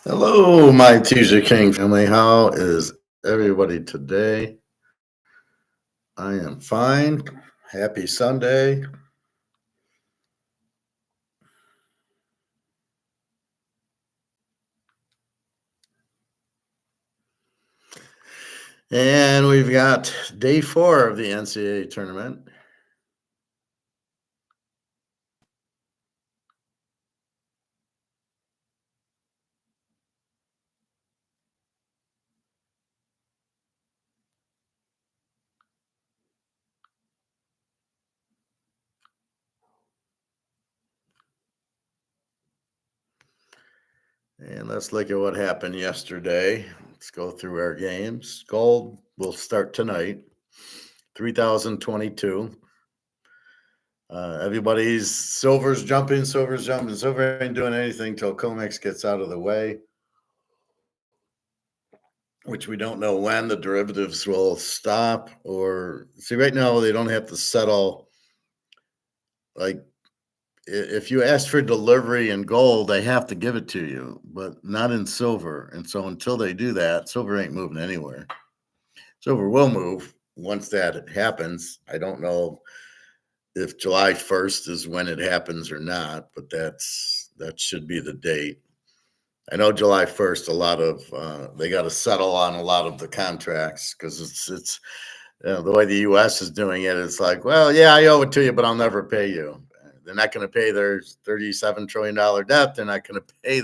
Hello, my Teaserking family. How is everybody today? I am fine. Happy Sunday. And we've got day 4 of the NCAA tournament. And let's look at what happened yesterday. Let's go through our games. Gold will start tonight, 3022. Everybody's silver jumping. Silver ain't doing anything till comex gets out of the way, which we don't know when the derivatives will stop. Or see, right now they don't have to settle. Like, if you ask for delivery in gold, they have to give it to you, but not in silver. And so until they do that, silver ain't moving anywhere. Silver will move once that happens. I don't know if July 1st is when it happens or not, but that should be the date. I know July 1st, a lot of they got to settle on a lot of the contracts because it's the way the U.S. is doing it. It's like, well, yeah, I owe it to you, but I'll never pay you. They're not going to pay their $37 trillion debt. They're not going to pay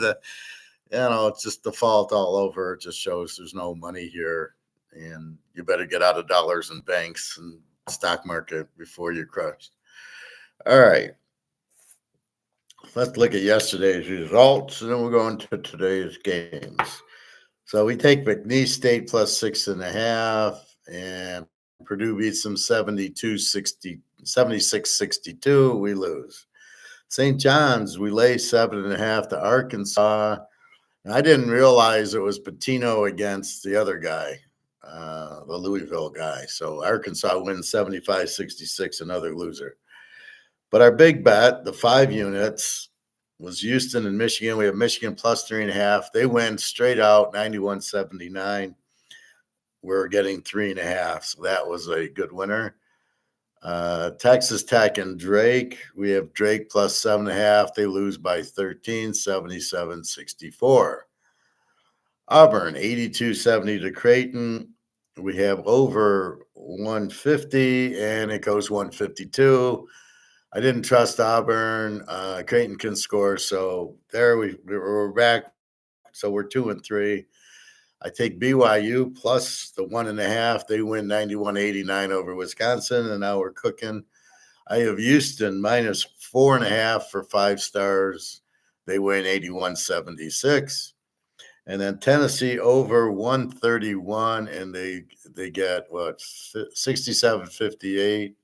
it's just default all over. It just shows there's no money here, and you better get out of dollars and banks and stock market before you're crushed. All right. Let's look at yesterday's results, and then we'll go into today's games. So we take McNeese State plus 6.5, and Purdue beats them 76-62. We lose. St. John's, we lay 7.5 to Arkansas. I didn't realize it was Patino against the other guy, the Louisville guy. So Arkansas wins 75-66, another loser. But our big bet, the 5 units, was Houston and Michigan. We have Michigan plus 3.5. They win straight out 91-79. We're getting 3.5. So that was a good winner. Texas Tech and Drake. We have Drake plus 7.5. They lose by 13, 77-64. Auburn, 82-70 to Creighton. We have over 150, and it goes 152. I didn't trust Auburn. Creighton can score, so there we're back. So we're 2-3. I take BYU plus the 1.5. They win 91-89 over Wisconsin, and now we're cooking. I have Houston minus 4.5 for 5 stars. They win 81-76. And then Tennessee over 131, and they get what, 67-58.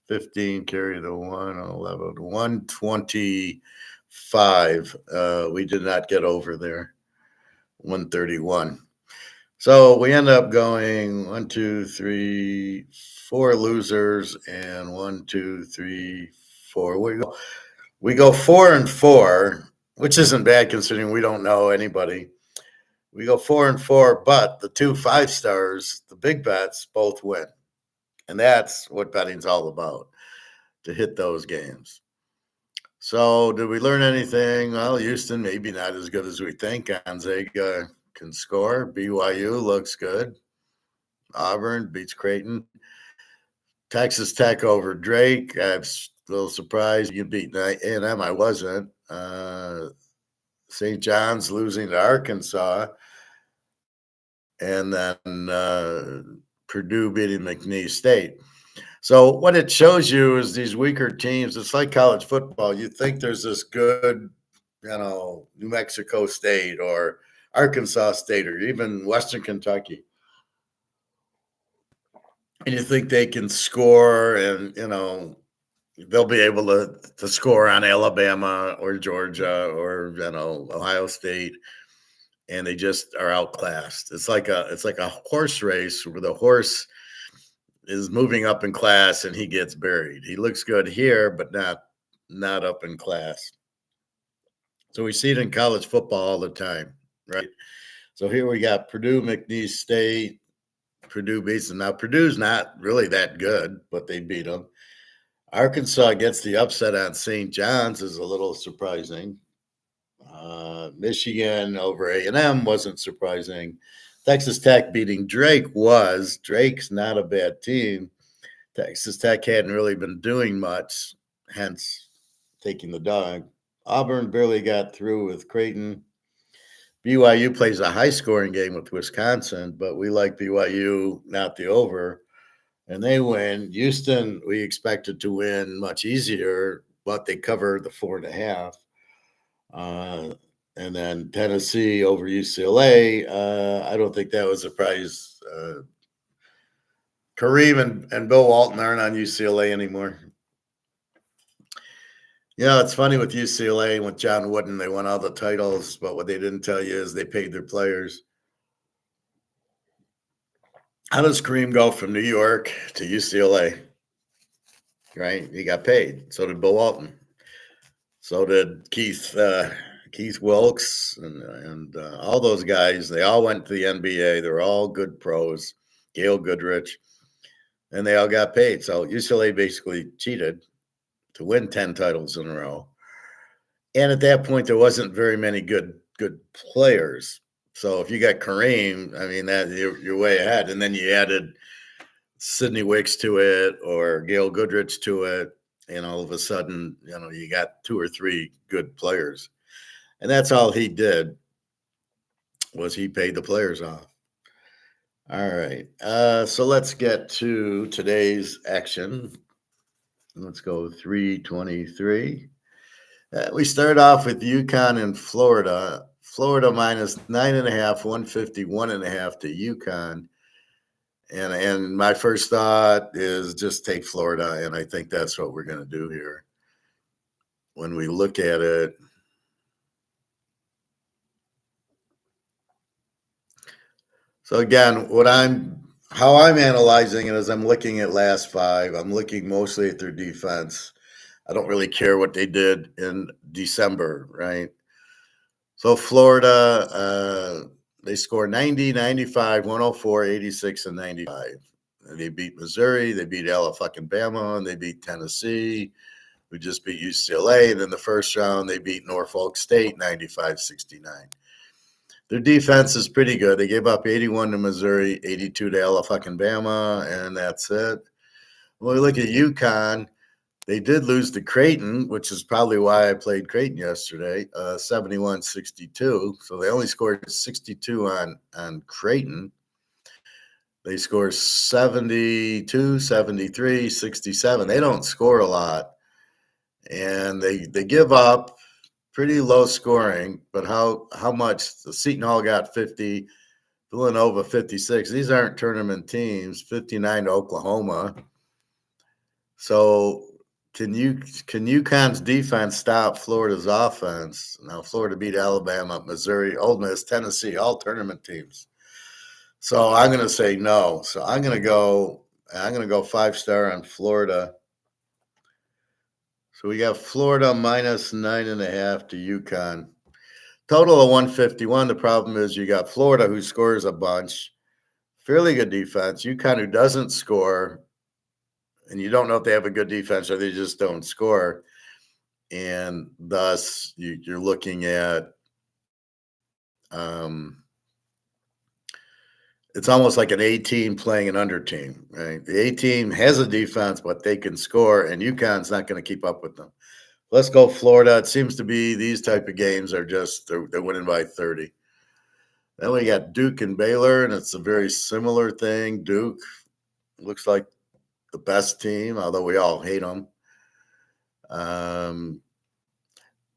15 carry the 111 125. We did not get over there. 131. So we end up going 1, 2, 3, 4 losers, and 1, 2, 3, 4. We go 4-4, which isn't bad considering we don't know anybody. We go 4-4, but the 2 5 stars, the big bets, both win. And that's what betting's all about, to hit those games. So did we learn anything? Well, Houston maybe not as good as we think. Gonzaga can score. BYU looks good. Auburn beats Creighton. Texas Tech over Drake. I'm a little surprised you beat A&M. I wasn't. St. John's losing to Arkansas. And then Purdue beating McNeese State. So what it shows you is these weaker teams. It's like college football. You think there's this good, New Mexico State or Arkansas State or even Western Kentucky. And you think they can score and, they'll be able to score on Alabama or Georgia or, Ohio State. And they just are outclassed. It's like a horse race where the horse is moving up in class and he gets buried. He looks good here, but not up in class. So we see it in college football all the time. right? So here we got Purdue, McNeese State. Purdue beats them. Now, Purdue's not really that good, but they beat them. Arkansas gets the upset on St. John's is a little surprising. Michigan over A&M wasn't surprising. Texas Tech beating Drake was. Drake's not a bad team. Texas Tech hadn't really been doing much, hence taking the dog. Auburn barely got through with Creighton. BYU plays a high-scoring game with Wisconsin, but we like BYU, not the over, and they win. Houston, we expected to win much easier, but they covered the 4.5. And then Tennessee over UCLA. I don't think that was a surprise. Kareem and Bill Walton aren't on UCLA anymore. Yeah, it's funny with UCLA and with John Wooden. They won all the titles, but what they didn't tell you is they paid their players. How does Kareem go from New York to UCLA? Right? He got paid. So did Bill Walton. So did Keith Wilkes and all those guys. They all went to the NBA. They're all good pros. Gail Goodrich. And they all got paid. So UCLA basically cheated to win 10 titles in a row. And at that point, there wasn't very many good players. So if you got Kareem, I mean, that you're way ahead. And then you added Sidney Wicks to it or Gail Goodrich to it. And all of a sudden, you got 2 or 3 good players. And that's all he did was he paid the players off. All right. So let's get to today's action. Let's go 323. We start off with UConn and Florida. Florida minus 9.5, 151.5 to UConn. And my first thought is just take Florida, and I think that's what we're going to do here. When we look at it, so again, how I'm analyzing it is I'm looking at last 5. I'm looking mostly at their defense. I don't really care what they did in December, right? So Florida, they score 90, 95, 104, 86, and 95. And they beat Missouri, they beat Alabama, and they beat Tennessee, who just beat UCLA. And in the first round, they beat Norfolk State 95-69. Their defense is pretty good. They gave up 81 to Missouri, 82 to Alabama, and that's it. When we look at UConn, they did lose to Creighton, which is probably why I played Creighton yesterday, 71-62. So they only scored 62 on Creighton. They score 72, 73, 67. They don't score a lot. And they give up pretty low scoring, but how much? The Seton Hall got 50, Villanova 56. These aren't tournament teams, 59 to Oklahoma. So can UConn's defense stop Florida's offense? Now, Florida beat Alabama, Missouri, Ole Miss, Tennessee, all tournament teams. So I'm going to say no. So I'm going to go 5-star on Florida. So we got Florida minus 9.5 to UConn. Total of 151. The problem is you got Florida, who scores a bunch, fairly good defense. UConn, who doesn't score, and you don't know if they have a good defense or they just don't score. And thus, you're looking at it's almost like an A team playing an under team, right? The A team has a defense, but they can score, and UConn's not going to keep up with them. Let's go Florida. It seems to be these type of games are just they're winning by 30. Then we got Duke and Baylor, and it's a very similar thing. Duke looks like the best team, although we all hate them.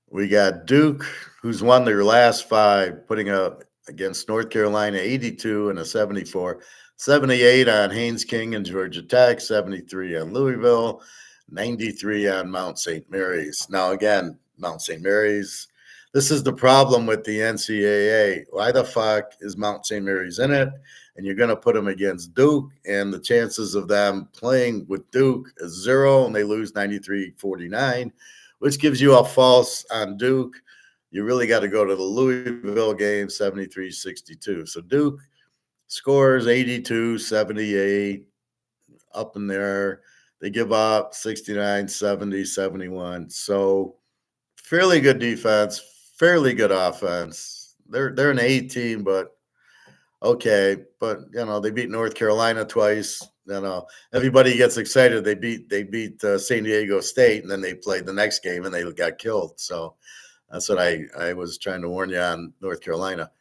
We got Duke, who's won their last 5, putting up against North Carolina 82 and a 74, 78 on Haynes King and Georgia Tech, 73 on Louisville, 93 on Mount St. Mary's. Now, again, Mount St. Mary's, this is the problem with the NCAA. Why the fuck is Mount St. Mary's in it? And you're going to put them against Duke, and the chances of them playing with Duke is 0, and they lose 93-49, which gives you a false on Duke. you really got to go to the Louisville game, 73-62. So Duke scores 82, 78, up in there. They give up 69, 70, 71. So fairly good defense, fairly good offense. They're an A team, but okay. But they beat North Carolina twice. Everybody gets excited. They beat San Diego State, and then they played the next game and they got killed. So that's what I was trying to warn you on North Carolina.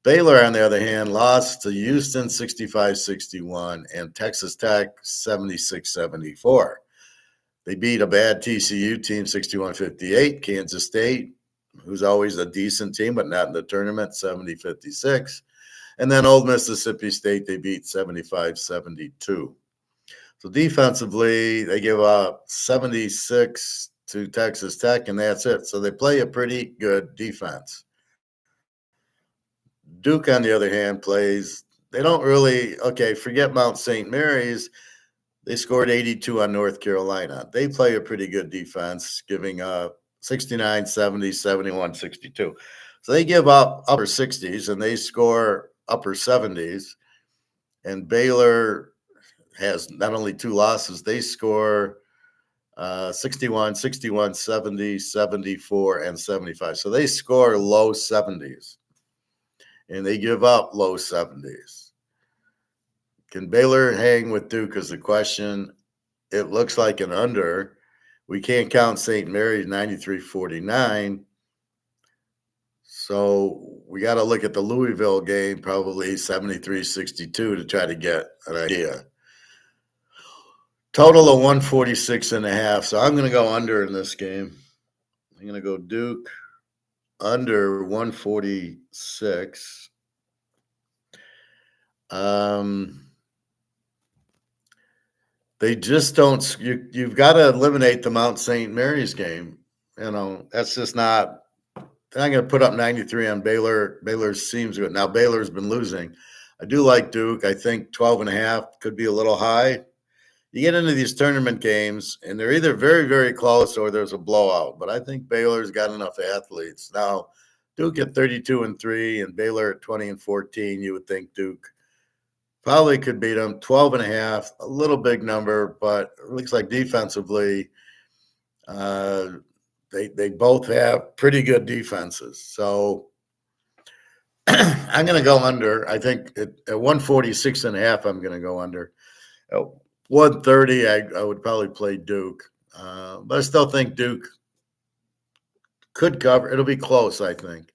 Baylor, on the other hand, lost to Houston 65-61 and Texas Tech 76-74. They beat a bad TCU team 61-58. Kansas State, who's always a decent team, but not in the tournament, 70-56. And then Old Mississippi State, they beat 75-72. So defensively, they give up 76 to Texas Tech, and that's it. So they play a pretty good defense. Duke, on the other hand, they don't really, forget Mount St. Mary's. They scored 82 on North Carolina. They play a pretty good defense, giving up 69, 70, 71, 62. So they give up upper 60s and they score upper 70s. And Baylor has not only 2 losses, they score 61, 61, 70, 74, and 75. So they score low 70s. And they give up low 70s. Can Baylor hang with Duke is the question. It looks like an under. We can't count St. Mary's 93-49. So we got to look at the Louisville game, probably 73-62 to try to get an idea. Total of 146.5. So I'm going to go under in this game. I'm going to go Duke under 146. They just don't. You've got to eliminate the Mount St. Mary's game. That's just not. They're not going to put up 93 on Baylor. Baylor seems good. Now Baylor's been losing. I do like Duke. I think 12.5 could be a little high. You get into these tournament games, and they're either very, very close or there's a blowout. But I think Baylor's got enough athletes. Now, Duke at 32-3 and Baylor at 20-14, you would think Duke probably could beat them. 12.5, a little big number, but it looks like defensively, they both have pretty good defenses. So I'm going to go under. I think at 146.5, I'm going to go under. At 130, I would probably play Duke. But I still think Duke could cover. It'll be close, I think.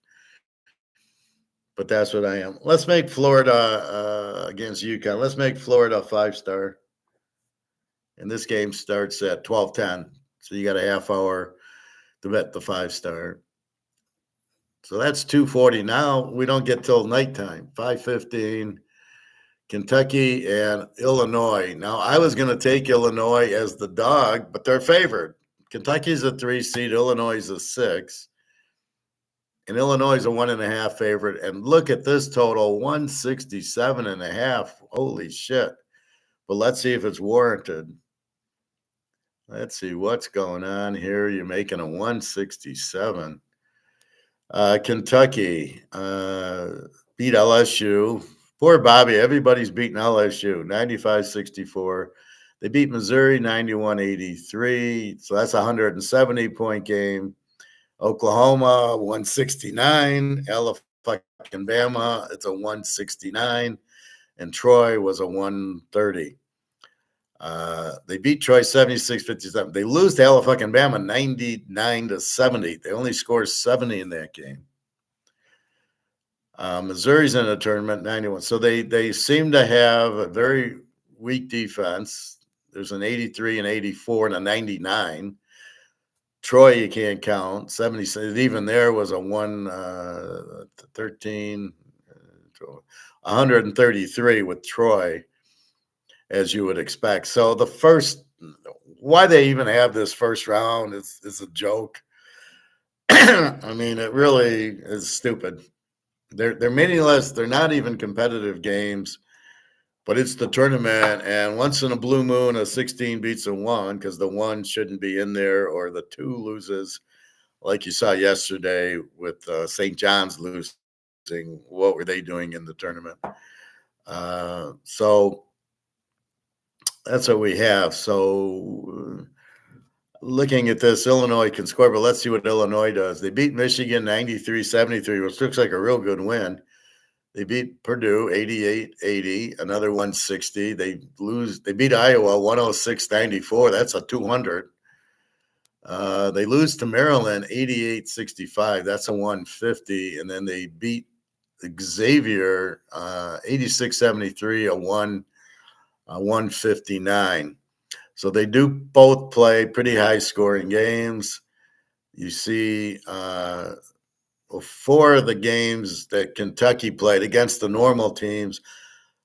But that's what I am. Let's make Florida against UConn. Let's make Florida a 5-star. And this game starts at 12:10. So you got a half hour to bet the 5-star. So that's 240. Now we don't get till nighttime, 5:15. Kentucky and Illinois. Now I was going to take Illinois as the dog, but they're favored. Kentucky's a 3 seed. Illinois is a 6. And Illinois is a 1.5 favorite. And look at this total, 167.5. Holy shit. But let's see if it's warranted. Let's see what's going on here. You're making a 167. Kentucky beat LSU. Poor Bobby. Everybody's beating LSU, 95-64. They beat Missouri, 91-83. So that's a 170-point game. Oklahoma, 169. Alabama, it's a 169. And Troy was a 130. They beat Troy 76-57. They lose to Alabama 99-70. They only scored 70 in that game. Missouri's in a tournament, 91. So they seem to have a very weak defense. There's an 83, an 84, and a 99. Troy, you can't count. 70, even there was a 113, 133 with Troy, as you would expect. So why they even have this first round is a joke. I mean, it really is stupid. They're meaningless. They're not even competitive games, but it's the tournament. And once in a blue moon, a 16 beats a 1 because the 1 shouldn't be in there, or the 2 loses like you saw yesterday with St. John's losing. What were they doing in the tournament? So that's what we have. So looking at this, Illinois can score, but let's see what Illinois does. They beat Michigan 93-73, which looks like a real good win. They beat Purdue 88-80, another 160. They beat Iowa 106-94. That's a 200. They lose to Maryland 88-65. That's a 150. And then they beat Xavier 86-73, a 159. So they do both play pretty high scoring games. You see, 4 of the games that Kentucky played against the normal teams,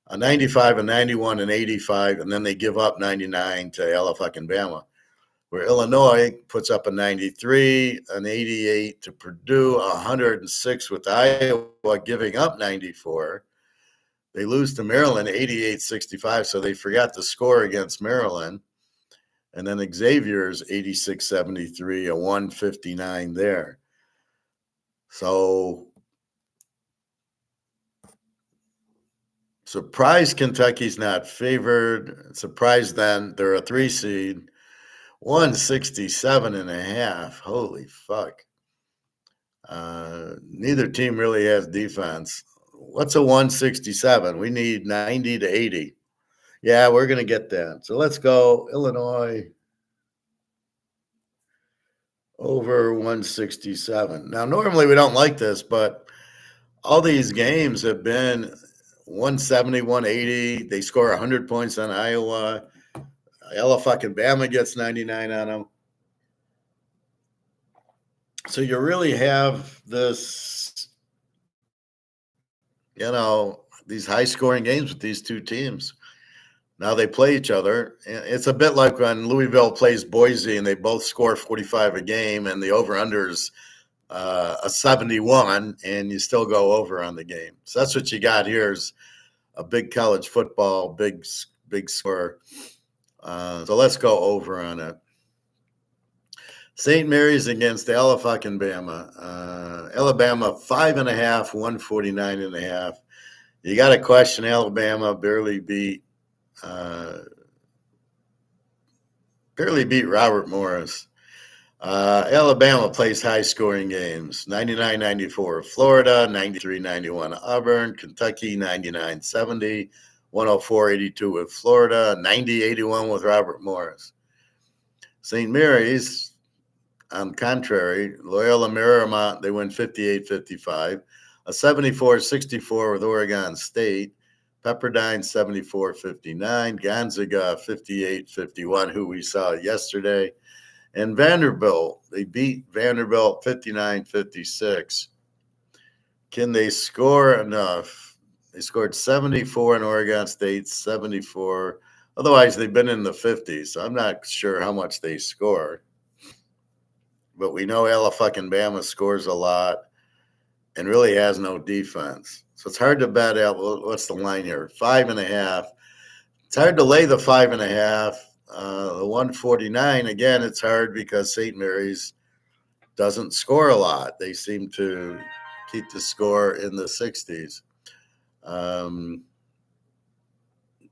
a 95, a 91, and 85, and then they give up 99 to Alabama. Where Illinois puts up a 93, an 88 to Purdue, 106 with Iowa giving up 94. They lose to Maryland 88-65, so they forgot to score against Maryland. And then Xavier's 86-73, a 159 there. So surprised Kentucky's not favored. Surprised then they're a 3 seed. 167.5. Holy fuck. Neither team really has defense. What's a 167? We need 90 to 80. Yeah, we're going to get that. So let's go Illinois over 167. Now, normally we don't like this, but all these games have been 170, 180. They score 100 points on Iowa. Alabama gets 99 on them. So you really have this, these high-scoring games with these two teams. Now they play each other. It's a bit like when Louisville plays Boise and they both score 45 a game and the over-under's a 71 and you still go over on the game. So that's what you got here is a big college football, big score. So let's go over on it. St. Mary's against Alabama. Alabama 5.5, 149.5. You got to question Alabama barely beat Robert Morris. Alabama plays high-scoring games, 99-94 Florida, 93-91 Auburn, Kentucky 99-70, 104-82 with Florida, 90-81 with Robert Morris. St. Mary's, on the contrary, Loyola Marymount, they win 58-55, a 74-64 with Oregon State, Pepperdine 74-59, Gonzaga 58-51, who we saw yesterday, and Vanderbilt, they beat Vanderbilt 59-56. Can they score enough? They scored 74 in Oregon State, 74. Otherwise, they've been in the 50s, so I'm not sure how much they score. But we know Alabama scores a lot and really has no defense. So it's hard to bet out. What's the line here? 5.5. It's hard to lay the 5.5. The 149, again, it's hard because St. Mary's doesn't score a lot. They seem to keep the score in the 60s.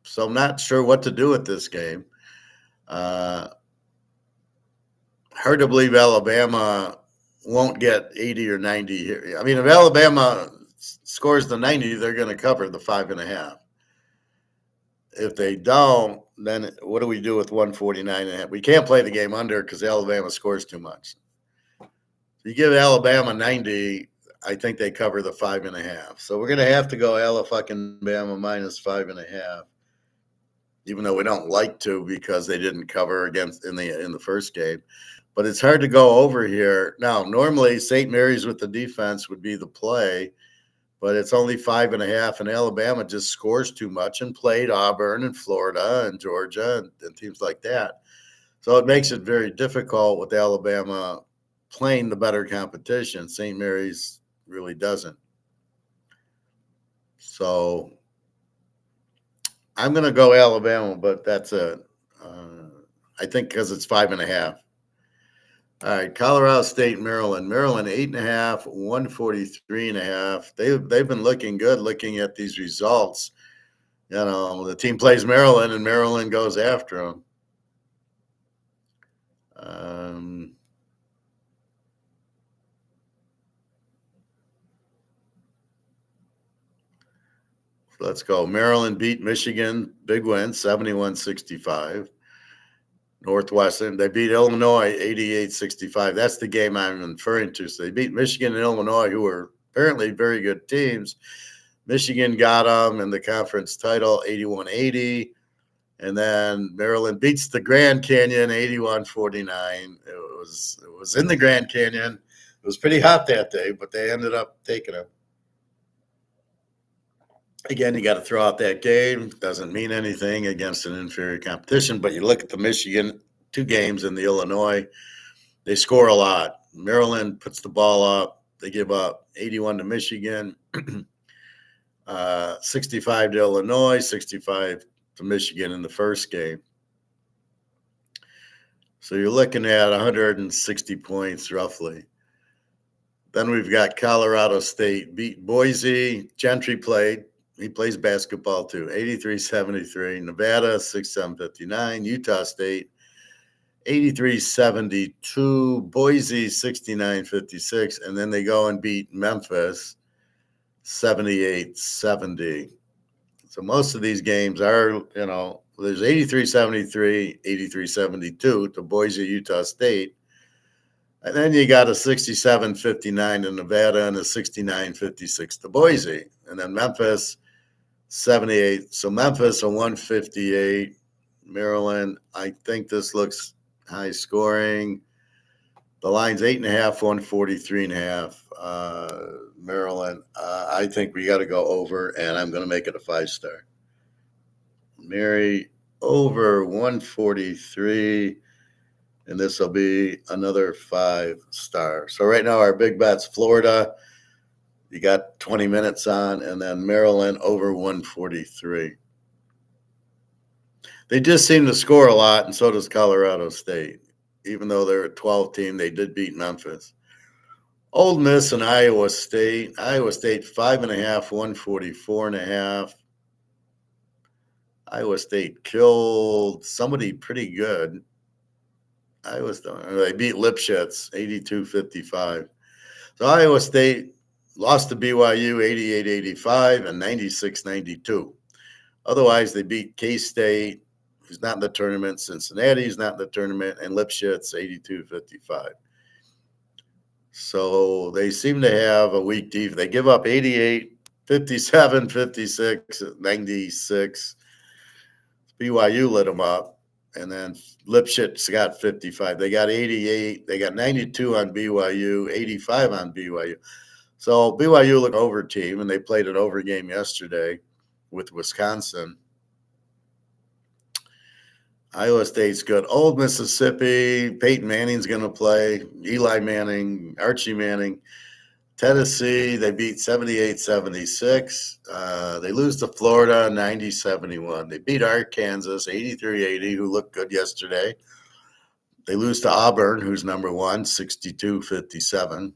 So I'm not sure what to do with this game. Hard to believe Alabama won't get 80 or 90 here. I mean, if Alabama scores the 90, they're going to cover the 5.5. If they don't, then what do we do with 149.5? We can't play the game under because Alabama scores too much. You give Alabama 90, I think they cover the 5.5. So we're going to have to go Alabama minus 5.5, even though we don't like to because they didn't cover against in the first game. But it's hard to go over here. Now, normally St. Mary's with the defense would be the play, but it's only 5.5, and Alabama just scores too much and played Auburn and Florida and Georgia and teams like that. So it makes it very difficult with Alabama playing the better competition. St. Mary's really doesn't. So I'm going to go Alabama, but that's I think because it's 5.5. All right, Colorado State, Maryland. Maryland 8.5, 143.5. They've been looking good looking at these results. The team plays Maryland and Maryland goes after them. Let's go. Maryland beat Michigan, big win, 71-65. Northwestern, they beat Illinois 88-65. That's the game I'm referring to. So they beat Michigan and Illinois, who were apparently very good teams. Michigan got them in the conference title 81-80. And then Maryland beats the Grand Canyon 81-49. It was in the Grand Canyon. It was pretty hot that day, but they ended up taking it. Again, you got to throw out that game. Doesn't mean anything against an inferior competition, but you look at the Michigan 2 games and the Illinois, they score a lot. Maryland puts the ball up. They give up 81 to Michigan, 65 to Illinois, 65 to Michigan in the first game. So you're looking at 160 points roughly. Then we've got Colorado State beat Boise. Gentry played. He plays basketball too. 83-73. Nevada 67-59. Utah State 83-72. Boise 69-56. And then they go and beat Memphis 78-70. So most of these games are, there's 83-73, 83-72 to Boise, Utah State. And then you got a 67-59 to Nevada and a 69-56 to Boise. And then Memphis 78. So Memphis a 158. Maryland, I think this looks high scoring. The line's 8.5, 143.5. Maryland, I think we got to go over, and I'm going to make it a 5-star. Mary over 143, and this will be another 5-star. So right now our big bet's Florida. You got 20 minutes on, and then Maryland over 143. They just seem to score a lot, and so does Colorado State. Even though they're a 12 team, they did beat Memphis. Ole Miss and Iowa State. Iowa State 5.5, 144.5. Iowa State killed somebody pretty good. They beat Lipschitz 82-55. So Iowa State lost to BYU 88-85 and 96-92. Otherwise, they beat K-State, who's not in the tournament, Cincinnati's not in the tournament, and Lipschitz 82-55. So they seem to have a weak defense. They give up 88, 57, 56, 96. BYU lit them up, and then Lipschitz got 55. They got 88. They got 92 on BYU, 85 on BYU. So BYU looked over team, and they played an over game yesterday with Wisconsin. Iowa State's good. Old Mississippi, Peyton Manning's going to play. Eli Manning, Archie Manning. Tennessee, they beat 78-76. They lose to Florida 90-71. They beat Arkansas 83-80, who looked good yesterday. They lose to Auburn, who's number 1, 62-57.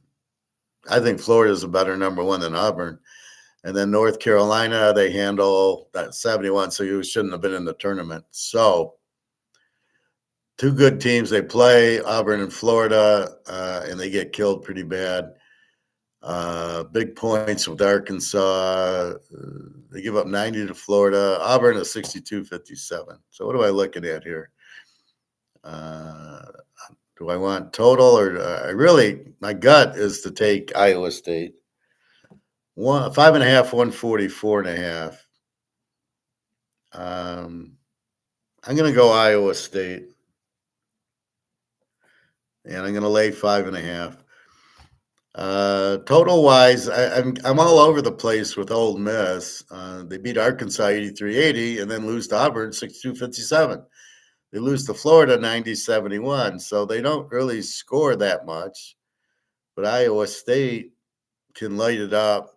I think Florida's a better number 1 than Auburn. And then North Carolina, they handle that 71, so you shouldn't have been in the tournament. So 2 good teams. They play Auburn and Florida, and they get killed pretty bad. Big points with Arkansas. They give up 90 to Florida. Auburn is 62-57. So what am I looking at here? Do I want total or my gut is to take Iowa State. 5.5, 144.5. I'm going to go Iowa State. And I'm going to lay 5.5. Total wise, I'm all over the place with Ole Miss. They beat Arkansas 83-80 and then lose to Auburn 62-57. They lose to Florida 90-71. So they don't really score that much. But Iowa State can light it up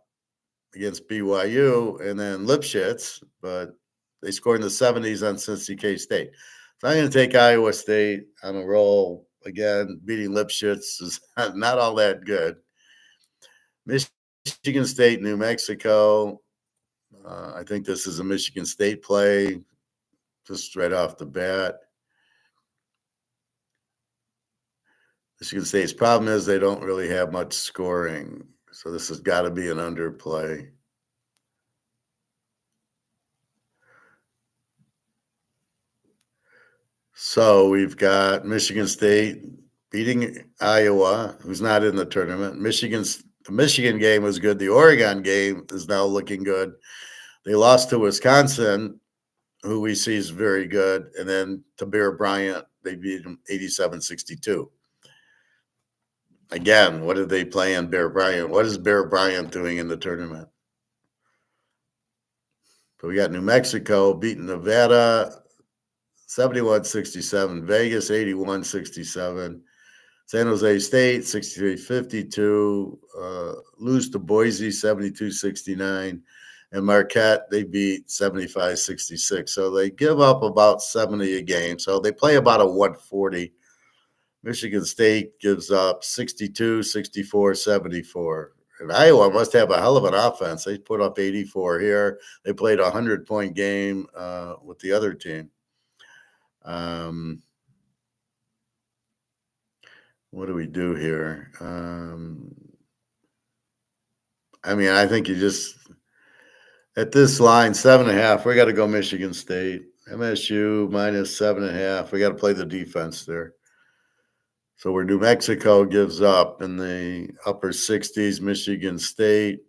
against BYU and then Lipschitz, but they scored in the 70s on Cincy K-State. So I'm going to take Iowa State on a roll. again, beating Lipschitz is not all that good. Michigan State, New Mexico. I think this is a Michigan State play, just right off the bat. Michigan State's problem is they don't really have much scoring, so this has got to be an underplay. So we've got Michigan State beating Iowa, who's not in the tournament. The Michigan game was good. The Oregon game is now looking good. They lost to Wisconsin, who we see is very good. And then to Bear Bryant, they beat them 87-62. Again, what did they play in Bear Bryant? What is Bear Bryant doing in the tournament? So we got New Mexico beating Nevada 71-67, Vegas 81-67, San Jose State 63-52, lose to Boise 72-69, and Marquette they beat 75-66. So they give up about 70 a game. So they play about a 140. Michigan State gives up 62, 64, 74. And Iowa must have a hell of an offense. They put up 84 here. They played a 100-point game with the other team. What do we do here? I think you just at this line 7.5. We got to go Michigan State. MSU minus 7.5. We got to play the defense there. So where New Mexico gives up in the upper 60s, Michigan State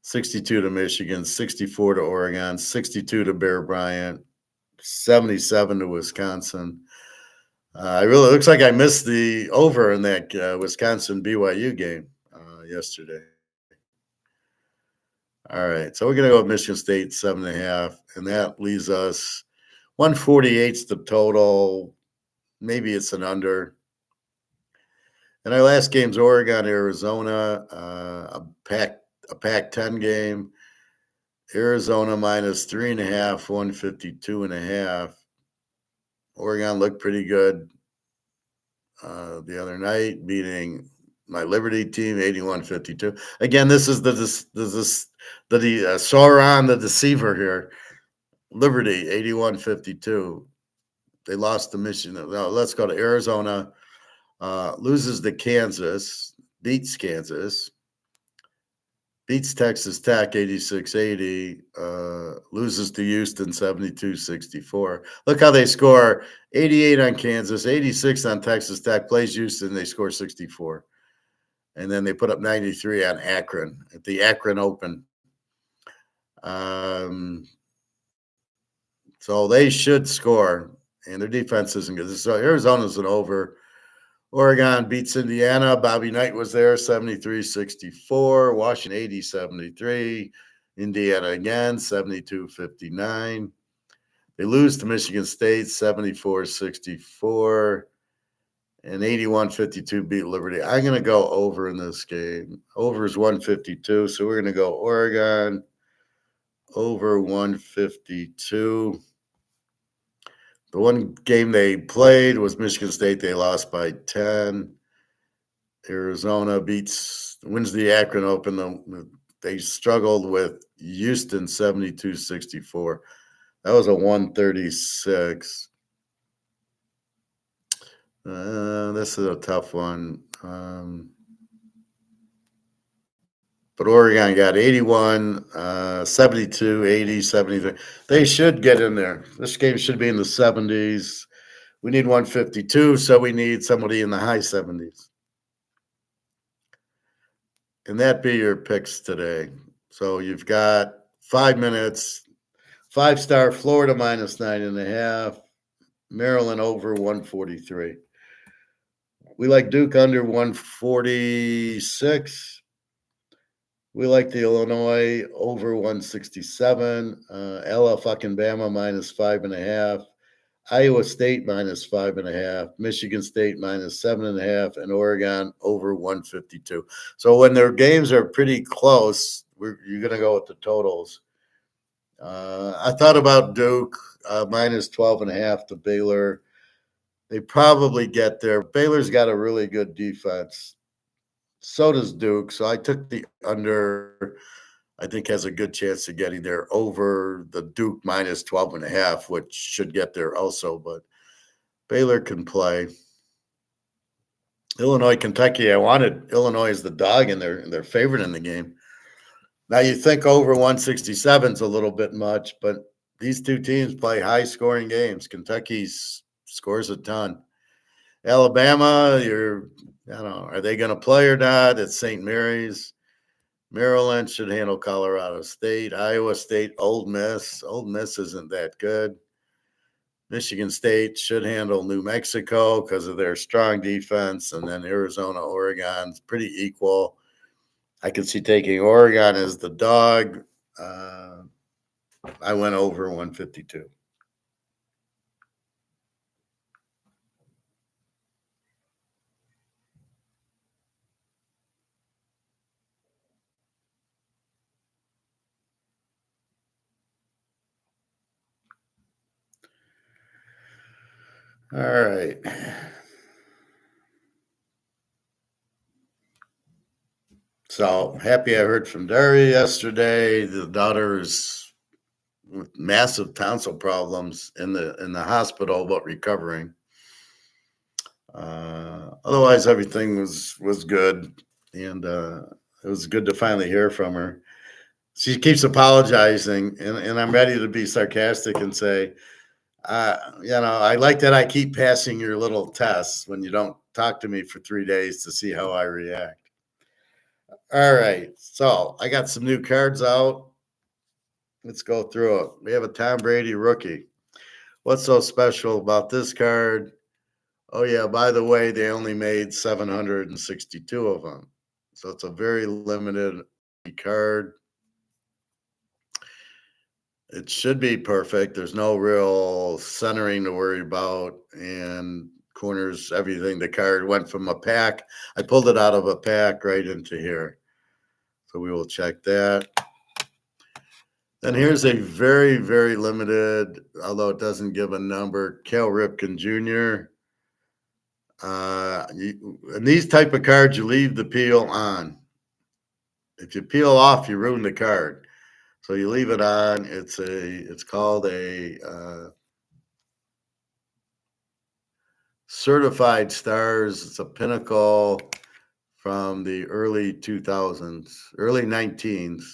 62 to Michigan, 64 to Oregon, 62 to Bear Bryant, 77 to Wisconsin. It looks like I missed the over in that Wisconsin BYU game yesterday. All right, so we're going to go with Michigan State 7.5, and that leaves us 148's the total. Maybe it's an under. And our last game's Oregon, Arizona, a Pac-10 game. Arizona minus 3.5, 152.5. Oregon looked pretty good the other night, beating my Liberty team 81-52. Again, this is the Sauron the deceiver here. Liberty 81-52. They lost to Michigan. Now let's go to Arizona. Loses to Kansas, beats Kansas, beats Texas Tech 86-80, loses to Houston 72-64. Look how they score 88 on Kansas, 86 on Texas Tech, plays Houston, they score 64. And then they put up 93 on Akron at the Akron Open. So they should score, and their defense isn't good. So Arizona's an over. Oregon beats Indiana. Bobby Knight was there, 73-64. Washington, 80-73. Indiana again, 72-59. They lose to Michigan State, 74-64. And 81-52 beat Liberty. I'm going to go over in this game. Over is 152, so we're going to go Oregon over 152. The one game they played was Michigan State. They lost by 10. Arizona wins the Akron Open. They struggled with Houston 72-64. That was a 136. This is a tough one. But Oregon got 81, 72, 80, 73. They should get in there. This game should be in the 70s. We need 152, so we need somebody in the high 70s. And that be your picks today. So you've got 5 minutes. 5-star Florida minus 9.5. Maryland over 143. We like Duke under 146. We like the Illinois over 167. Ella fucking Bama minus 5.5. Iowa State minus 5.5. Michigan State minus 7.5. And Oregon over 152. So when their games are pretty close, you're going to go with the totals. I thought about Duke minus 12.5 to Baylor. They probably get there. Baylor's got a really good defense. So does Duke. So I took the under. I think has a good chance of getting there over the Duke minus 12.5, which should get there also. But Baylor can play. Illinois, Kentucky. I wanted Illinois as the dog, and they're favorite in the game. Now you think over 167 is a little bit much, but these two teams play high scoring games. Kentucky scores a ton. Alabama, I don't know, are they going to play or not? It's St. Mary's. Maryland should handle Colorado State. Iowa State, Ole Miss. Ole Miss isn't that good. Michigan State should handle New Mexico because of their strong defense. And then Arizona, Oregon's pretty equal. I could see taking Oregon as the dog. I went over 152. All right. So happy I heard from Daria yesterday. The daughter is with massive tonsil problems in the hospital, but recovering. Otherwise, everything was good, and it was good to finally hear from her. She keeps apologizing, and I'm ready to be sarcastic and say, I like that I keep passing your little tests when you don't talk to me for 3 days to see how I react. All right, so I got some new cards out. Let's go through it. We have a Tom Brady rookie. What's so special about this card? Oh, yeah, by the way, they only made 762 of them. So it's a very limited card. It should be perfect. There's no real centering to worry about. And corners, everything. The card went from a pack. I pulled it out of a pack right into here. So we will check that. Then here's a very, very limited, although it doesn't give a number, Cal Ripken Jr. In these type of cards, you leave the peel on. If you peel off, you ruin the card. So you leave it on. It's called a Certified Stars. It's a pinnacle from the early 2000s, early 19s.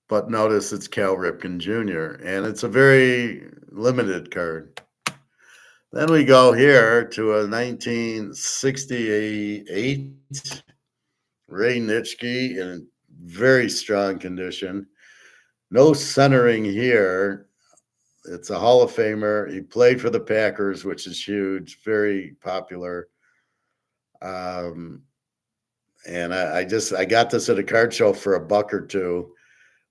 But notice it's Cal Ripken Jr., and it's a very limited card. Then we go here to a 1968 Ray Nitschke in very strong condition. No centering here. It's a Hall of Famer. He played for the Packers, which is huge, very popular. And I got this at a card show for $1 or $2.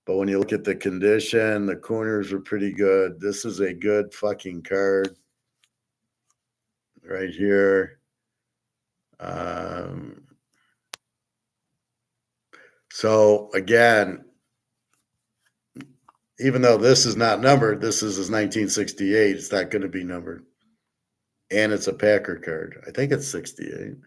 But when you look at the condition, the corners were pretty good. This is a good fucking card right here. So again, even though this is not numbered, this is 1968. It's not going to be numbered. And it's a Packer card. I think it's 68.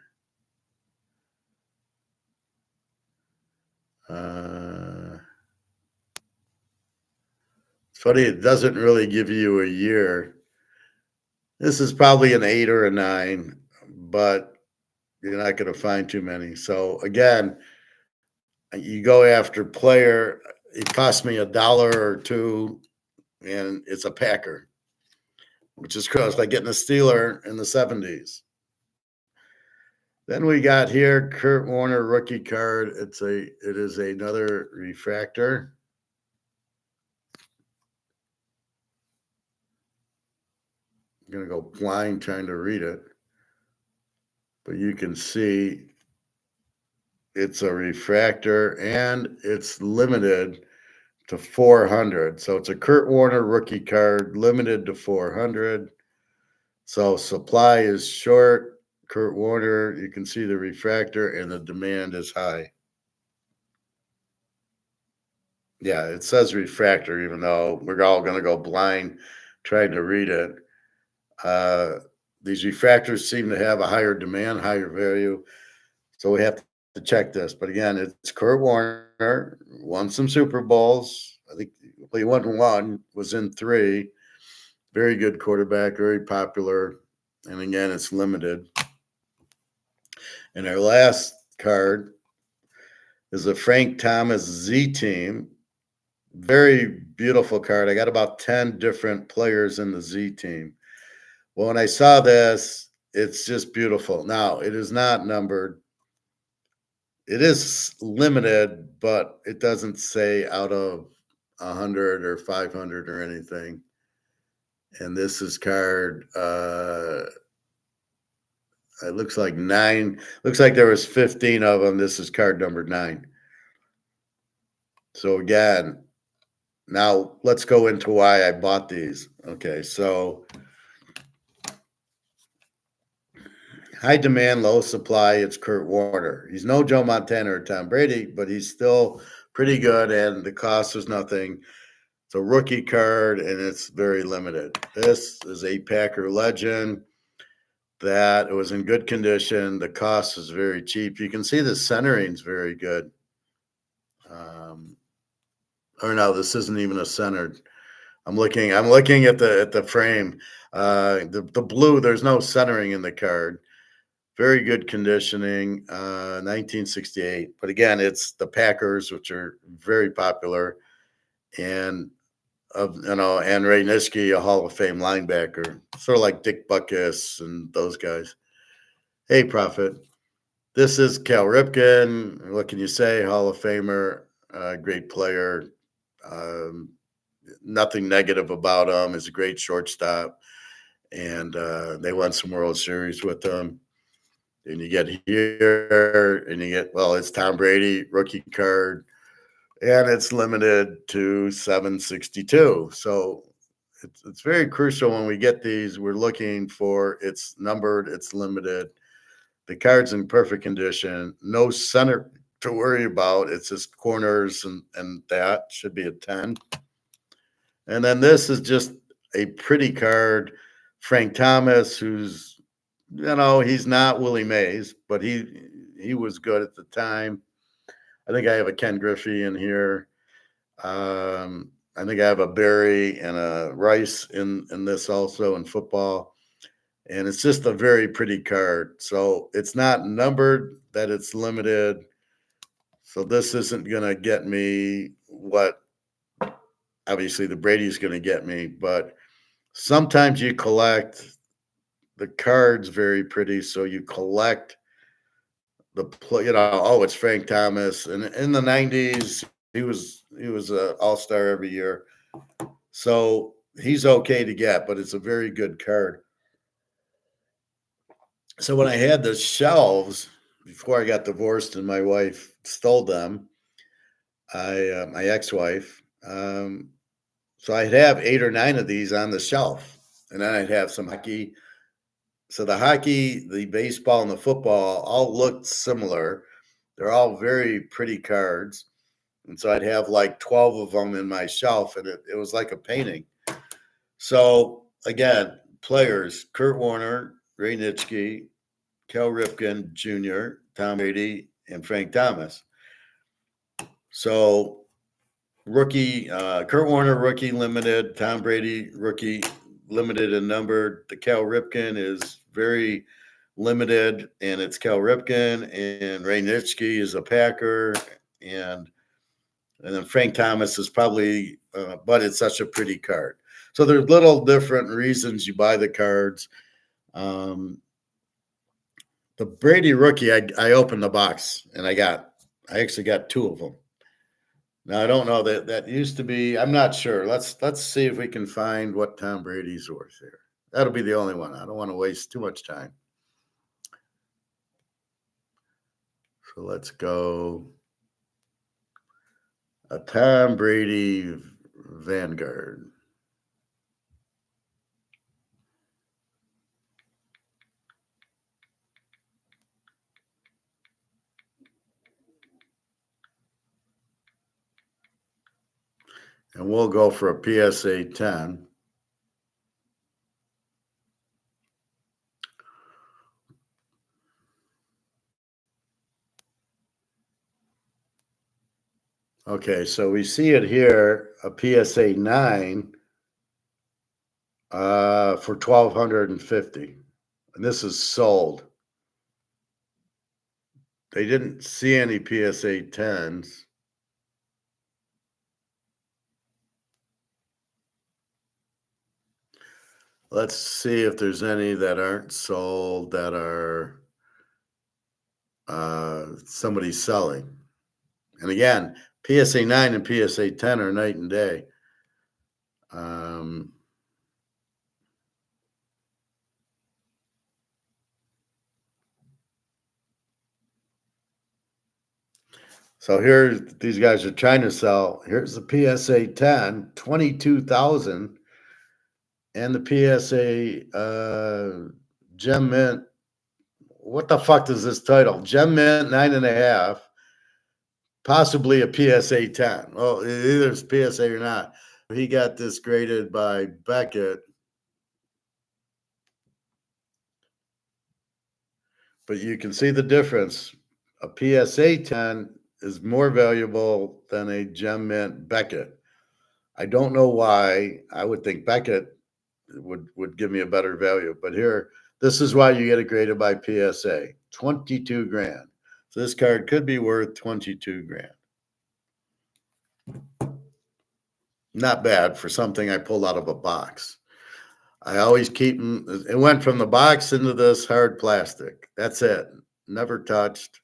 It's funny, it doesn't really give you a year. This is probably an 8 or a 9, but you're not going to find too many. So again, you go after player. It cost me $1 or $2, and it's a Packer, which is close, like getting a Steeler in the 70s. Then we got here Kurt Warner rookie card. It is another refractor. I'm going to go blind trying to read it. But you can see it's a refractor and it's limited to 400. So it's a Kurt Warner rookie card limited to 400. So supply is short. Kurt Warner, you can see the refractor and the demand is high. Yeah, it says refractor, even though we're all going to go blind trying to read it. Uh, these refractors seem to have a higher demand, higher value. So we have to check this. But again, it's Kurt Warner, won some Super Bowls. I think he won one, was in three. Very good quarterback, very popular. And again, it's limited. And our last card is a Frank Thomas Z team. Very beautiful card. I got about 10 different players in the Z team. Well, when I saw this, it's just beautiful. Now, it is not numbered. It is limited, but it doesn't say out of 100 or 500 or anything. And this is card, it looks like 9. Looks like there was 15 of them. This is card number 9. So again, now let's go into why I bought these. Okay, so high demand, low supply. It's Kurt Warner. He's no Joe Montana or Tom Brady, but he's still pretty good, and the cost is nothing. It's a rookie card, and it's very limited. This is a Packer legend that it was in good condition. The cost is very cheap. You can see the centering's very good. Or no, this isn't even a centered. I'm looking at the frame. The blue, there's no centering in the card. Very good conditioning, 1968. But again, it's the Packers, which are very popular, and and Ray Nitschke, a Hall of Fame linebacker, sort of like Dick Butkus and those guys. Hey, Prophet. This is Cal Ripken. What can you say? Hall of Famer, great player. Um, Nothing negative about him. He's a great shortstop, and they won some World Series with him. And you get here, and you get, well, it's Tom Brady rookie card, and it's limited to 762. So it's very crucial when we get these. We're looking for, it's numbered, it's limited. The card's in perfect condition. No center to worry about. It's just corners, and that should be a 10. And then this is just a pretty card. Frank Thomas, who's, he's not Willie Mays, but he was good at the time. I think I have a Ken Griffey in here. I think I have a Barry and a Rice in this also in football. And it's just a very pretty card. So it's not numbered, that it's limited. So this isn't going to get me what obviously the Brady's going to get me, but sometimes you collect the cards very pretty. So you collect the play, oh, it's Frank Thomas. And in the 90s, he was an all-star every year. So he's okay to get, but it's a very good card. So when I had the shelves before I got divorced and my wife stole them, my ex-wife, so I'd have 8 or 9 of these on the shelf, and then I'd have some hockey. So the hockey, the baseball, and the football all looked similar. They're all very pretty cards. And so I'd have like 12 of them in my shelf, and it was like a painting. So again, players, Kurt Warner, Ray Nitschke, Cal Ripken Jr., Tom Brady, and Frank Thomas. So rookie, Kurt Warner, rookie limited, Tom Brady, rookie limited and numbered. The Cal Ripken is very limited, and it's Cal Ripken, and Ray Nitschke is a Packer, and then Frank Thomas is probably, but it's such a pretty card. So there's little different reasons you buy the cards. The Brady rookie, I opened the box, and I actually got 2 of them. Now I don't know that used to be. I'm not sure. Let's see if we can find what Tom Brady's worth here. That'll be the only one. I don't want to waste too much time. So let's go. A Tom Brady Vanguard. And we'll go for a PSA 10. Okay, so we see it here, a PSA 9 for 1,250. And this is sold. They didn't see any PSA 10s. Let's see if there's any that aren't sold that are somebody's selling. And again, PSA 9 and PSA 10 are night and day. So here, these guys are trying to sell. Here's the PSA 10, 22,000, and the PSA Gem Mint. What the fuck is this title? Gem Mint 9.5, possibly a PSA 10. Well, either it's PSA or not. He got this graded by Beckett. But you can see the difference. A PSA 10 is more valuable than a Gem Mint Beckett. I don't know why. I would think Beckett would give me a better value. But here, this is why you get it graded by PSA. 22 grand. So this card could be worth 22 grand. Not bad for something I pulled out of a box. I always keep them. It went from the box into this hard plastic. That's it. Never touched.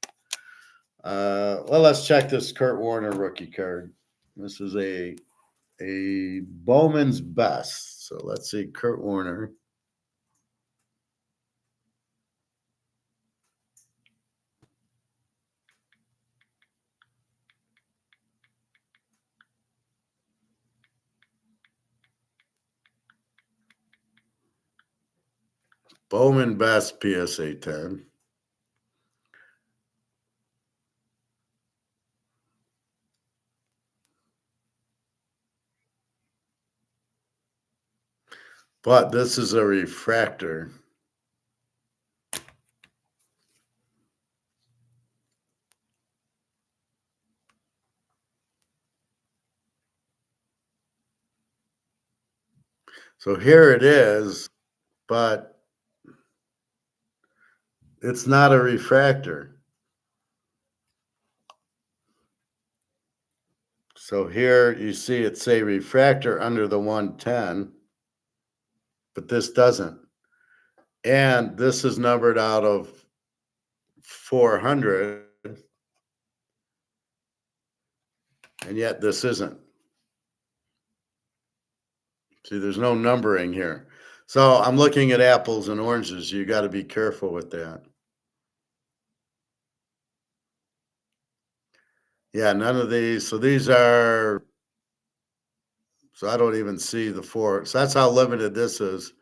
Well, let's check this Kurt Warner rookie card. This is a Bowman's Best. So let's see, Kurt Warner. Bowman Best PSA 10. But this is a refractor. So here it is, but it's not a refractor. So here you see it say refractor under the 110, but this doesn't. And this is numbered out of 400, and yet this isn't. See, there's no numbering here. So I'm looking at apples and oranges. You got to be careful with that. Yeah, none of these. So these are, so I don't even see the 4. So that's how limited this is.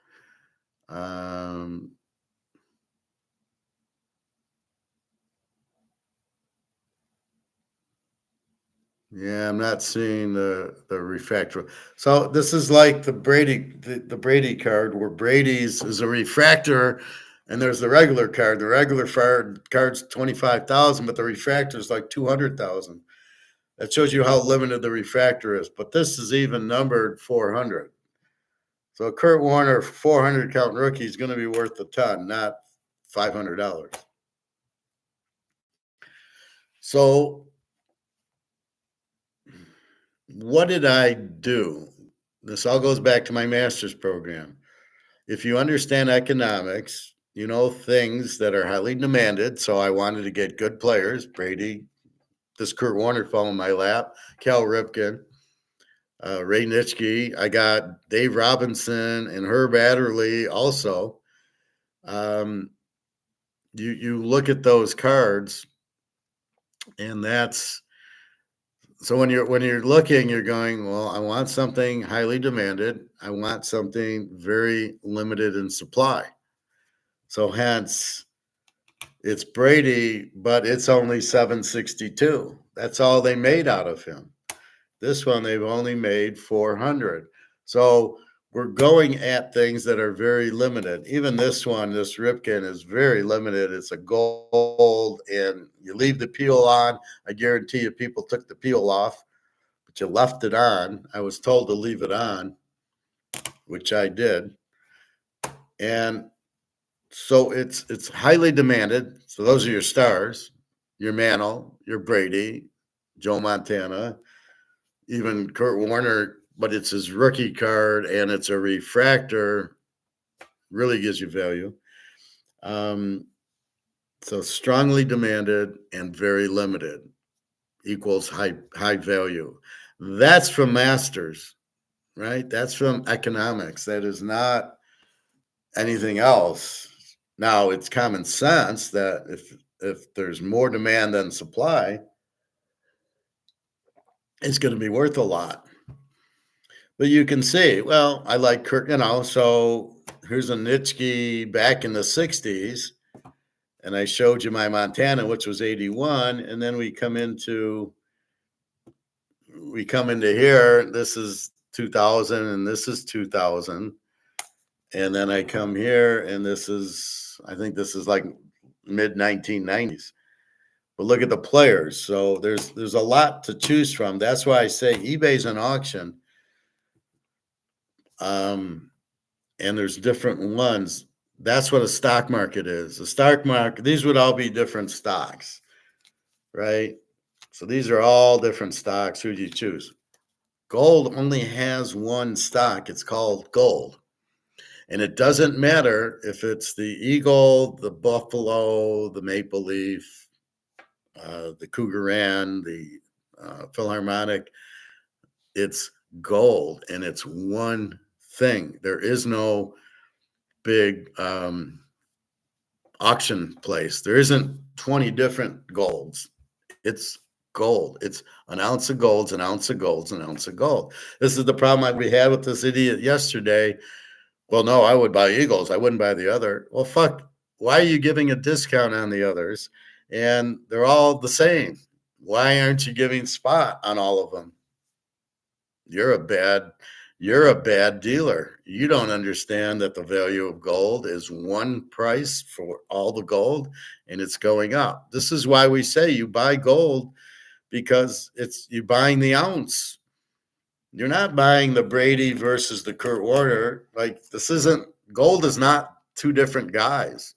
Yeah, I'm not seeing the refractor. So this is like the Brady card, where Brady's is a refractor, and there's the regular card. The regular card's 25,000, but the refractor is like 200,000. That shows you how limited the refractor is. But this is even numbered 400. So Kurt Warner 400 count rookie is going to be worth a ton, not $500. So what did I do? This all goes back to my master's program. If you understand economics, you know things that are highly demanded. So I wanted to get good players. Brady, this Kurt Warner fell in my lap. Cal Ripken, Ray Nitschke. I got Dave Robinson and Herb Adderley also. You look at those cards, and that's so when you're looking, you're going, well, I want something highly demanded. I want something very limited in supply. So hence, it's Brady, but it's only 762. That's all they made out of him. This one, they've only made 400. So we're going at things that are very limited. Even this one, this Ripken, is very limited. It's a gold, and you leave the peel on. I guarantee you people took the peel off but you left it on. I was told to leave it on, which I did. And so it's highly demanded. So those are your stars, your Mantle, your Brady, Joe Montana, even Kurt Warner, but it's his rookie card and it's a refractor, really gives you value. So strongly demanded and very limited equals high value. That's from Masters, right? That's from economics. That is not anything else. Now it's common sense that if there's more demand than supply, it's going to be worth a lot. But you can see, well, I like Kurt, so here's a Nitschke back in the 60s. And I showed you my Montana, which was 81. And then we come into here. This is 2000 and this is 2000. And then I come here and I think this is like mid 1990s. But look at the players. So there's a lot to choose from. That's why I say eBay's an auction. And there's different ones. That's what a stock market is. A stock market, these would all be different stocks, right? So these are all different stocks. Who do you choose? Gold only has one stock. It's called gold. And it doesn't matter if it's the Eagle, the Buffalo, the Maple Leaf, the Cougaran, the Philharmonic. It's gold, and it's one thing. There is no big auction place. There isn't 20 different golds. It's gold. It's an ounce of gold's an ounce of gold's an ounce of gold. This is the problem we had with this idiot yesterday. Well, no, I would buy Eagles. I wouldn't buy the other. Well, fuck. Why are you giving a discount on the others? And they're all the same. Why aren't you giving spot on all of them? You're a bad dealer. You don't understand that the value of gold is one price for all the gold, and it's going up. This is why we say you buy gold, because you're buying the ounce. You're not buying the Brady versus the Kurt Warner. Like, gold is not two different guys.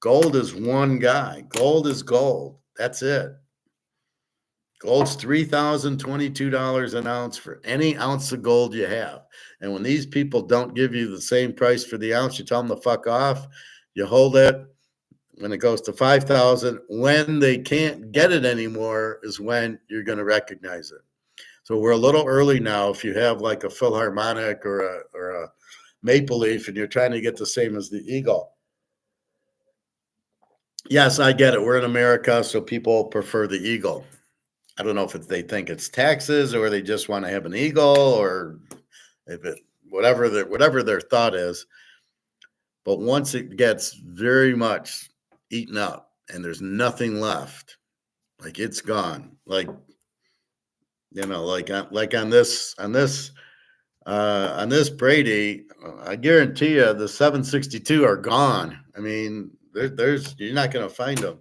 Gold is one guy. Gold is gold. That's it. Gold's $3,022 an ounce for any ounce of gold you have. And when these people don't give you the same price for the ounce, you tell them to fuck off. You hold it. When it goes to 5,000, when they can't get it anymore is when you're going to recognize it. So we're a little early now. If you have like a Philharmonic or a Maple Leaf and you're trying to get the same as the Eagle. Yes, I get it. We're in America, so people prefer the Eagle. I don't know if they think it's taxes or they just want to have an Eagle, or whatever their thought is. But once it gets very much eaten up and there's nothing left, like it's gone. Like, like on this Brady, I guarantee you the 762 are gone. I mean, you're not going to find them.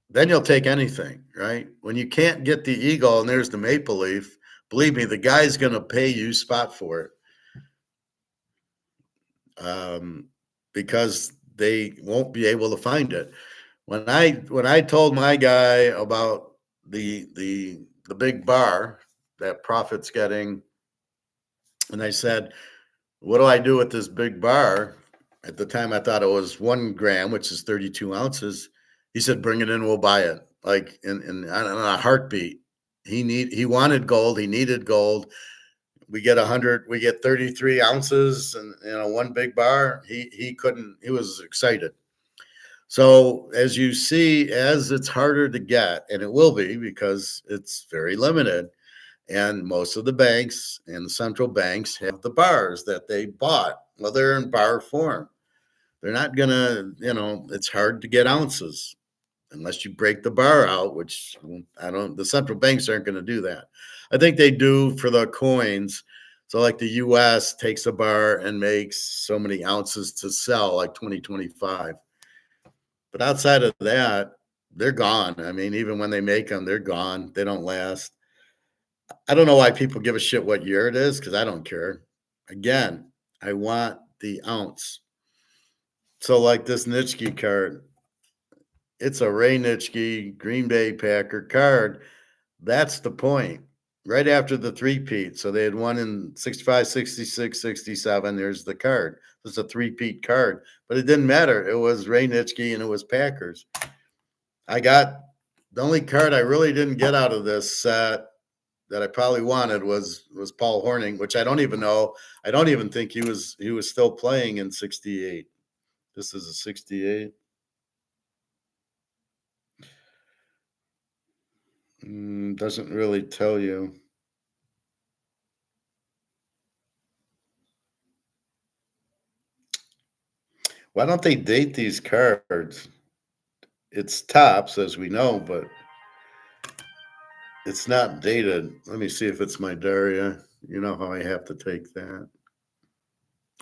Then you'll take anything, right? When you can't get the Eagle and there's the Maple Leaf, believe me, the guy's going to pay you spot for it, because they won't be able to find it. When I told my guy about the big bar that Profit's getting, and I said, what do I do with this big bar? At the time, I thought it was 1 gram, which is 32 ounces. He said, bring it in, we'll buy it. Like in a heartbeat. He wanted gold. He needed gold. We get 33 ounces and one big bar. He was excited. So as you see, as it's harder to get, and it will be because it's very limited, and most of the banks and the central banks have the bars that they bought. Well, they're in bar form. They're not going to, it's hard to get ounces unless you break the bar out, which the central banks aren't going to do that. I think they do for the coins. So like the US takes a bar and makes so many ounces to sell, like 2025. But outside of that, they're gone. I mean, even when they make them, they're gone. They don't last. I don't know why people give a shit what year it is because I don't care. Again, I want the ounce. So, like this Nitschke card, it's a Ray Nitschke Green Bay Packer card. That's the point. Right after the three-peat. So they had won in 65, 66, 67. There's the card. It's a three-peat card. But it didn't matter. It was Ray Nitschke and it was Packers. I got the only card I really didn't get out of this set that I probably wanted was Paul Hornung, which I don't even know. I don't even think he was still playing in 68. This is a 68. Doesn't really tell you. Why don't they date these cards? It's tops, as we know, but it's not dated. Let me see if it's my Daria. You know how I have to take that.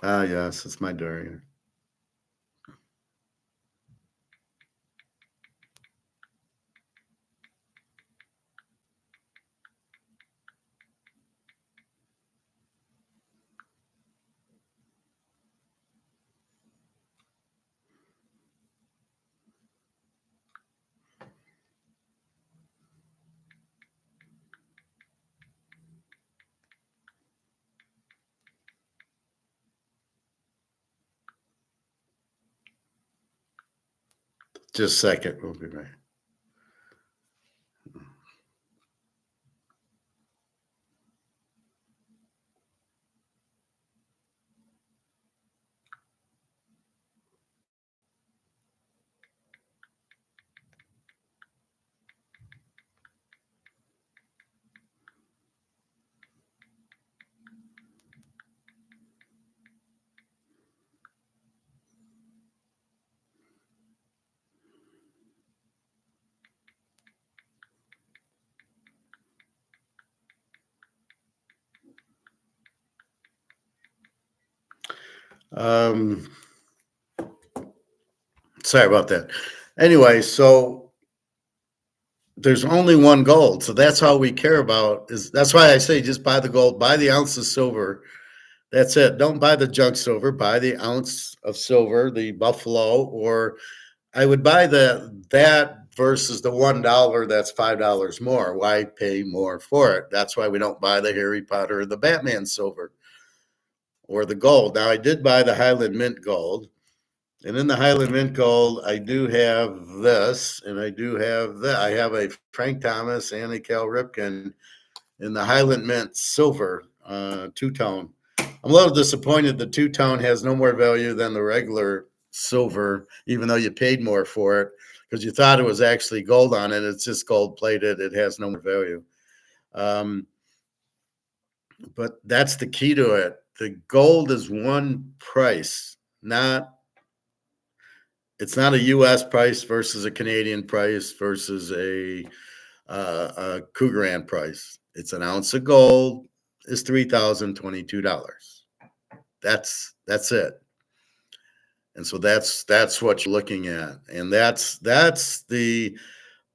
Ah, yes, it's my Daria. Just a second. We'll be right. Sorry about that. Anyway, so there's only one gold, so that's all we care about. That's why I say just buy the gold, buy the ounce of silver. That's it. Don't buy the junk silver. Buy the ounce of silver, the Buffalo, or I would buy that versus the $1 that's $5 more. Why pay more for it? That's why we don't buy the Harry Potter or the Batman silver or the gold. Now I did buy the Highland Mint gold. And in the Highland Mint gold, I do have this, and I do have that. I have a Frank Thomas and a Cal Ripken in the Highland Mint silver two-tone. I'm a little disappointed the two-tone has no more value than the regular silver, even though you paid more for it, because you thought it was actually gold on it. It's just gold-plated. It has no more value. But that's the key to it. The gold is one price, it's not a U.S. price versus a Canadian price versus a Krugerrand price. It's an ounce of gold is $3,022. That's it. And so that's what you're looking at, and that's the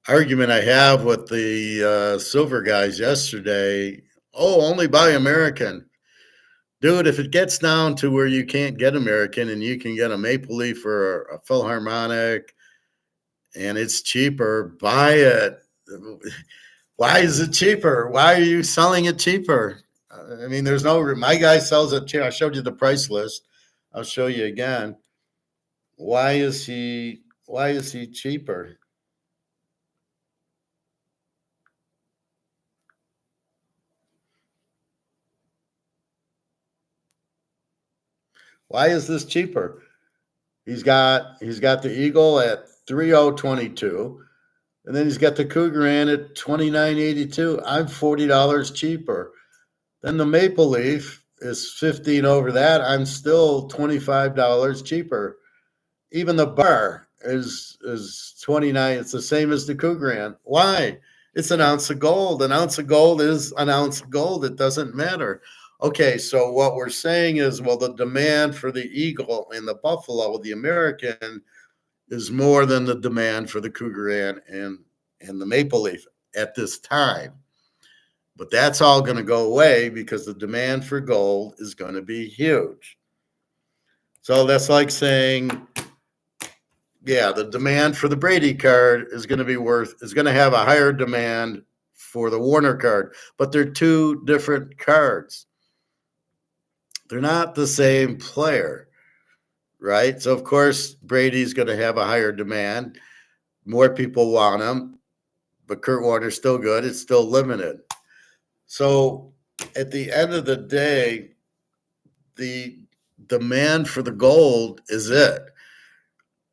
argument I have with the silver guys yesterday. Oh, only buy American. Dude, if it gets down to where you can't get American and you can get a Maple Leaf or a Philharmonic and it's cheaper, buy it. Why is it cheaper? Why are you selling it cheaper? I mean, there's no, my guy sells it cheaper. I showed you the price list. I'll show you again. Why is he cheaper? Why is this cheaper? He's got the Eagle at 3022, and then he's got the Krugerrand at 2982. I'm $40 cheaper. Then the Maple Leaf is 15 over that. I'm still $25 cheaper. Even the bar is 29. It's the same as the Krugerrand. Why? It's an ounce of gold. An ounce of gold is an ounce of gold. It doesn't matter. Okay, so what we're saying is, well, the demand for the Eagle and the Buffalo, the American, is more than the demand for the Cougaran and the Maple Leaf at this time. But that's all going to go away because the demand for gold is going to be huge. So that's like saying, yeah, the demand for the Brady card is going to have a higher demand for the Warner card, but they're two different cards. They're not the same player, right? So of course Brady's going to have a higher demand. More people want him, but Kurt Warner's still good. It's still limited. So at the end of the day, the demand for the gold is it.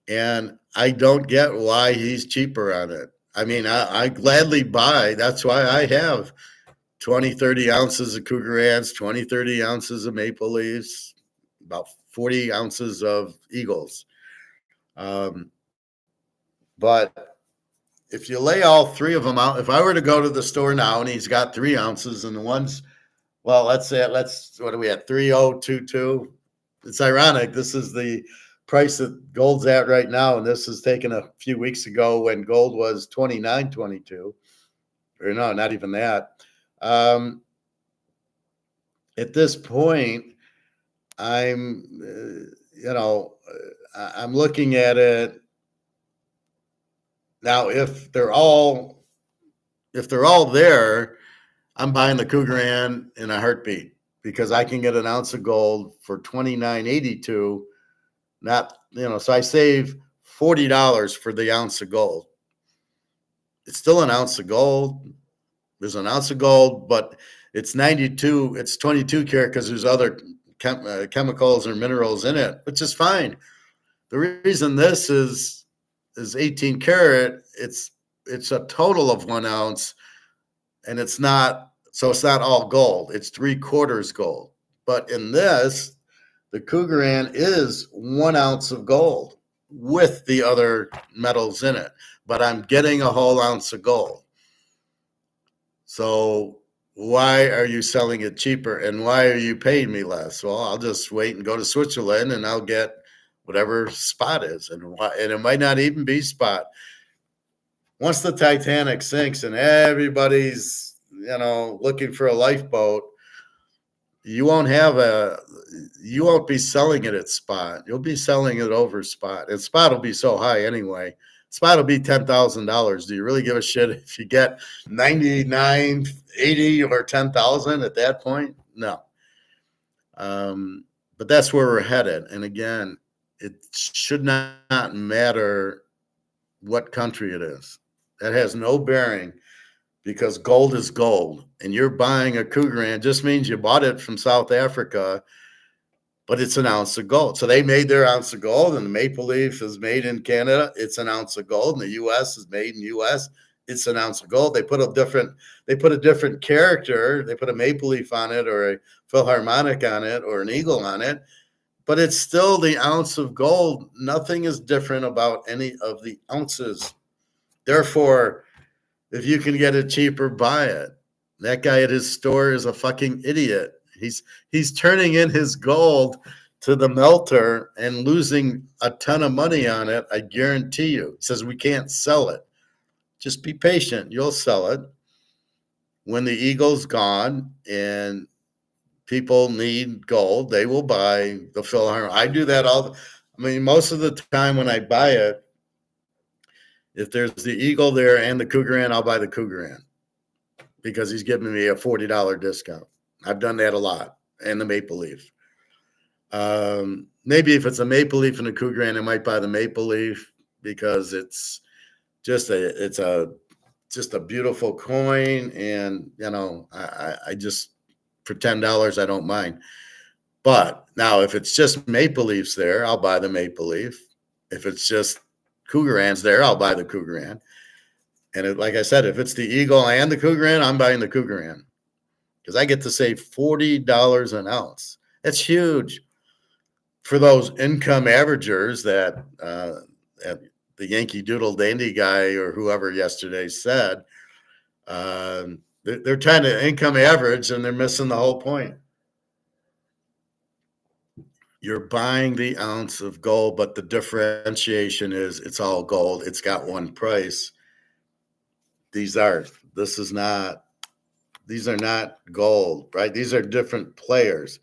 And I don't get why he's cheaper on it. I mean, I gladly buy. That's why I have 20, 30 ounces of Cougarans, 20, 30 ounces of Maple Leafs, about 40 ounces of Eagles. But if you lay all three of them out, if I were to go to the store now and he's got 3 ounces and the ones, well, what are we at, 3022? It's ironic. This is the price that gold's at right now, and this is taken a few weeks ago when gold was $29.22, or no, not even that. At this point, I'm looking at it now. If they're all there, I'm buying the Cougaran in a heartbeat because I can get an ounce of gold for $29.82. So I save $40 for the ounce of gold. It's still an ounce of gold. There's an ounce of gold, but it's 92. It's 22 karat because there's other chemicals or minerals in it, which is fine. The reason this is 18 karat, it's a total of 1 ounce, and it's not all gold. It's 3/4 gold. But in this, the Cougaran is 1 ounce of gold with the other metals in it, but I'm getting a whole ounce of gold. So why are you selling it cheaper and why are you paying me less? Well, I'll just wait and go to Switzerland and I'll get whatever spot is, and it might not even be spot. Once the Titanic sinks and everybody's looking for a lifeboat, you won't be selling it at spot. You'll be selling it over spot, and spot will be so high anyway. Spot will be $10,000. Do you really give a shit if you get 99, 80, or 10,000 at that point? No. But that's where we're headed. And again, it should not matter what country it is. That has no bearing, because gold is gold, and you're buying a Cougaran just means you bought it from South Africa, but it's an ounce of gold. So they made their ounce of gold, and the Maple Leaf is made in Canada. It's an ounce of gold, and the U.S. is made in U.S. It's an ounce of gold. They put a different character. They put a Maple Leaf on it, or a Philharmonic on it, or an eagle on it, but it's still the ounce of gold. Nothing is different about any of the ounces. Therefore, if you can get it cheaper, buy it. That guy at his store is a fucking idiot. He's turning in his gold to the melter and losing a ton of money on it, I guarantee you. He says we can't sell it. Just be patient. You'll sell it. When the eagle's gone and people need gold, they will buy the Philharmonic. I do that most of the time when I buy it, if there's the eagle there and the Cougaran, I'll buy the Cougaran because he's giving me a $40 discount. I've done that a lot. And the Maple Leaf. Maybe if it's a Maple Leaf and a Cougaran, I might buy the Maple Leaf because it's just a beautiful coin, and I just, for $10 I don't mind. But now if it's just Maple Leafs there, I'll buy the Maple Leaf. If it's just Cougarans there, I'll buy the Cougaran. And like I said, if it's the eagle and the Cougaran, I'm buying the Cougaran because I get to save $40 an ounce. That's huge for those income averagers that the Yankee Doodle Dandy guy or whoever yesterday said. They're trying to income average and they're missing the whole point. You're buying the ounce of gold, but the differentiation is it's all gold. It's got one price. These are these are not gold, right? These are different players.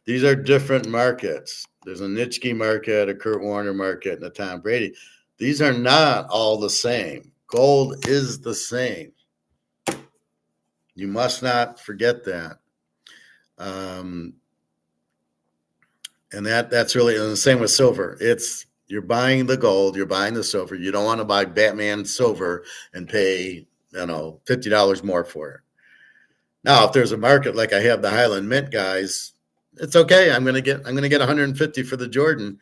These are different markets. There's a Nitschke market, a Kurt Warner market, and a Tom Brady. These are not all the same. Gold is the same. You must not forget that. And that's really, and the same with silver. It's you're buying the gold, you're buying the silver. You don't want to buy Batman silver and pay, $50 more for it. Now, if there's a market like I have the Highland Mint guys, it's okay. I'm gonna get 150 for the Jordan.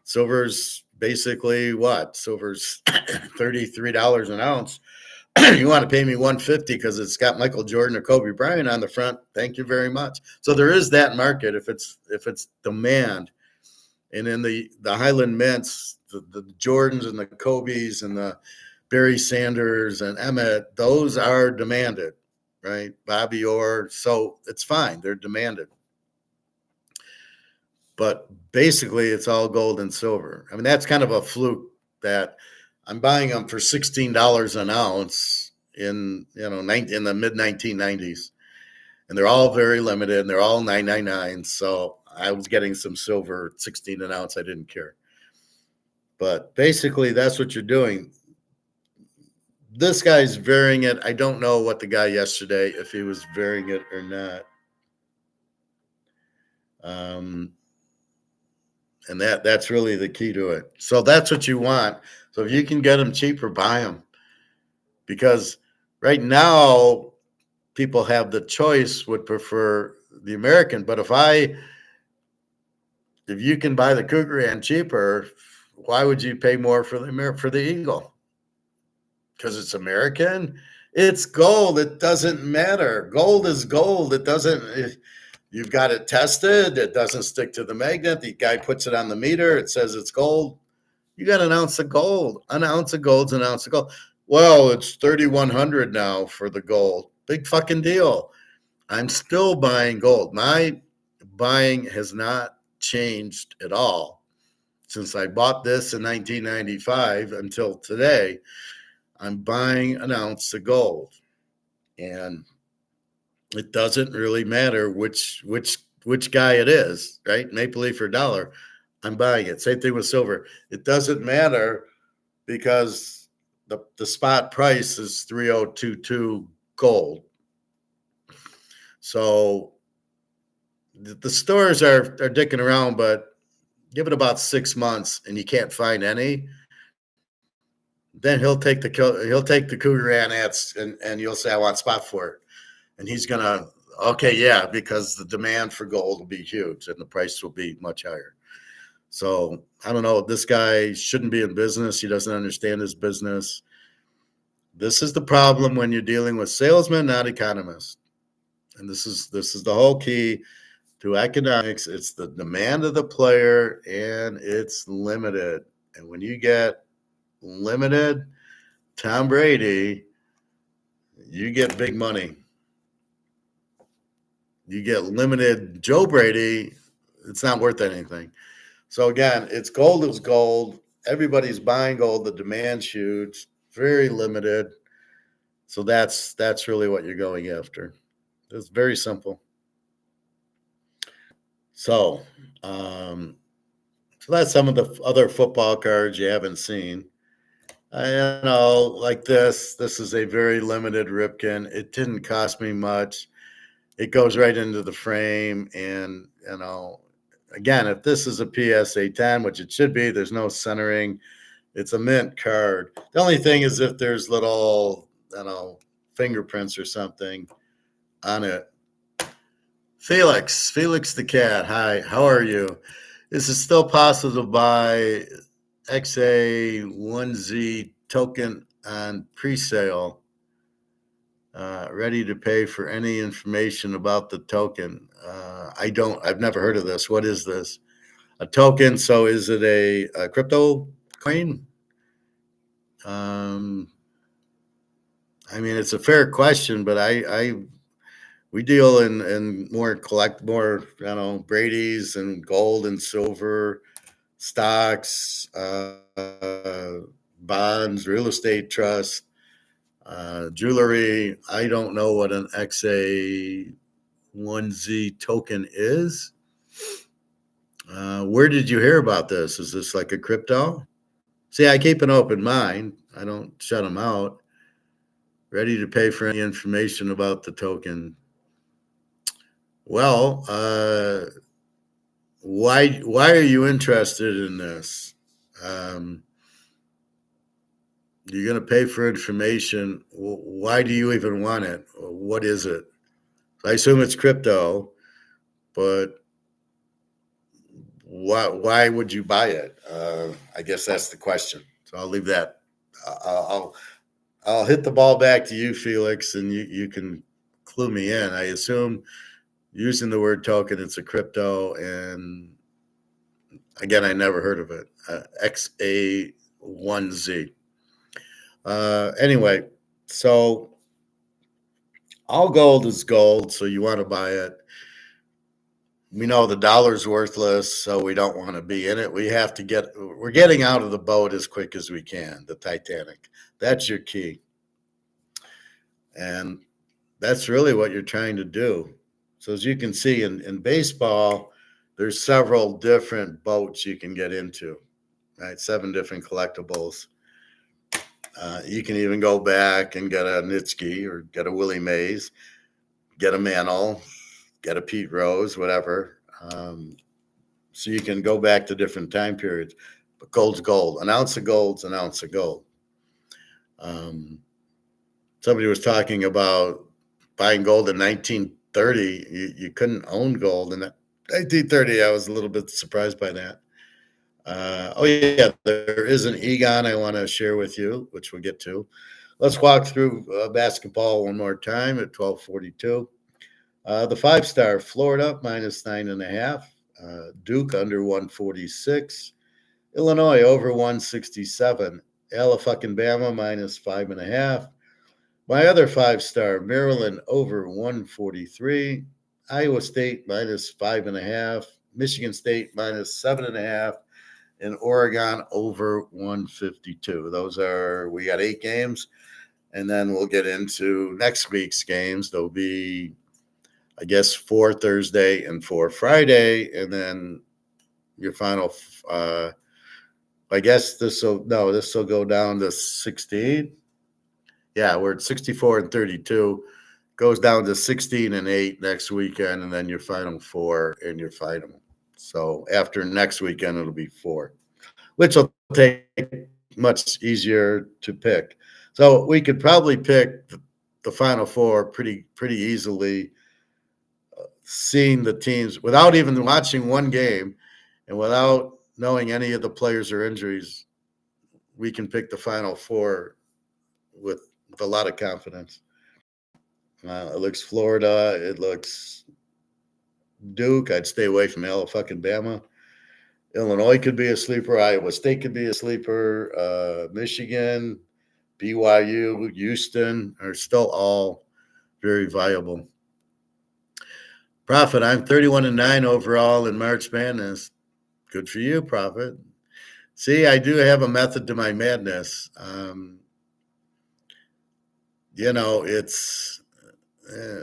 Silver's basically what? Silver's $33 an ounce. You want to pay me 150 because it's got Michael Jordan or Kobe Bryant on the front. Thank you very much. So there is that market if it's demand. And in the Highland Mints, the Jordans and the Kobe's and the Barry Sanders and Emmett, those are demanded, right? Bobby Orr. So it's fine. They're demanded. But basically, it's all gold and silver. I mean, that's kind of a fluke that I'm buying them for $16 an ounce in the mid 1990s, and they're all very limited, and they're all 999. So I was getting some silver 16 an ounce. I didn't care. But basically, that's what you're doing. This guy's varying it. I don't know what the guy yesterday, if he was varying it or not. And that's really the key to it. So that's what you want. So if you can get them cheaper, buy them. Because right now, people have the choice, would prefer the American. But if you can buy the Cougar and cheaper, why would you pay more for the Eagle? Because it's American. It's gold. It doesn't matter. Gold is gold. It doesn't. You've got it tested. It doesn't stick to the magnet. The guy puts it on the meter. It says it's gold. You got an ounce of gold. An ounce of gold's an ounce of gold. Well, it's 3,100 now for the gold. Big fucking deal. I'm still buying gold. My buying has not changed at all since I bought this in 1995 until today. I'm buying an ounce of gold, and it doesn't really matter which guy it is, right? Maple Leaf or dollar. I'm buying it. Same thing with silver. It doesn't matter because the spot price is 3022 gold. So the stores are dicking around, but give it about 6 months and you can't find any. Then he'll take the Cougar Anats and you'll say, I want spot for it. And he's gonna, okay, yeah, because the demand for gold will be huge and the price will be much higher. So I don't know. This guy shouldn't be in business. He doesn't understand his business. This is the problem when you're dealing with salesmen, not economists. And this is the whole key to economics. It's the demand of the player, and it's limited. And when you get limited Tom Brady, you get big money. You get limited Joe Brady, it's not worth anything. So again, it's gold is gold. Everybody's buying gold. The demand's huge, very limited. So that's really what you're going after. It's very simple. So, so that's some of the other football cards you haven't seen. Like this is a very limited Ripken. It didn't cost me much. It goes right into the frame. And, again, if this is a PSA 10, which it should be, there's no centering. It's a mint card. The only thing is if there's little, fingerprints or something on it. Felix the cat. Hi, how are you? Is it still possible to buy XA1Z token on pre-sale? Ready to pay for any information about the token. I've never heard of this. What is this? A token. So is it a crypto coin? I mean, it's a fair question, but We deal in more Brady's and gold and silver, stocks, bonds, real estate trust, jewelry. I don't know what an XA1Z token is. Where did you hear about this? Is this like a crypto? See, I keep an open mind. I don't shut them out. Ready to pay for any information about the token. Well, why are you interested in this? You're going to pay for information. Why do you even want it? What is it? I assume it's crypto, but why would you buy it? I guess that's the question. So I'll leave that. I'll hit the ball back to you, Felix, and you can clue me in. I assume using the word token, it's a crypto, and again, I never heard of it. XA1Z. Anyway, so all gold is gold, so you want to buy it. We know the dollar's worthless, so we don't want to be in it. We're getting out of the boat as quick as we can, the Titanic. That's your key. And that's really what you're trying to do. So as you can see in baseball, there's several different boats you can get into, right? 7 different collectibles. You can even go back and get a Nitsky or get a Willie Mays, get a Mantle, get a Pete Rose, whatever. So you can go back to different time periods. But gold's gold. An ounce of gold's an ounce of gold. Somebody was talking about buying gold in 1930. You couldn't own gold in 1930. I was a little bit surprised by that. There is an Egon I want to share with you, which we'll get to. Let's walk through basketball one more time at 12:42. The 5-star Florida minus 9.5. Duke under 146. Illinois over 167. Alabama minus 5.5. My other 5-star Maryland over 143. Iowa State minus 5.5. Michigan State minus 7.5. And Oregon over 152. We got 8 games. And then we'll get into next week's games. There'll be, I guess, 4 Thursday and 4 Friday. And then your final, I guess this will go down to 16. Yeah, we're at 64 and 32. Goes down to 16 and 8 next weekend. And then your final 4 and your final. So after next weekend, it'll be 4, which will take much easier to pick. So we could probably pick the final 4 pretty easily, seeing the teams without even watching one game and without knowing any of the players or injuries. We can pick the final 4 with a lot of confidence. It looks Florida. It looks Duke. I'd stay away from Alabama. Illinois could be a sleeper. Iowa State could be a sleeper. Michigan, BYU, Houston are still all very viable. Prophet, I'm 31-9 overall in March Madness. Good for you, Prophet. See, I do have a method to my madness. It's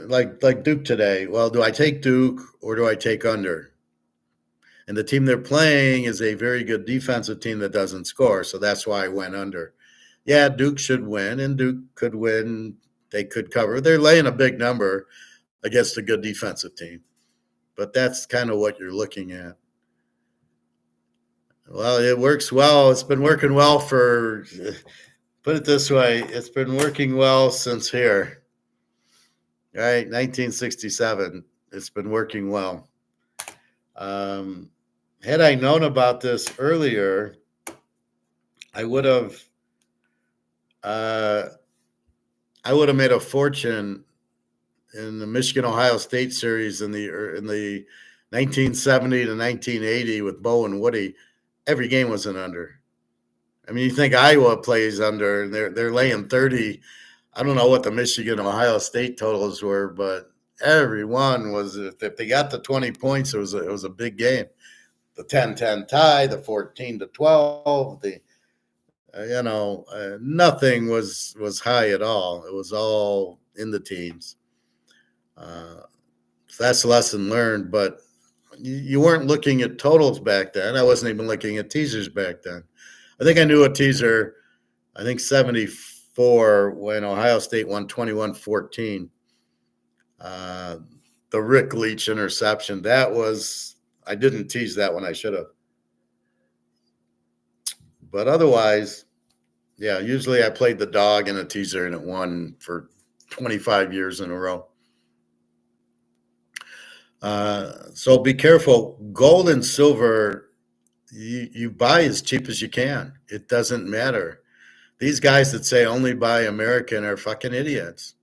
like Duke today. Well, do I take Duke or do I take under? And the team they're playing is a very good defensive team that doesn't score, so that's why I went under. Yeah, Duke should win, and Duke could win. They could cover. They're laying a big number against a good defensive team. But that's kind of what you're looking at. Well, it works well. It's been working well for, put it this way, it's been working well since here. Right, 1967. It's been working well. Had I known about this earlier, I would have made a fortune in the Michigan-Ohio State series in the 1970 to 1980 with Bo and Woody. Every game was an under. I mean, you think Iowa plays under, and they're laying 30. I don't know what the Michigan-Ohio State totals were, but everyone was, if they got the 20 points, it was a big game. The 10-10 tie, the 14-12, the nothing was high at all. It was all in the teens. So that's a lesson learned. But you weren't looking at totals back then. I wasn't even looking at teasers back then. I think I knew a teaser, I think 74, when Ohio State won 21-14. The Rick Leach interception, I didn't tease that one. I should have. But otherwise, yeah, usually I played the dog in a teaser and it won for 25 years in a row. So be careful. Gold and silver, you buy as cheap as you can. It doesn't matter. These guys that say only buy American are fucking idiots.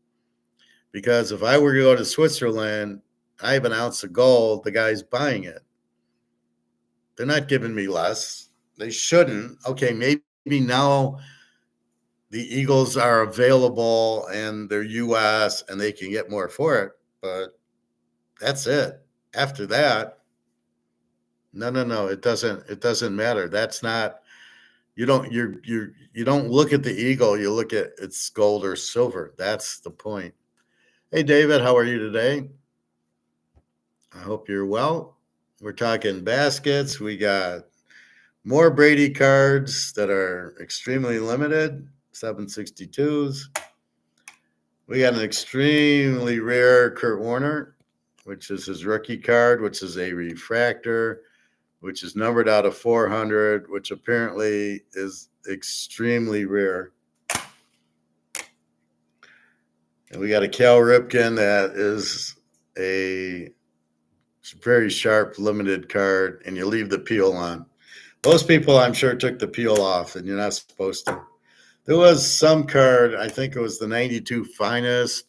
Because if I were to go to Switzerland, I have an ounce of gold, the guy's buying it. They're not giving me less. They shouldn't. Okay, maybe now the Eagles are available and they're U.S. and they can get more for it, but that's it. After that, no. It doesn't matter. That's not. You don't look at the eagle. You look at it's gold or silver. That's the point. Hey, David, how are you today? I hope you're well. We're talking baskets. We got more Brady cards that are extremely limited, 762s. We got an extremely rare Kurt Warner, which is his rookie card, which is a refractor, which is numbered out of 400, which apparently is extremely rare. And we got a Cal Ripken that is a very sharp limited card, and you leave the peel on. Most people, I'm sure, took the peel off, and you're not supposed to. There was some card, I think it was the 92 finest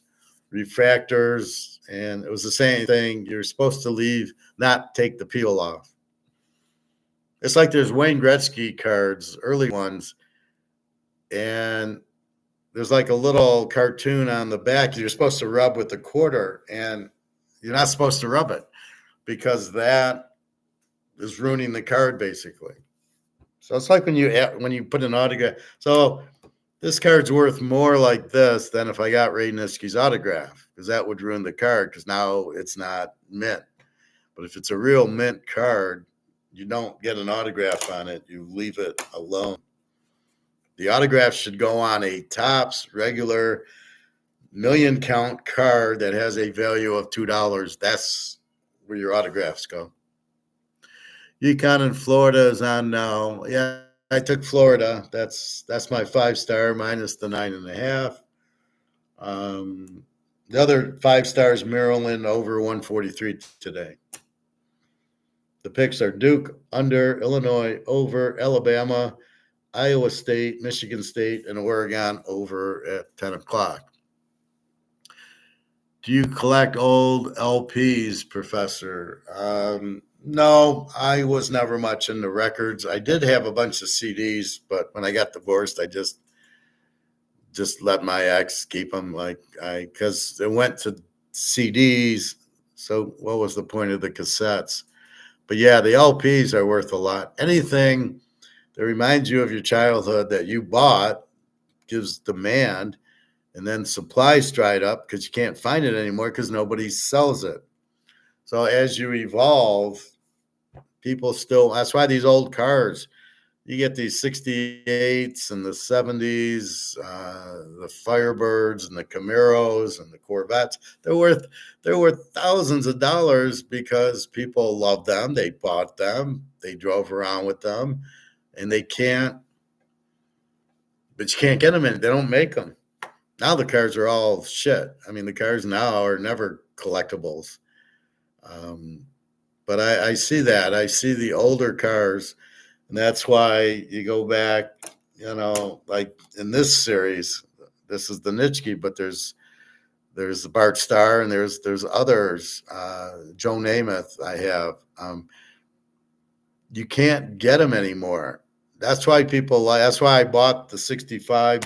refractors, and it was the same thing. You're supposed to not take the peel off. It's like there's Wayne Gretzky cards, early ones, and there's like a little cartoon on the back. You're supposed to rub with the quarter, and you're not supposed to rub it because that is ruining the card, basically. So it's like when you put an autograph. So this card's worth more like this than if I got Ray Nitschke's autograph, because that would ruin the card because now it's not mint. But if it's a real mint card, you don't get an autograph on it. You leave it alone. The autograph should go on a Topps regular million count card that has a value of $2. That's where your autographs go. UConn in Florida is on now. Yeah, I took Florida. That's my 5-star minus the 9.5. The other 5 stars, Maryland over 143 today. The picks are Duke under, Illinois over, Alabama, Iowa State, Michigan State, and Oregon over at 10 o'clock. Do you collect old LPs, Professor? No, I was never much into records. I did have a bunch of CDs, but when I got divorced, I just let my ex keep them, because it went to CDs. So what was the point of the cassettes? But yeah, the LPs are worth a lot. Anything that reminds you of your childhood that you bought gives demand, and then supply's dried up because you can't find it anymore because nobody sells it. So as you evolve, people still, that's why these old cars, you get these 68s and the 70s, the Firebirds and the Camaros and the Corvettes. They're worth thousands of dollars because people love them. They bought them. They drove around with them, and but you can't get them in. They don't make them. Now the cars are all shit. I mean, the cars now are never collectibles. But I see that. I see the older cars, and that's why you go back, like in this series, this is the Nitschke, but there's the Bart Starr, and there's others. Joe Namath I have. You can't get them anymore. That's why that's why I bought the 65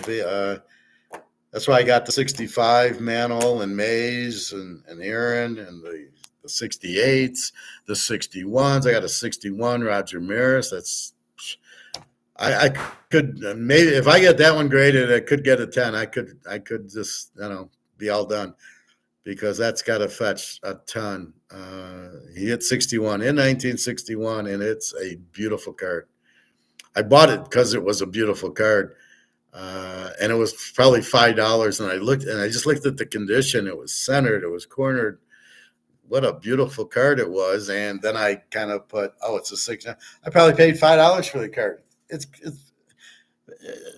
That's why I got the 65 Mantle and Mays and Aaron and the 68s, the 61s. I got a 61 Roger Maris. I could maybe if I get that one graded, I could get a 10. I could just be all done because that's got to fetch a ton. He hit 61 in 1961, and it's a beautiful card. I bought it because it was a beautiful card. And it was probably $5. And I just looked at the condition. It was centered. It was cornered. What a beautiful card it was. And then I kind of put, it's a 6. I probably paid $5 for the card. It's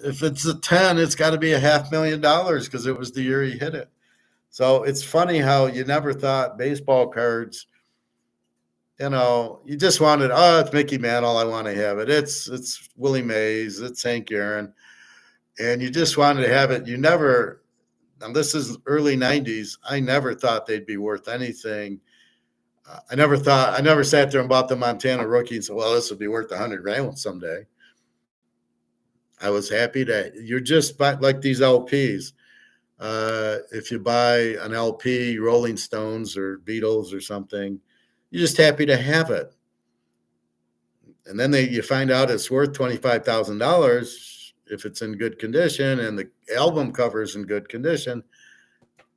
if it's a 10, it's got to be $500,000 because it was the year he hit it. So it's funny how you never thought baseball cards. You just wanted, it's Mickey Mantle. I want to have it. It's Willie Mays. It's Hank Aaron. And you just wanted to have it. You never, and this is early 90s, I never thought they'd be worth anything. I never sat there and bought the Montana rookie and said, well, this would be worth $100,000 someday. I was happy that you're just like these LPs. If you buy an LP, Rolling Stones or Beatles or something, you're just happy to have it. And then you find out it's worth $25,000 if it's in good condition and the album cover is in good condition.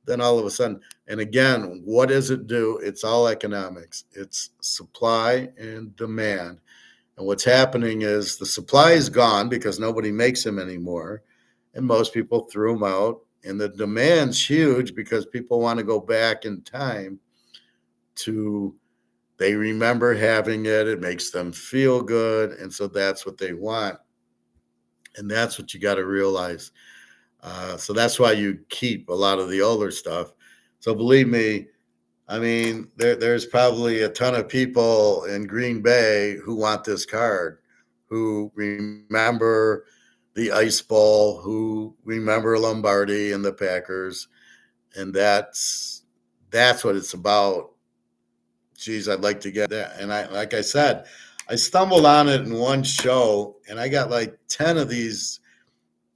Then all of a sudden, and again, what does it do? It's all economics. It's supply and demand. And what's happening is the supply is gone because nobody makes them anymore. And most people threw them out. And the demand's huge because people want to go back in time they remember having it. It makes them feel good. And so that's what they want. And that's what you got to realize. So that's why you keep a lot of the older stuff. So believe me, I mean, there's probably a ton of people in Green Bay who want this card, who remember the Ice Bowl, who remember Lombardi and the Packers. And that's what it's about. Geez, I'd like to get that. And like I said, I stumbled on it in one show, and I got like 10 of these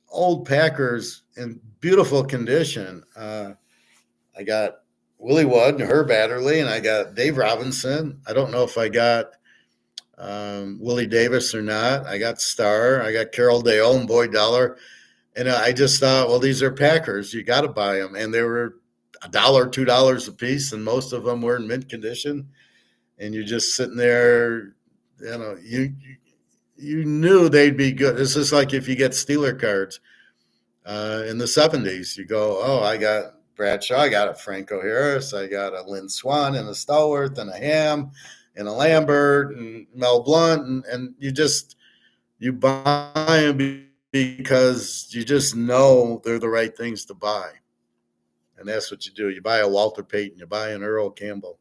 old Packers in beautiful condition. I got Willie Wood and Herb Adderley, and I got Dave Robinson. I don't know if I got Willie Davis or not. I got Starr. I got Carroll Dale and Boyd Dollar. And I just thought, well, these are Packers. You got to buy them. And they were $1, $2 a piece, and most of them were in mint condition. And you're just sitting there, you knew they'd be good. It's just like if you get Steeler cards in the 70s. You go, I got Bradshaw, I got a Franco Harris, I got a Lynn Swann and a Stallworth and a Ham and a Lambert and Mel Blount. And you buy them because you just know they're the right things to buy. And that's what you do. You buy a Walter Payton, you buy an Earl Campbell.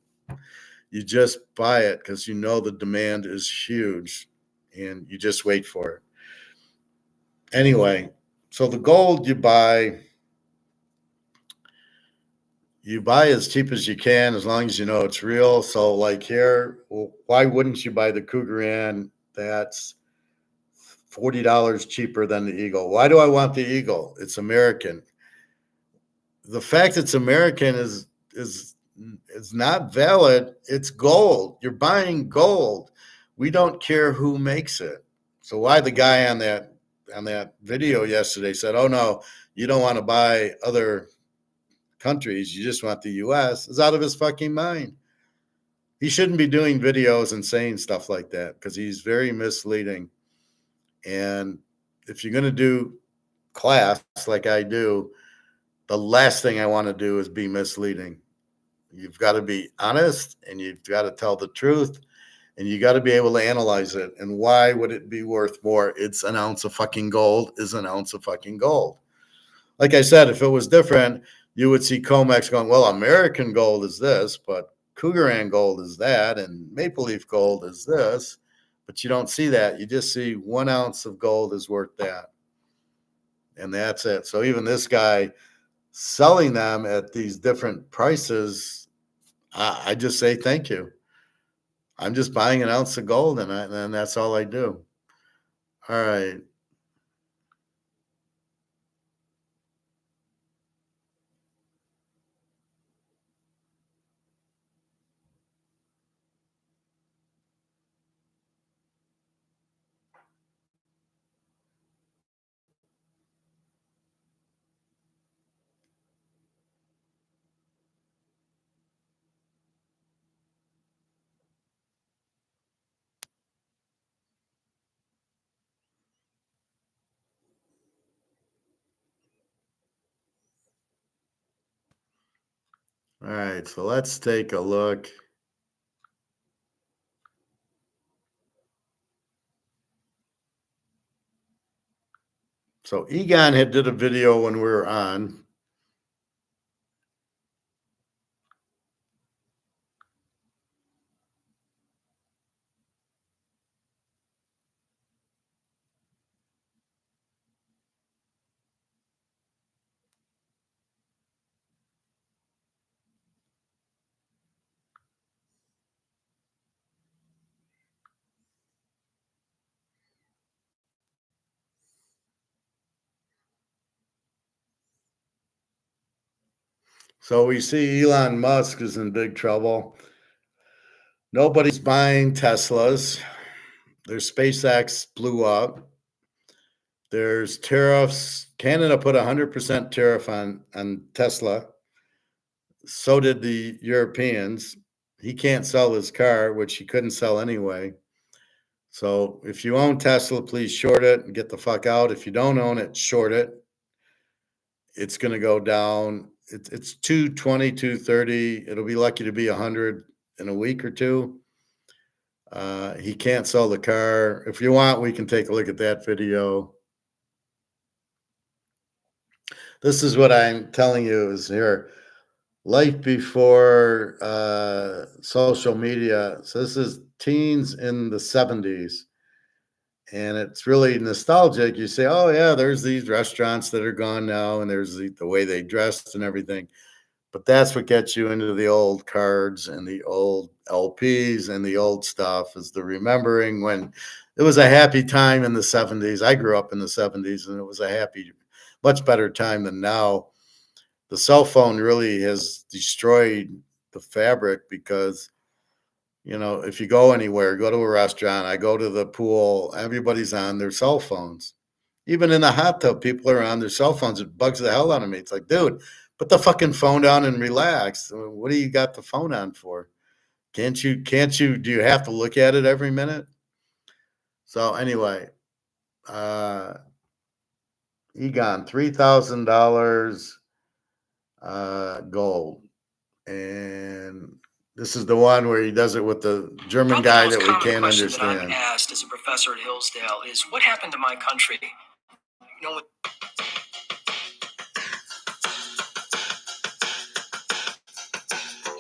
You just buy it because you know the demand is huge and you just wait for it. Anyway, so the gold you buy as cheap as you can as long as you know it's real. So like here, why wouldn't you buy the Cougaran that's $40 cheaper than the Eagle? Why do I want the Eagle? It's American. The fact it's American is not valid. It's gold. You're buying gold. We don't care who makes it. So why the guy on that video yesterday said, "Oh no, you don't want to buy other countries. You just want the U.S." is out of his fucking mind. He shouldn't be doing videos and saying stuff like that because he's very misleading. And if you're going to do class like I do, the last thing I want to do is be misleading. You've got to be honest and you've got to tell the truth and you got to be able to analyze it. And why would it be worth more? It's an ounce of fucking gold is an ounce of fucking gold. Like I said, if it was different, you would see Comex going, well, American gold is this, but Cougaran gold is that, and Maple Leaf gold is this. But you don't see that. You just see 1 ounce of gold is worth that. And that's it. So even this guy selling them at these different prices, I just say thank you. I'm just buying an ounce of gold, and that's all I do. All right. All right, so let's take a look. So Egon had did a video when we were on. So we see Elon Musk is in big trouble. Nobody's buying Teslas. Their SpaceX blew up. There's tariffs. Canada put 100% tariff on Tesla. So did the Europeans. He can't sell his car, which he couldn't sell anyway. So if you own Tesla, please short it and get the fuck out. If you don't own it, short it. It's going to go down. It's 220, 230. It'll be lucky to be 100 in a week or two. He can't sell the car. If you want, we can take a look at that video. This is what I'm telling you is here. Life before social media. So this is teens in the 70s. And it's really nostalgic. You say, oh, yeah, there's these restaurants that are gone now, and there's the way they dressed and everything. But that's what gets you into the old cards and the old LPs and the old stuff is the remembering when it was a happy time in the 70s. I grew up in the 70s, and it was a happy, much better time than now. The cell phone really has destroyed the fabric because, you know, if you go anywhere, go to a restaurant, I go to the pool, everybody's on their cell phones. Even in the hot tub, people are on their cell phones. It bugs the hell out of me. It's like, dude, put the fucking phone down and relax. What do you got the phone on for? Can't you, do you have to look at it every minute? So anyway, Egon, $3,000 gold. And this is the one where he does it with the German guy that we can't understand. That I'm asked as a professor at Hillsdale is, what happened to my country? You know,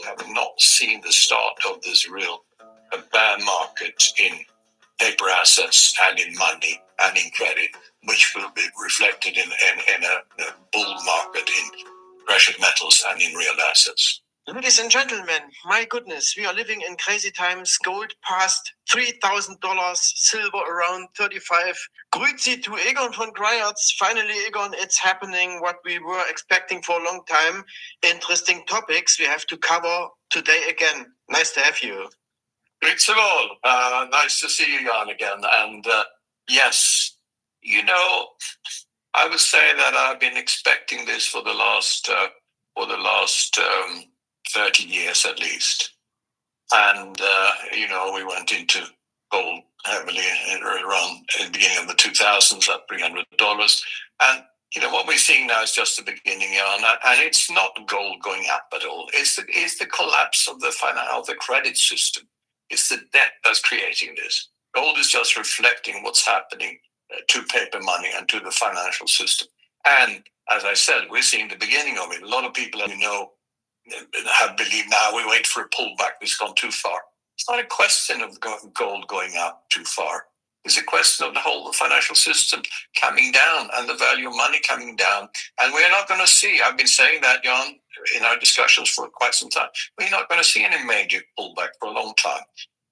have not seen the start of this real bear market in paper assets and in money and in credit, which will be reflected in a bull market in precious metals and in real assets. Ladies and gentlemen, my goodness, we are living in crazy times. Gold past $3,000, silver around 35. Grüezi to Egon von Greyerz. Finally, Egon, it's happening what we were expecting for a long time. Interesting topics we have to cover today again. Nice to have you. Brics of all. Nice to see you, Jan, again. And yes, you know, I would say that I've been expecting this for the last 30 years at least. And, you know, we went into gold heavily around the beginning of the 2000s at $300. And, you know, what we're seeing now is just the beginning, and it's not gold going up at all. It's the collapse of the credit system. It's the debt that's creating this. Gold is just reflecting what's happening to paper money and to the financial system. And as I said, we're seeing the beginning of it. A lot of people, you know, have believed now we wait for a pullback. It's gone too far. It's not a question of gold going up too far. It's a question of the whole financial system coming down and the value of money coming down. And we're not going to see, I've been saying that, Jan, in our discussions for quite some time, we're not going to see any major pullback for a long time.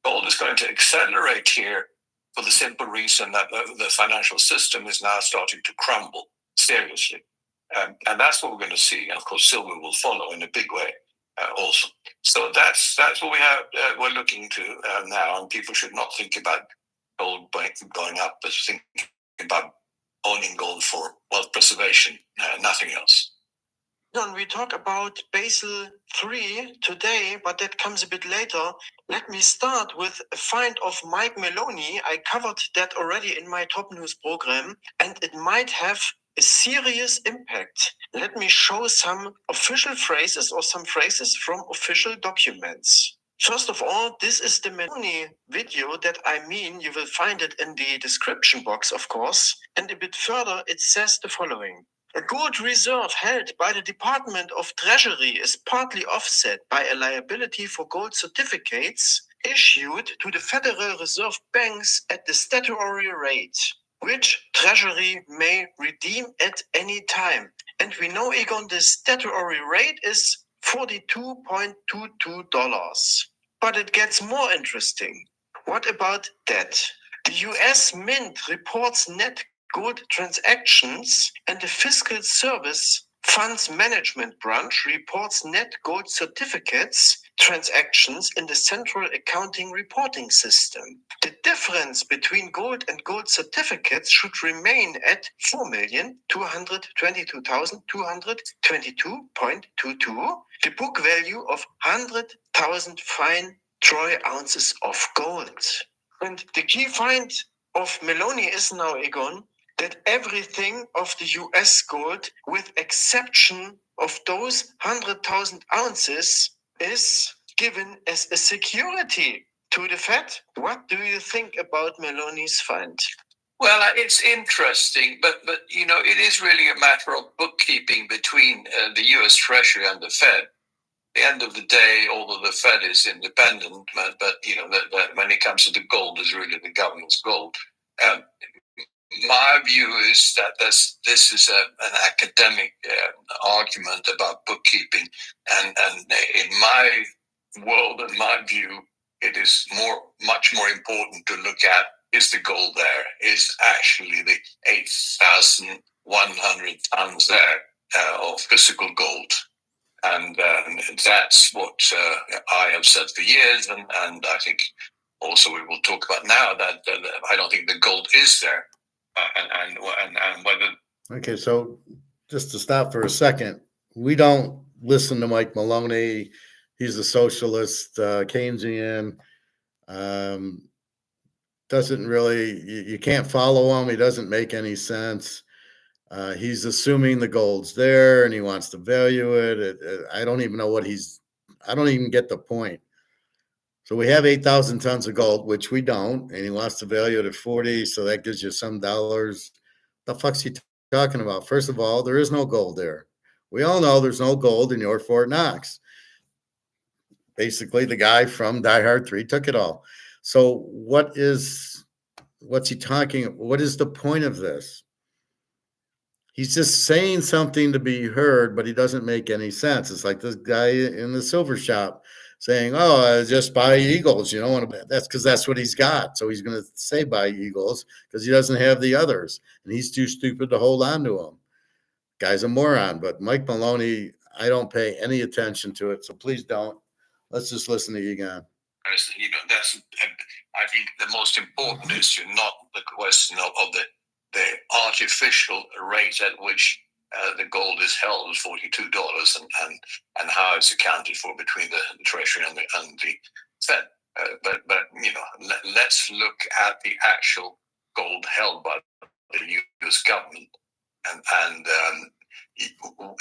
Gold is going to accelerate here for the simple reason that the financial system is now starting to crumble seriously. And that's what we're going to see. And of course, silver will follow in a big way also. So that's what we have. We're looking to now, and people should not think about gold going up, but think about owning gold for wealth preservation, nothing else. John, we talk about Basel III today, but that comes a bit later. Let me start with a find of Mike Maloney. I covered that already in my top news program, and it might have a serious impact. Let me show some official phrases or some phrases from official documents. First of all, this is the Meloni video that I mean. You will find it in the description box, of course. And a bit further, it says the following. A gold reserve held by the Department of Treasury is partly offset by a liability for gold certificates issued to the Federal Reserve banks at the statutory rate, which Treasury may redeem at any time. And we know, Egon, the statutory rate is $42.22. But it gets more interesting. What about debt? The US Mint reports net gold transactions, and the Fiscal Service Funds Management Branch reports net gold certificates transactions in the Central Accounting Reporting System. The difference between gold and gold certificates should remain at 4,222,222.22, the book value of 100,000 fine troy ounces of gold. And the key find of Meloni is now, Egon, that everything of the US gold, with exception of those 100,000 ounces, is given as a security to the Fed. What do you think about Meloni's find? Well, it's interesting, but it is really a matter of bookkeeping between the U.S. Treasury and the Fed. At the end of the day, although the Fed is independent, but that when it comes to the gold, is really the government's gold. My view is that this is an academic argument about bookkeeping, and in my world, in my view, it is much more important to look at, is the gold there? Is actually the 8,100 tons there of physical gold? And that's what I have said for years, and I think also we will talk about now that I don't think the gold is there. And whether. Okay, so just to stop for a second, we don't listen to Mike Maloney. He's a socialist, Keynesian. Doesn't really, you can't follow him. He doesn't make any sense. He's assuming the gold's there and he wants to value it. I don't even know I don't even get the point. So we have 8,000 tons of gold, which we don't, and he wants to value it at 40. So that gives you some dollars. The fuck's he talking about? First of all, there is no gold there. We all know there's no gold in your Fort Knox. Basically, the guy from Die Hard 3 took it all. So what's he talking? What is the point of this? He's just saying something to be heard, but he doesn't make any sense. It's like this guy in the silver shop saying, "Oh, just buy Eagles." That's because that's what he's got. So he's going to say buy Eagles because he doesn't have the others, and he's too stupid to hold on to them. Guy's a moron. But Mike Maloney, I don't pay any attention to it, so please don't. Let's just listen to you again. That's I think the most important issue, not the question of the artificial rate at which the gold is held is $42, and how it's accounted for between the Treasury and the Fed. But let's look at the actual gold held by the U.S. government, and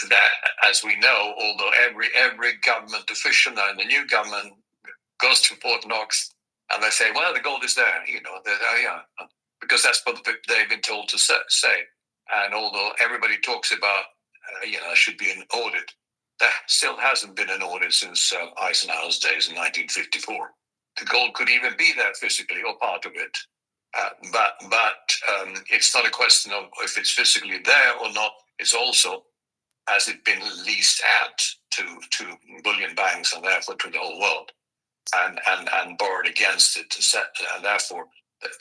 that, as we know, although every government official now in the new government goes to Fort Knox and they say, "Well, the gold is there," because that's what they've been told to say. And although everybody talks about, should be an audit, there still hasn't been an audit since Eisenhower's days in 1954. The gold could even be there physically or part of it, but it's not a question of if it's physically there or not. It's also, has it been leased out to bullion banks and therefore to the whole world, and borrowed against it, and therefore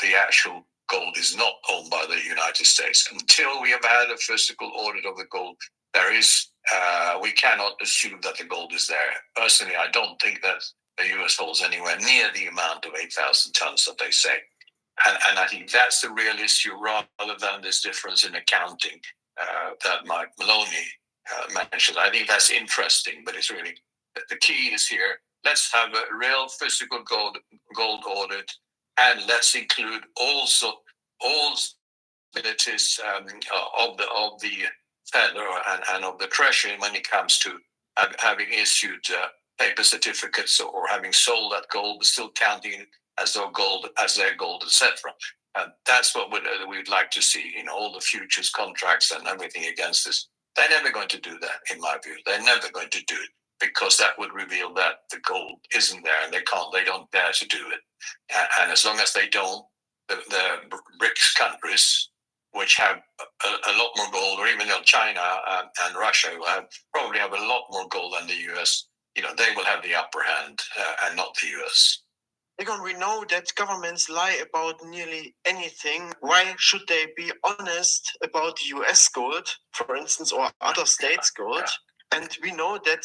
the actual gold is not owned by the United States. Until we have had a physical audit of the gold, we cannot assume that the gold is there. Personally, I don't think that the US holds anywhere near the amount of 8,000 tons that they say. And I think that's the real issue, rather than this difference in accounting that Mike Maloney mentioned. I think that's interesting, but it's really, the key is here. Let's have a real physical gold audit, and let's include also all abilities of the Fed and of the Treasury when it comes to having issued paper certificates or having sold that gold, but still counting it as their gold, etc. That's what we'd like to see. All the futures contracts and everything against this. They're never going to do that, in my view. They're never going to do it because that would reveal that the gold isn't there, and they don't dare to do it. And as long as they don't, the BRICS countries, which have a lot more gold, or even China and Russia, will probably have a lot more gold than the US. They will have the upper hand, and not the US. Egon, we know that governments lie about nearly anything. Why should they be honest about US gold, for instance, or other states' gold? And we know that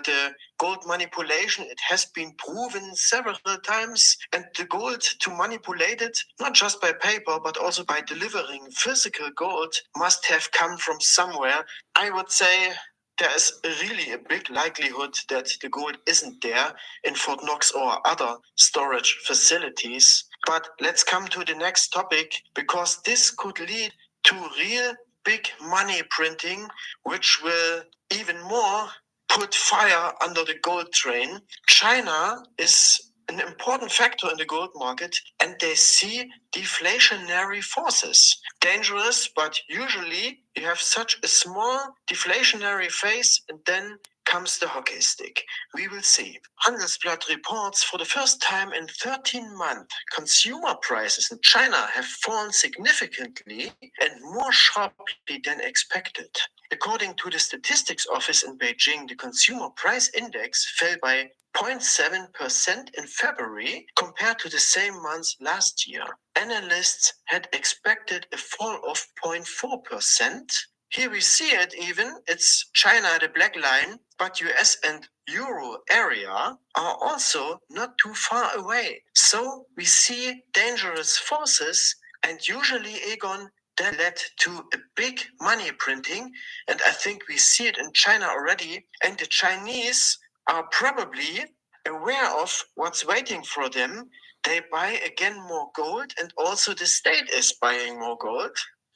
the gold manipulation, it has been proven several times. And the gold, to manipulate it, not just by paper, but also by delivering physical gold, must have come from somewhere. I would say there is really a big likelihood that the gold isn't there in Fort Knox or other storage facilities. But let's come to the next topic, because this could lead to real big money printing, which will even more put fire under the gold train. China is an important factor in the gold market, and they see deflationary forces. Dangerous, but usually you have such a small deflationary phase, and then comes the hockey stick. We will see. Handelsblatt reports for the first time in 13 months, consumer prices in China have fallen significantly and more sharply than expected. According to the statistics office in Beijing, the consumer price index fell by 0.7% in February compared to the same month last year. Analysts had expected a fall of 0.4%. Here we see it even. It's China, the black line, but US and Euro area are also not too far away. So we see dangerous forces, and usually, Egon, that led to a big money printing, and I think we see it in China already, and the Chinese are probably aware of what's waiting for them. They buy again more gold, and also the state is buying more gold.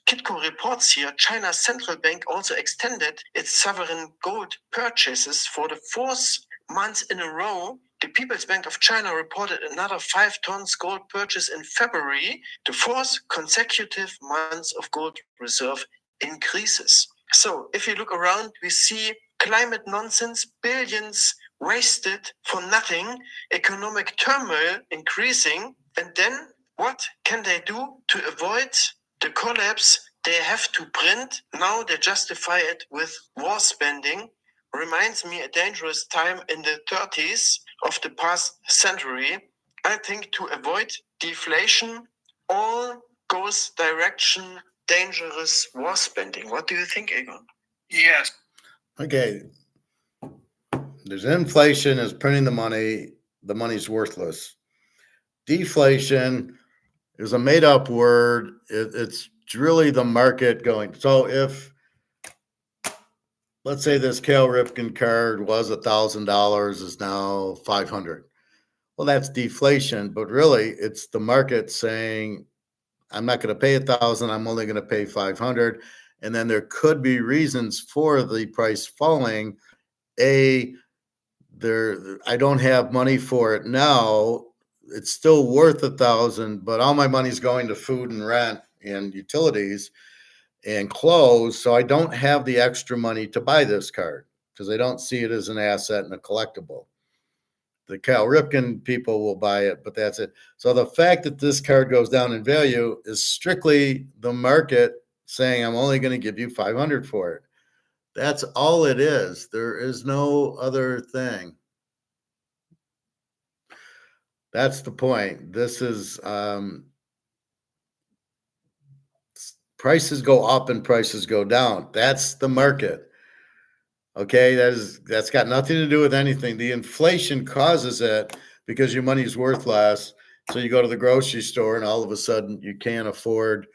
Kitco reports here, China's central bank also extended its sovereign gold purchases for the fourth month in a row. The People's Bank of China reported another 5 tons gold purchase in February, the fourth consecutive month of gold reserve increases. So if you look around, we see climate nonsense, billions wasted for nothing, economic turmoil increasing, and then what can they do to avoid the collapse? They have to print. Now they justify it with war spending. Reminds me a dangerous time in the 30s of the past century. I think to avoid deflation, all goes direction dangerous war spending. What do you think, Egon? Yes. Okay. There's inflation is printing the money's worthless. Deflation is a made-up word. It's really the market going. So if, let's say this Cal Ripken card was $1,000, is now $500. Well, that's deflation, but really it's the market saying, I'm not going to pay $1,000. I'm only going to pay $500. And then there could be reasons for the price falling. I don't have money for it now. It's still worth $1,000, but all my money's going to food and rent and utilities and clothes. So I don't have the extra money to buy this card because I don't see it as an asset and a collectible. The Cal Ripken people will buy it, but that's it. So the fact that this card goes down in value is strictly the market saying, I'm only going to give you $500 for it. That's all it is. There is no other thing. That's the point. This is prices go up and prices go down. That's the market. Okay, that's got nothing to do with anything. The inflation causes it because your money's worth less. So you go to the grocery store and all of a sudden you can't afford,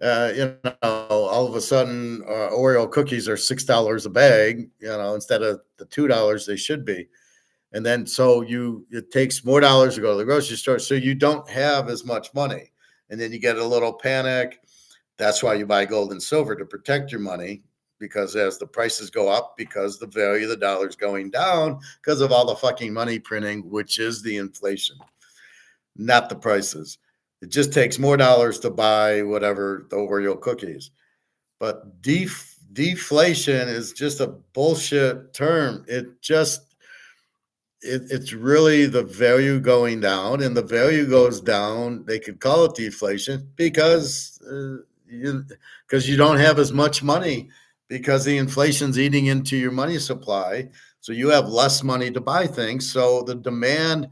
all of a sudden Oreo cookies are $6 a bag, instead of the $2 they should be. And then it takes more dollars to go to the grocery store. So you don't have as much money. And then you get a little panic. That's why you buy gold and silver, to protect your money, because as the prices go up, because the value of the dollar is going down because of all the fucking money printing, which is the inflation, not the prices. It just takes more dollars to buy whatever the Oreo cookies. But deflation is just a bullshit term. It's really the value going down, and the value goes down. They could call it deflation because you don't have as much money, because the inflation's eating into your money supply. So you have less money to buy things. So the demand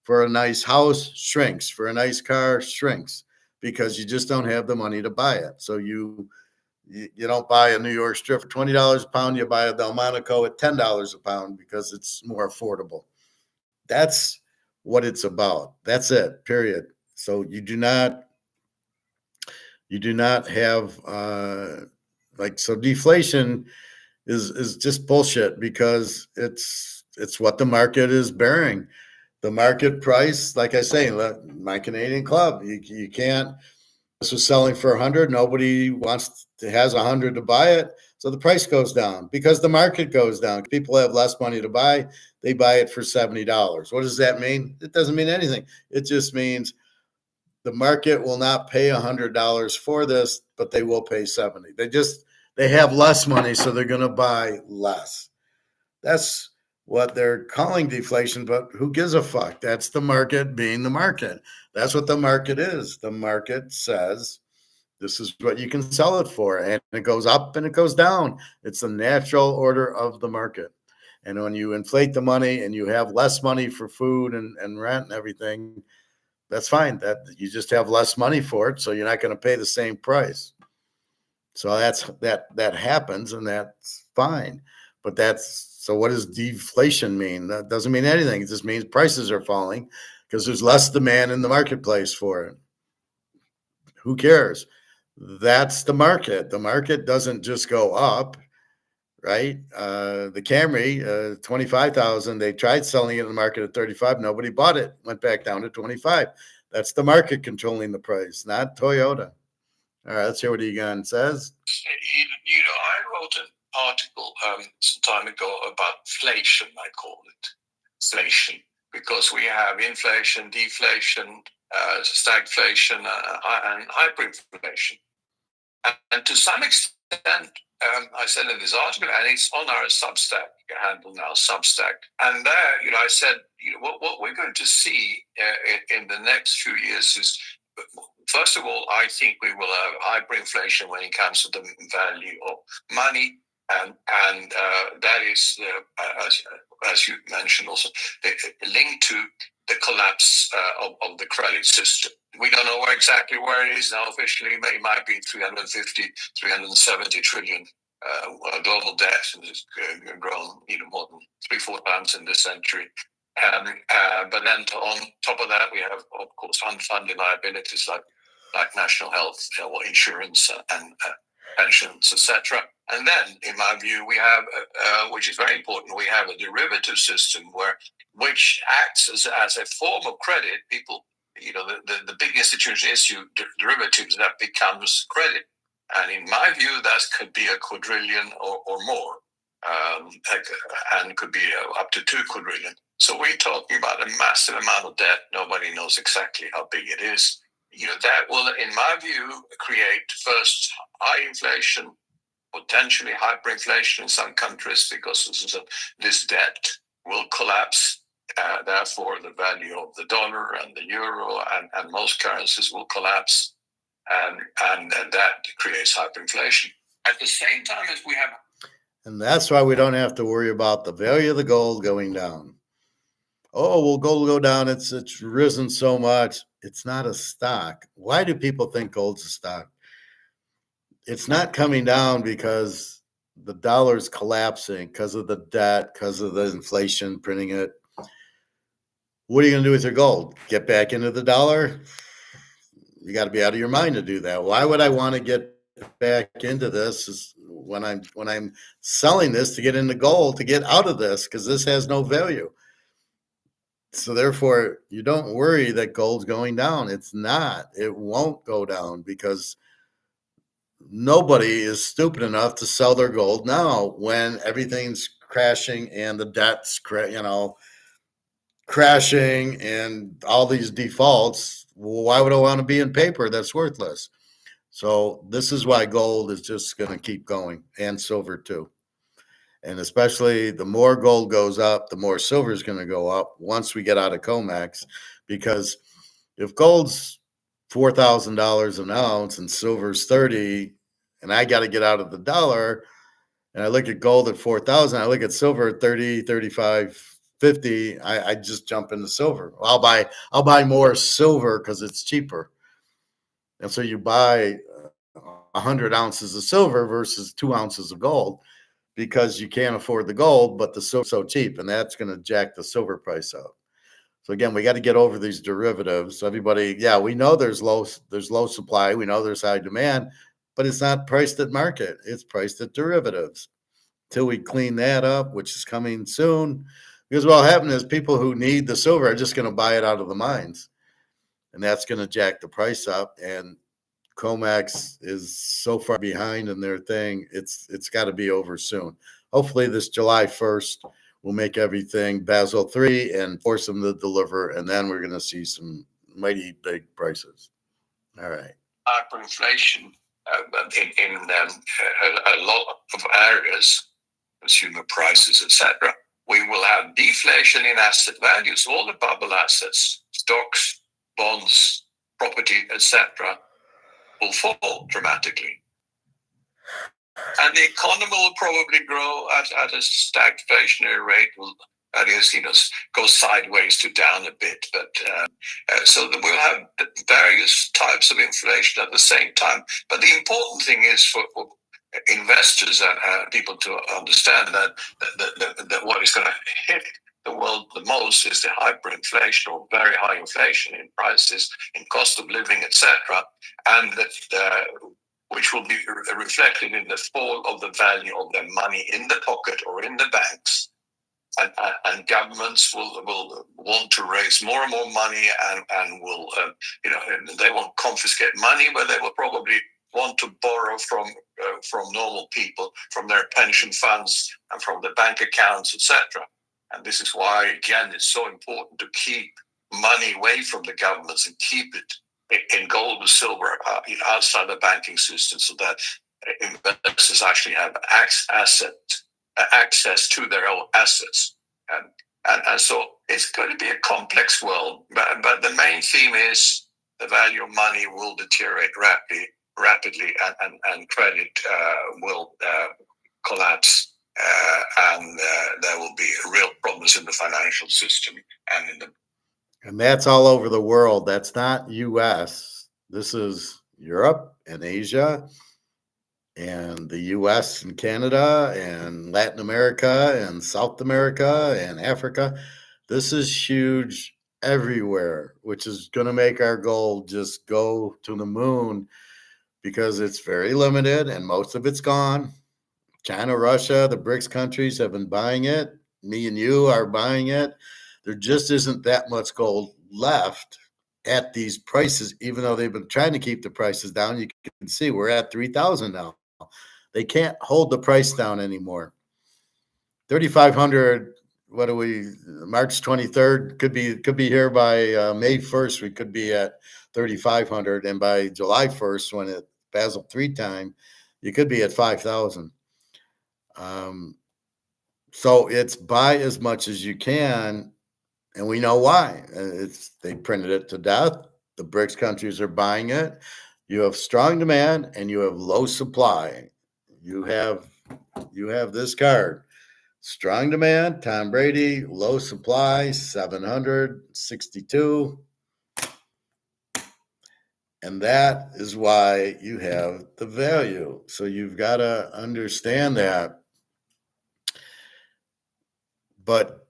for a nice house shrinks, for a nice car shrinks, because you just don't have the money to buy it. So you don't buy a New York strip for $20 a pound. You buy a Delmonico at $10 a pound because it's more affordable. That's what it's about. That's it, period. So you do not have so deflation is just bullshit, because it's what the market is bearing. The market price, like I say, my Canadian club, you can't. This was selling for 100. Nobody has 100 to buy it. So the price goes down because the market goes down. People have less money to buy. They buy it for $70. What does that mean? It doesn't mean anything. It just means the market will not pay $100 for this, but they will pay 70. They have less money, so they're going to buy less. That's what they're calling deflation, but who gives a fuck? That's the market being the market. That's what the market is. The market says this is what you can sell it for, and it goes up and it goes down. It's the natural order of the market. And when you inflate the money and you have less money for food and rent and everything, that's fine. That you just have less money for it, so you're not going to pay the same price. So that happens, and that's fine. But so what does deflation mean? That doesn't mean anything. It just means prices are falling because there's less demand in the marketplace for it. Who cares? That's the market. The market doesn't just go up, right? The Camry, 25,000, they tried selling it in the market at 35. Nobody bought it. Went back down to 25. That's the market controlling the price, not Toyota. All right, let's hear what Egon says. I wrote an article some time ago about inflation, I call it. Inflation, because we have inflation, deflation, stagflation, and hyperinflation. And to some extent, I said in this article, and it's on our Substack handle now, Substack. And there, I said, what we're going to see in the next few years is, first of all, I think we will have hyperinflation when it comes to the value of money, and that is, as you mentioned, also linked to the collapse of the credit system. We don't know exactly where it is now officially. It might be 350, 370 trillion global debt, and it's grown more than 3-4 times in this century. But then on top of that, we have, of course, unfunded liabilities like national health or insurance and pensions, etc. And then, in my view, we have, which is very important, we have a derivative system which acts as a form of credit. People, the big institutions issue derivatives that becomes credit. And in my view, that could be a quadrillion or more, and could be up to 2 quadrillion. So we're talking about a massive amount of debt. Nobody knows exactly how big it is. That will, in my view, create first high inflation, potentially hyperinflation in some countries, because this debt will collapse. Therefore, the value of the dollar and the euro and most currencies will collapse, and that creates hyperinflation. At the same time as we have... And that's why we don't have to worry about the value of the gold going down. Oh, well, gold will go down. It's risen so much. It's not a stock. Why do people think gold's a stock? It's not coming down because the dollar's collapsing, because of the debt, because of the inflation printing it. What are you going to do with your gold? Get back into the dollar? You got to be out of your mind to do that. Why would I want to get back into this when I'm selling this to get into gold, to get out of this, because this has no value? So therefore, you don't worry that gold's going down. It's not. It won't go down because nobody is stupid enough to sell their gold now when everything's crashing and the debt's, crashing and all these defaults. Well, why would I want to be in paper? That's worthless. So this is why gold is just going to keep going, and silver too. And especially the more gold goes up, the more silver is going to go up once we get out of COMEX. Because if gold's $4,000 an ounce and silver's 30, and I got to get out of the dollar, and I look at gold at 4,000, I look at silver at 30, 35, 50, I just jump into silver. I'll buy more silver because it's cheaper. And so you buy 100 ounces of silver versus 2 ounces of gold because you can't afford the gold, but the silver's so cheap, and that's going to jack the silver price up. So again, we got to get over these derivatives. Everybody, yeah, we know there's low supply, we know there's high demand, but it's not priced at market. It's priced at derivatives. Till we clean that up, which is coming soon, because what'll happen is people who need the silver are just going to buy it out of the mines, and that's going to jack the price up. And COMEX is so far behind in their thing. It's got to be over soon. Hopefully this July 1st will make everything Basel III and force them to deliver, and then we're going to see some mighty big prices. All right. Hyperinflation in a lot of areas, consumer prices, etc. We will have deflation in asset values. All the bubble assets, stocks, bonds, property, etc., will fall dramatically. And the economy will probably grow at a stagflationary rate. That is, go sideways to down a bit. But so that we'll have various types of inflation at the same time. But the important thing is for investors and people to understand that what is going to hit the world the most is the hyperinflation or very high inflation in prices, in cost of living, etc., and that which will be reflected in the fall of the value of their money in the pocket or in the banks. And governments will want to raise more and more money and will, they won't confiscate money, but they will probably want to borrow from normal people, from their pension funds and from the bank accounts, etc. And this is why, again, it's so important to keep money away from the governments and keep it in gold or silver outside the banking system, so that investors actually have access to their own assets. And so it's going to be a complex world, but the main theme is the value of money will deteriorate rapidly, and credit will collapse, and there will be real problems in the financial system and in the. And that's all over the world. That's not U.S. This is Europe and Asia and the U.S. and Canada and Latin America and South America and Africa. This is huge everywhere, which is going to make our gold just go to the moon because it's very limited and most of it's gone. China, Russia, the BRICS countries have been buying it. Me and you are buying it. There just isn't that much gold left at these prices, even though they've been trying to keep the prices down. You can see we're at 3,000 now. They can't hold the price down anymore. 3,500. What are we? March 23rd could be here by May 1st. We could be at 3,500, and by July 1st, when it Basel III time, you could be at 5,000. So it's buy as much as you can, and we know why. They printed it to death. The BRICS countries are buying it. You have strong demand and you have low supply. You have this card: strong demand, Tom Brady; low supply, 762. And that is why you have the value. So you've got to understand that. But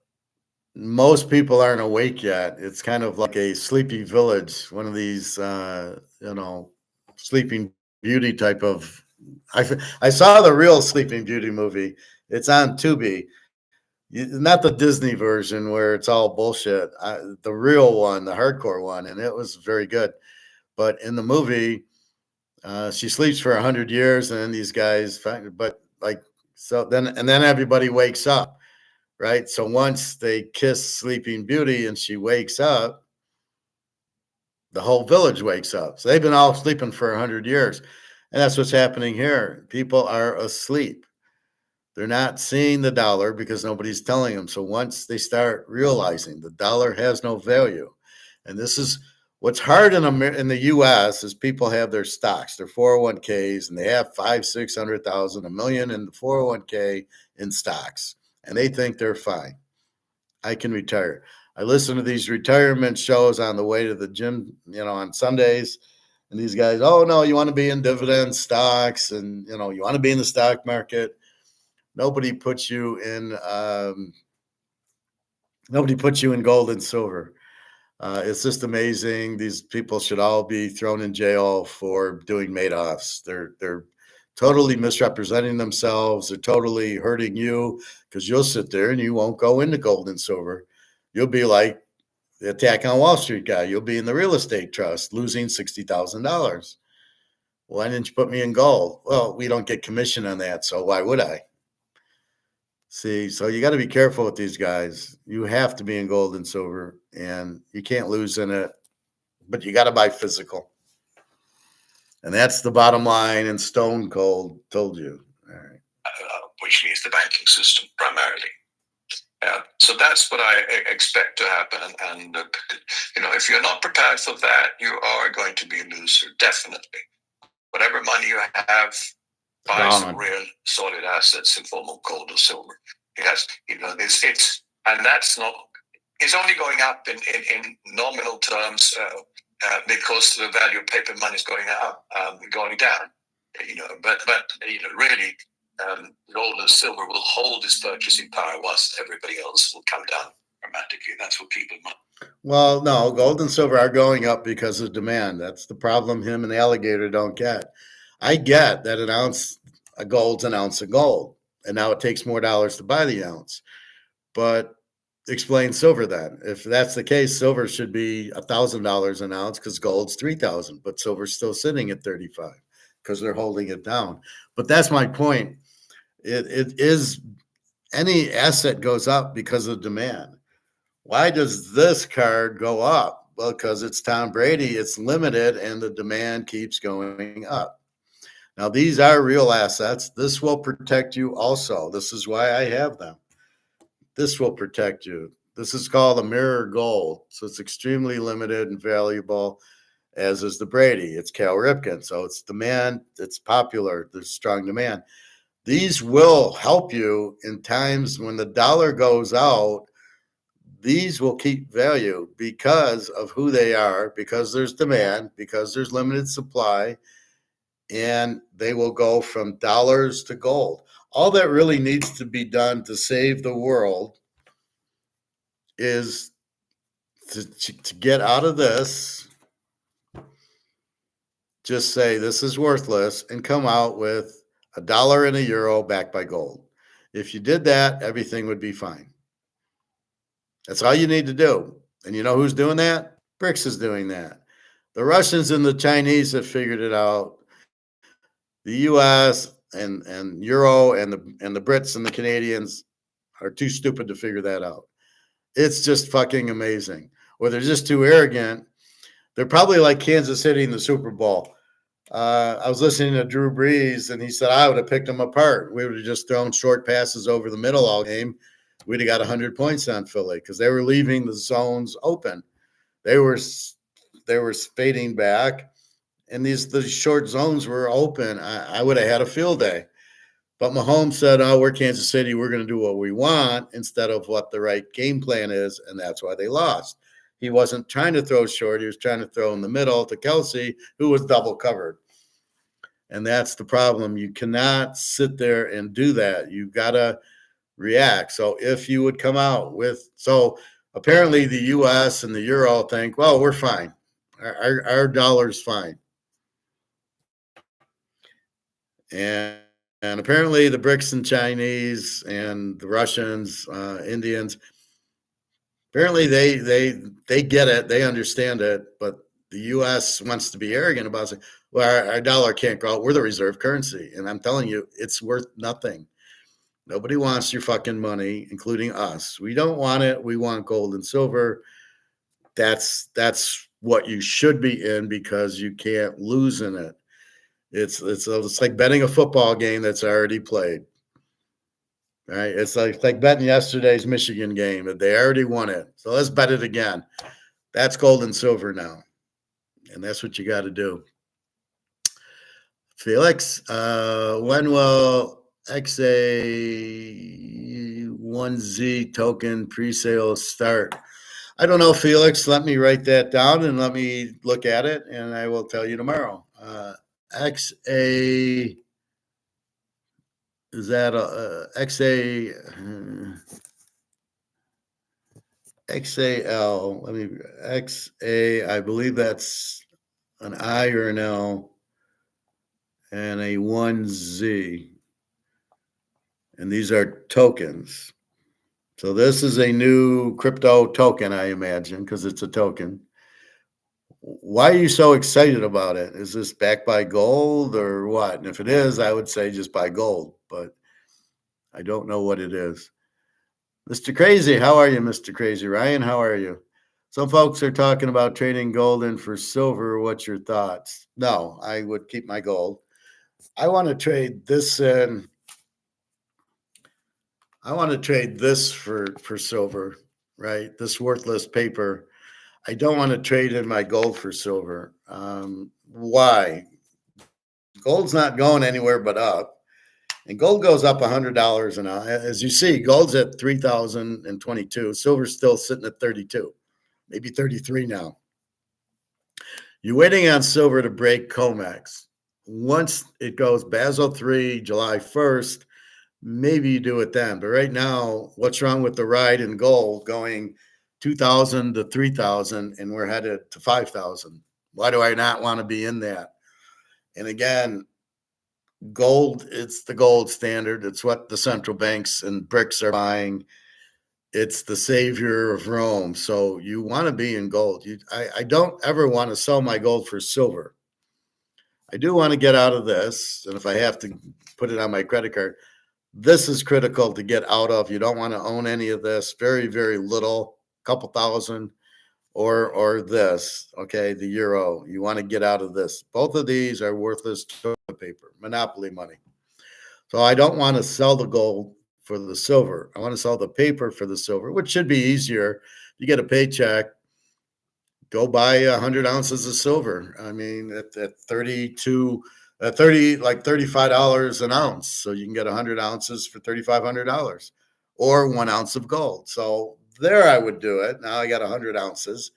most people aren't awake yet. It's kind of like a Sleepy Village, one of these, Sleeping Beauty type of. I saw the real Sleeping Beauty movie. It's on Tubi. Not the Disney version where it's all bullshit. The real one, the hardcore one, and it was very good. But in the movie, She sleeps for 100 years, and then these guys, but like, so then everybody wakes up, right? So once they kiss Sleeping Beauty and she wakes up, the whole village wakes up. So they've been all sleeping for 100 years. And that's what's happening here. People are asleep. They're not seeing the dollar because nobody's telling them. So once they start realizing the dollar has no value, and this is what's hard in the U.S. is people have their stocks, their 401ks, and they have 500,000, 600,000, $1 million in the 401k in stocks, and they think they're fine. I can retire. I listen to these retirement shows on the way to the gym, on Sundays. And these guys, oh no, you want to be in dividend stocks, and you want to be in the stock market. Nobody puts you in. Nobody puts you in gold and silver. It's just amazing. These people should all be thrown in jail for doing Madoffs. They're totally misrepresenting themselves. They're totally hurting you because you'll sit there and you won't go into gold and silver. You'll be like the Attack on Wall Street guy. You'll be in the real estate trust, losing $60,000. Why didn't you put me in gold? Well, we don't get commission on that, so why would I? See, so you got to be careful with these guys. You have to be in gold and silver, and you can't lose in it, but you got to buy physical. And that's the bottom line, and Stone Cold told you. All right. Which means the banking system primarily. So that's what I expect to happen. And if you're not prepared for that, you are going to be a loser, definitely. Whatever money you have, buy some real solid assets in form of gold or silver. Because and that's not. It's only going up in nominal terms because the value of paper money is going up, going down. But really, gold and silver will hold its purchasing power, whilst everybody else will come down dramatically. That's what people want. Well, no, gold and silver are going up because of demand. That's the problem him and the alligator don't get. I get that an ounce of gold's an ounce of gold, and now it takes more dollars to buy the ounce. But explain silver then. If that's the case, silver should be $1,000 an ounce because gold's $3,000, but silver's still sitting at 35 because they're holding it down. But that's my point. It is any asset goes up because of demand. Why does this card go up? Well, because it's Tom Brady, it's limited, and the demand keeps going up. Now, these are real assets. This will protect you also. This is why I have them. This will protect you. This is called a mirror gold. So it's extremely limited and valuable, as is the Brady. It's Cal Ripken. So it's demand. It's popular. There's strong demand. These will help you in times when the dollar goes out. These will keep value because of who they are, because there's demand, because there's limited supply, and they will go from dollars to gold. All that really needs to be done to save the world is to get out of this, just say this is worthless, and come out with $1 and €1 backed by gold. If you did that, everything would be fine. That's all you need to do. And you know who's doing that? BRICS is doing that. The Russians and the Chinese have figured it out. The U.S. and Euro and the Brits and the Canadians are too stupid to figure that out. It's just fucking amazing. Or they're just too arrogant. They're probably like Kansas City in the Super Bowl. I was listening to Drew Brees, and he said, I would have picked them apart. We would have just thrown short passes over the middle all game. We'd have got 100 points on Philly because they were leaving the zones open. They were fading back, and the short zones were open. I would have had a field day. But Mahomes said, oh, we're Kansas City. We're going to do what we want instead of what the right game plan is, and that's why they lost. He wasn't trying to throw short. He was trying to throw in the middle to Kelsey, who was double covered. And that's the problem. You cannot sit there and do that. You got to react. So if you would come out with, so apparently the U.S. and the Euro think, well, we're fine. Our dollar's fine. And apparently the BRICS and Chinese and the Russians, Indians, apparently they get it. They understand it. But the U.S. wants to be arrogant about it. Well, our dollar can't go out. We're the reserve currency. And I'm telling you, it's worth nothing. Nobody wants your fucking money, including us. We don't want it. We want gold and silver. That's what you should be in because you can't lose in it. It's like betting a football game that's already played. Right? It's like betting yesterday's Michigan game that they already won it. So let's bet it again. That's gold and silver now. And that's what you got to do. Felix, when will XA1Z token pre-sale start? I don't know, Felix. Let me write that down and let me look at it, and I will tell you tomorrow. XA, is that XA? XAL, let me, XA, I believe that's an I or an L, and a 1Z. And these are tokens. So this is a new crypto token, I imagine, because it's a token. Why are you so excited about it? Is this backed by gold or what? And if it is, I would say just buy gold, but I don't know what it is. Mr. Crazy, how are you, Mr. Crazy? Ryan, how are you? Some folks are talking about trading gold in for silver. What's your thoughts? No, I would keep my gold. I want to trade this in. I want to trade this for silver, right? This worthless paper. I don't want to trade in my gold for silver. Why? Gold's not going anywhere but up. And gold goes up $100 an ounce. As you see, gold's at 3,022. Silver's still sitting at 32, maybe 33 now. You're waiting on silver to break COMEX. Once it goes Basel III, July 1st, maybe you do it then. But right now, what's wrong with the ride in gold going 2,000 to 3,000 and we're headed to 5,000? Why do I not want to be in that? And again, gold, it's the gold standard. It's what the central banks and BRICS are buying. It's the savior of Rome. So you want to be in gold. I don't ever want to sell my gold for silver. I do want to get out of this. And if I have to put it on my credit card, this is critical to get out of. You don't want to own any of this. Very, very little, couple thousand, or this, okay, the euro. You want to get out of this. Both of these are worthless toilet paper, monopoly money. So I don't want to sell the gold for the silver. I want to sell the paper for the silver, which should be easier. You get a paycheck, go buy 100 ounces of silver. I mean, at 32, like $35 an ounce. So you can get 100 ounces for $3,500 or 1 ounce of gold. So there I would do it. Now I got 100 ounces.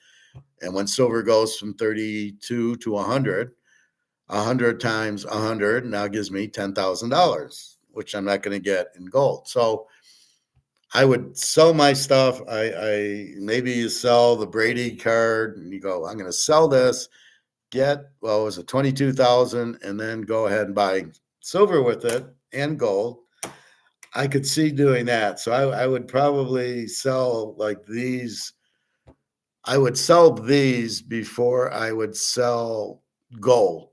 And when silver goes from 32 to 100 times 100 now gives me $10,000, which I'm not going to get in gold. So I would sell my stuff. I maybe you sell the Brady card and you go, I'm going to sell this, it was 22,000 and then go ahead and buy silver with it and gold. I could see doing that. So I would probably sell like these. I would sell these before I would sell gold,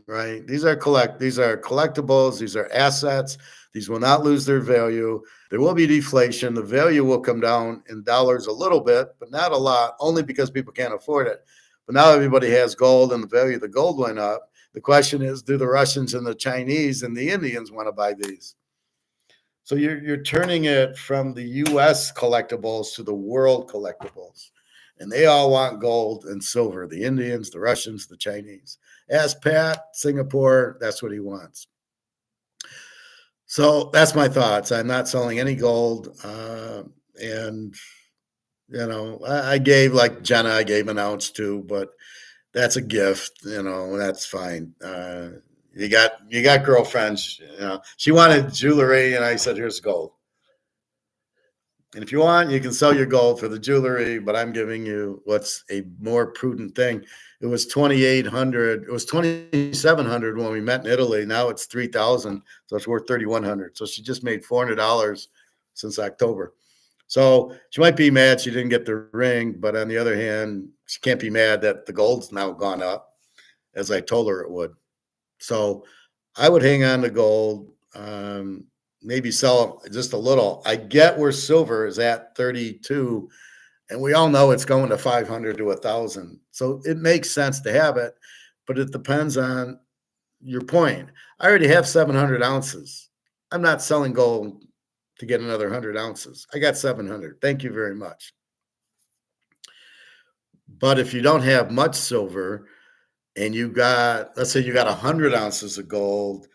right? These are collectibles. These are assets. These will not lose their value. There will be deflation. The value will come down in dollars a little bit, but not a lot, only because people can't afford it. But now everybody has gold and the value of the gold went up. The question is, do the Russians and the Chinese and the Indians want to buy these? So you're turning it from the U.S. collectibles to the world collectibles. And they all want gold and silver, the Indians, the Russians, the Chinese. Ask Pat, Singapore, that's what he wants. So that's my thoughts. I'm not selling any gold. And, I gave, like Jenna, I gave an ounce too, but that's a gift, that's fine. You got girlfriends, she wanted jewelry and I said, here's gold. And if you want, you can sell your gold for the jewelry, but I'm giving you what's a more prudent thing. It was 2,800. It was 2,700 when we met in Italy. Now it's 3,000. So it's worth 3,100. So she just made $400 since October. So she might be mad she didn't get the ring, but on the other hand, she can't be mad that the gold's now gone up. as I told her it would. So I would hang on to gold, maybe sell just a little. I get where silver is at 32, and we all know it's going to 500 to 1,000. So it makes sense to have it, but it depends on your point. I already have 700 ounces. I'm not selling gold to get another 100 ounces. I got 700. Thank you very much. But if you don't have much silver and you got, let's say you got 100 ounces of gold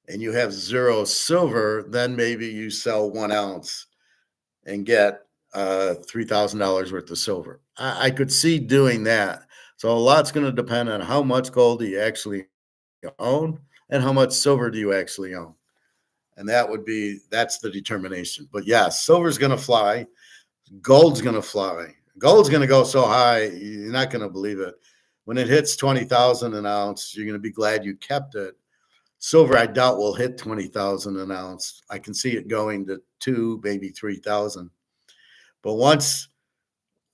and you have 0 silver, then maybe you sell 1 ounce and get $3,000 worth of silver. I could see doing that. So a lot's going to depend on how much gold do you actually own and how much silver do you actually own. And that's the determination. But yeah, silver's going to fly. Gold's going to fly. Gold's going to go so high, you're not going to believe it. When it hits 20,000 an ounce, you're going to be glad you kept it. Silver, I doubt will hit 20,000 an ounce. I can see it going to 2, maybe 3,000. But once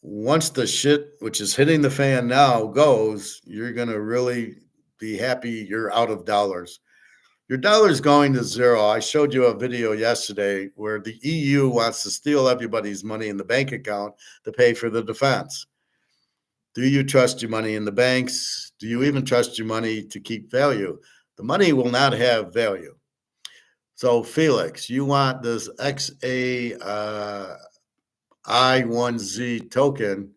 the shit, which is hitting the fan now, goes, you're going to really be happy you're out of dollars. Your dollar's going to 0. I showed you a video yesterday where the EU wants to steal everybody's money in the bank account to pay for the defense. Do you trust your money in the banks? Do you even trust your money to keep value? The money will not have value. So, Felix, you want this XAI1Z token.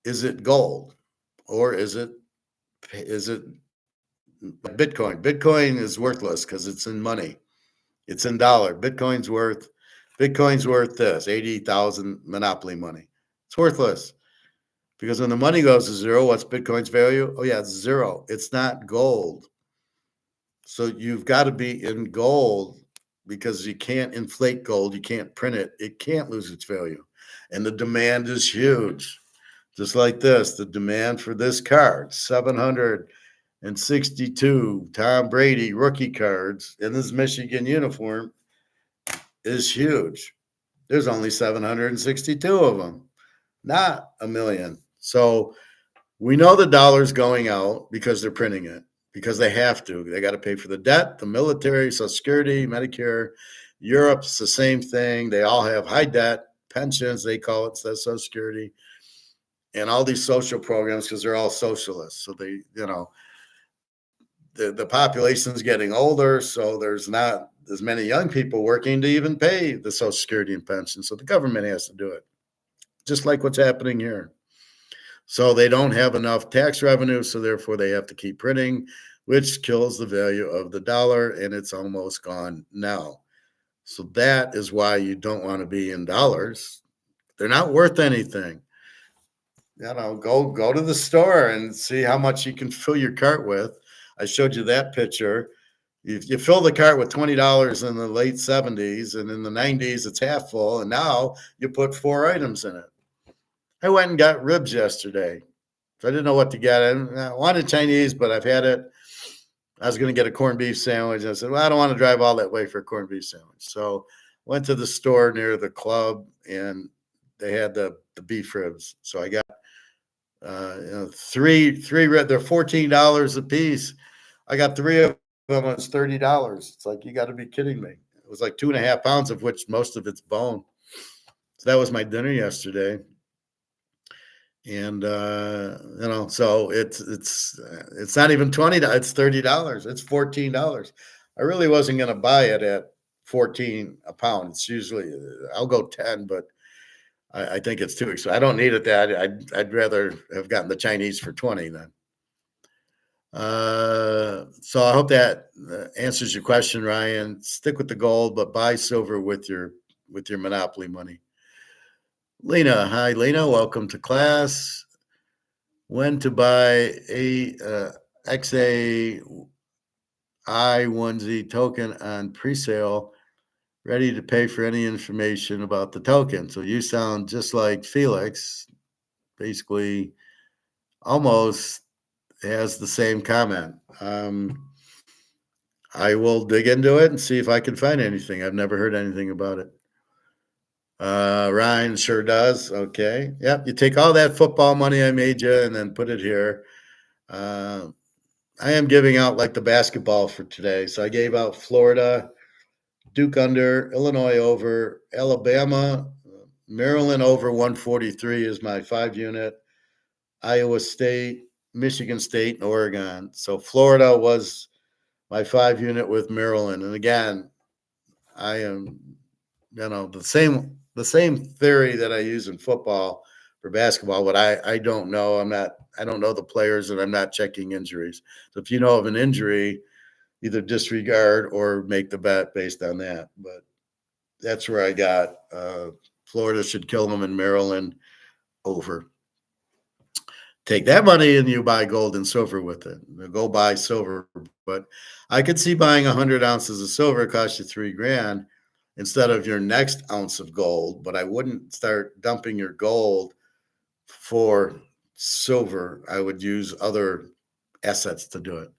Is it gold or is it Bitcoin? Bitcoin is worthless because it's in money. It's in dollar. Bitcoin's worth this 80,000 monopoly money. It's worthless because when the money goes to 0, what's Bitcoin's value? Oh yeah, it's 0. It's not gold. So you've got to be in gold because you can't inflate gold. You can't print it. It can't lose its value. And the demand is huge. Just like this, the demand for this card, 762 Tom Brady rookie cards in this Michigan uniform is huge. There's only 762 of them, not a million. So we know the dollar's going out because they're printing it, because they have to. They got to pay for the debt, the military, Social Security, Medicare. Europe's the same thing. They all have high debt, pensions, they call it, says Social Security, and all these social programs because they're all socialists. So they, the population's getting older, so there's not as many young people working to even pay the Social Security and pension. So the government has to do it, just like what's happening here. So they don't have enough tax revenue, so therefore they have to keep printing, which kills the value of the dollar, and it's almost gone now. So that is why you don't want to be in dollars. They're not worth anything. Go to the store and see how much you can fill your cart with. I showed you that picture. You fill the cart with $20 in the late 70s, and in the 90s it's half full, and now you put 4 items in it. I went and got ribs yesterday. So I didn't know what to get. I wanted Chinese, but I've had it. I was going to get a corned beef sandwich. I said, well, I don't want to drive all that way for a corned beef sandwich. So went to the store near the club, and they had the beef ribs. So I got 3 ribs. They're $14 a piece. I got 3 of them. It's $30. It's like, you got to be kidding me. It was like 2.5 pounds, of which most of it's bone. So that was my dinner yesterday. And so it's not even $20, it's $30, it's $14. I really wasn't going to buy it at 14 a pound. It's usually, I'll go 10, but I think it's too expensive. I don't need it that. I'd rather have gotten the Chinese for 20 then. So I hope that answers your question, Ryan. Stick with the gold, but buy silver with your monopoly money. Lena, hi Lena, welcome to class. When to buy a XAI1Z token on presale, ready to pay for any information about the token. So you sound just like Felix, basically almost has the same comment. I will dig into it and see if I can find anything. I've never heard anything about it. Ryan sure does. Okay. Yep. You take all that football money I made you and then put it here. I am giving out like the basketball for today. So I gave out Florida, Duke under, Illinois over, Alabama, Maryland over 143 is my 5 unit, Iowa State, Michigan State, and Oregon. So Florida was my 5 unit with Maryland. And again, I am, the same theory that I use in football for basketball, but I don't know. I don't know the players, and I'm not checking injuries. So if you know of an injury, either disregard or make the bet based on that. But that's where I got Florida should kill them in Maryland over. Take that money and you buy gold and silver with it. Go buy silver. But I could see buying 100 ounces of silver cost you $3,000 instead of your next ounce of gold. But I wouldn't start dumping your gold for silver. I would use other assets to do it.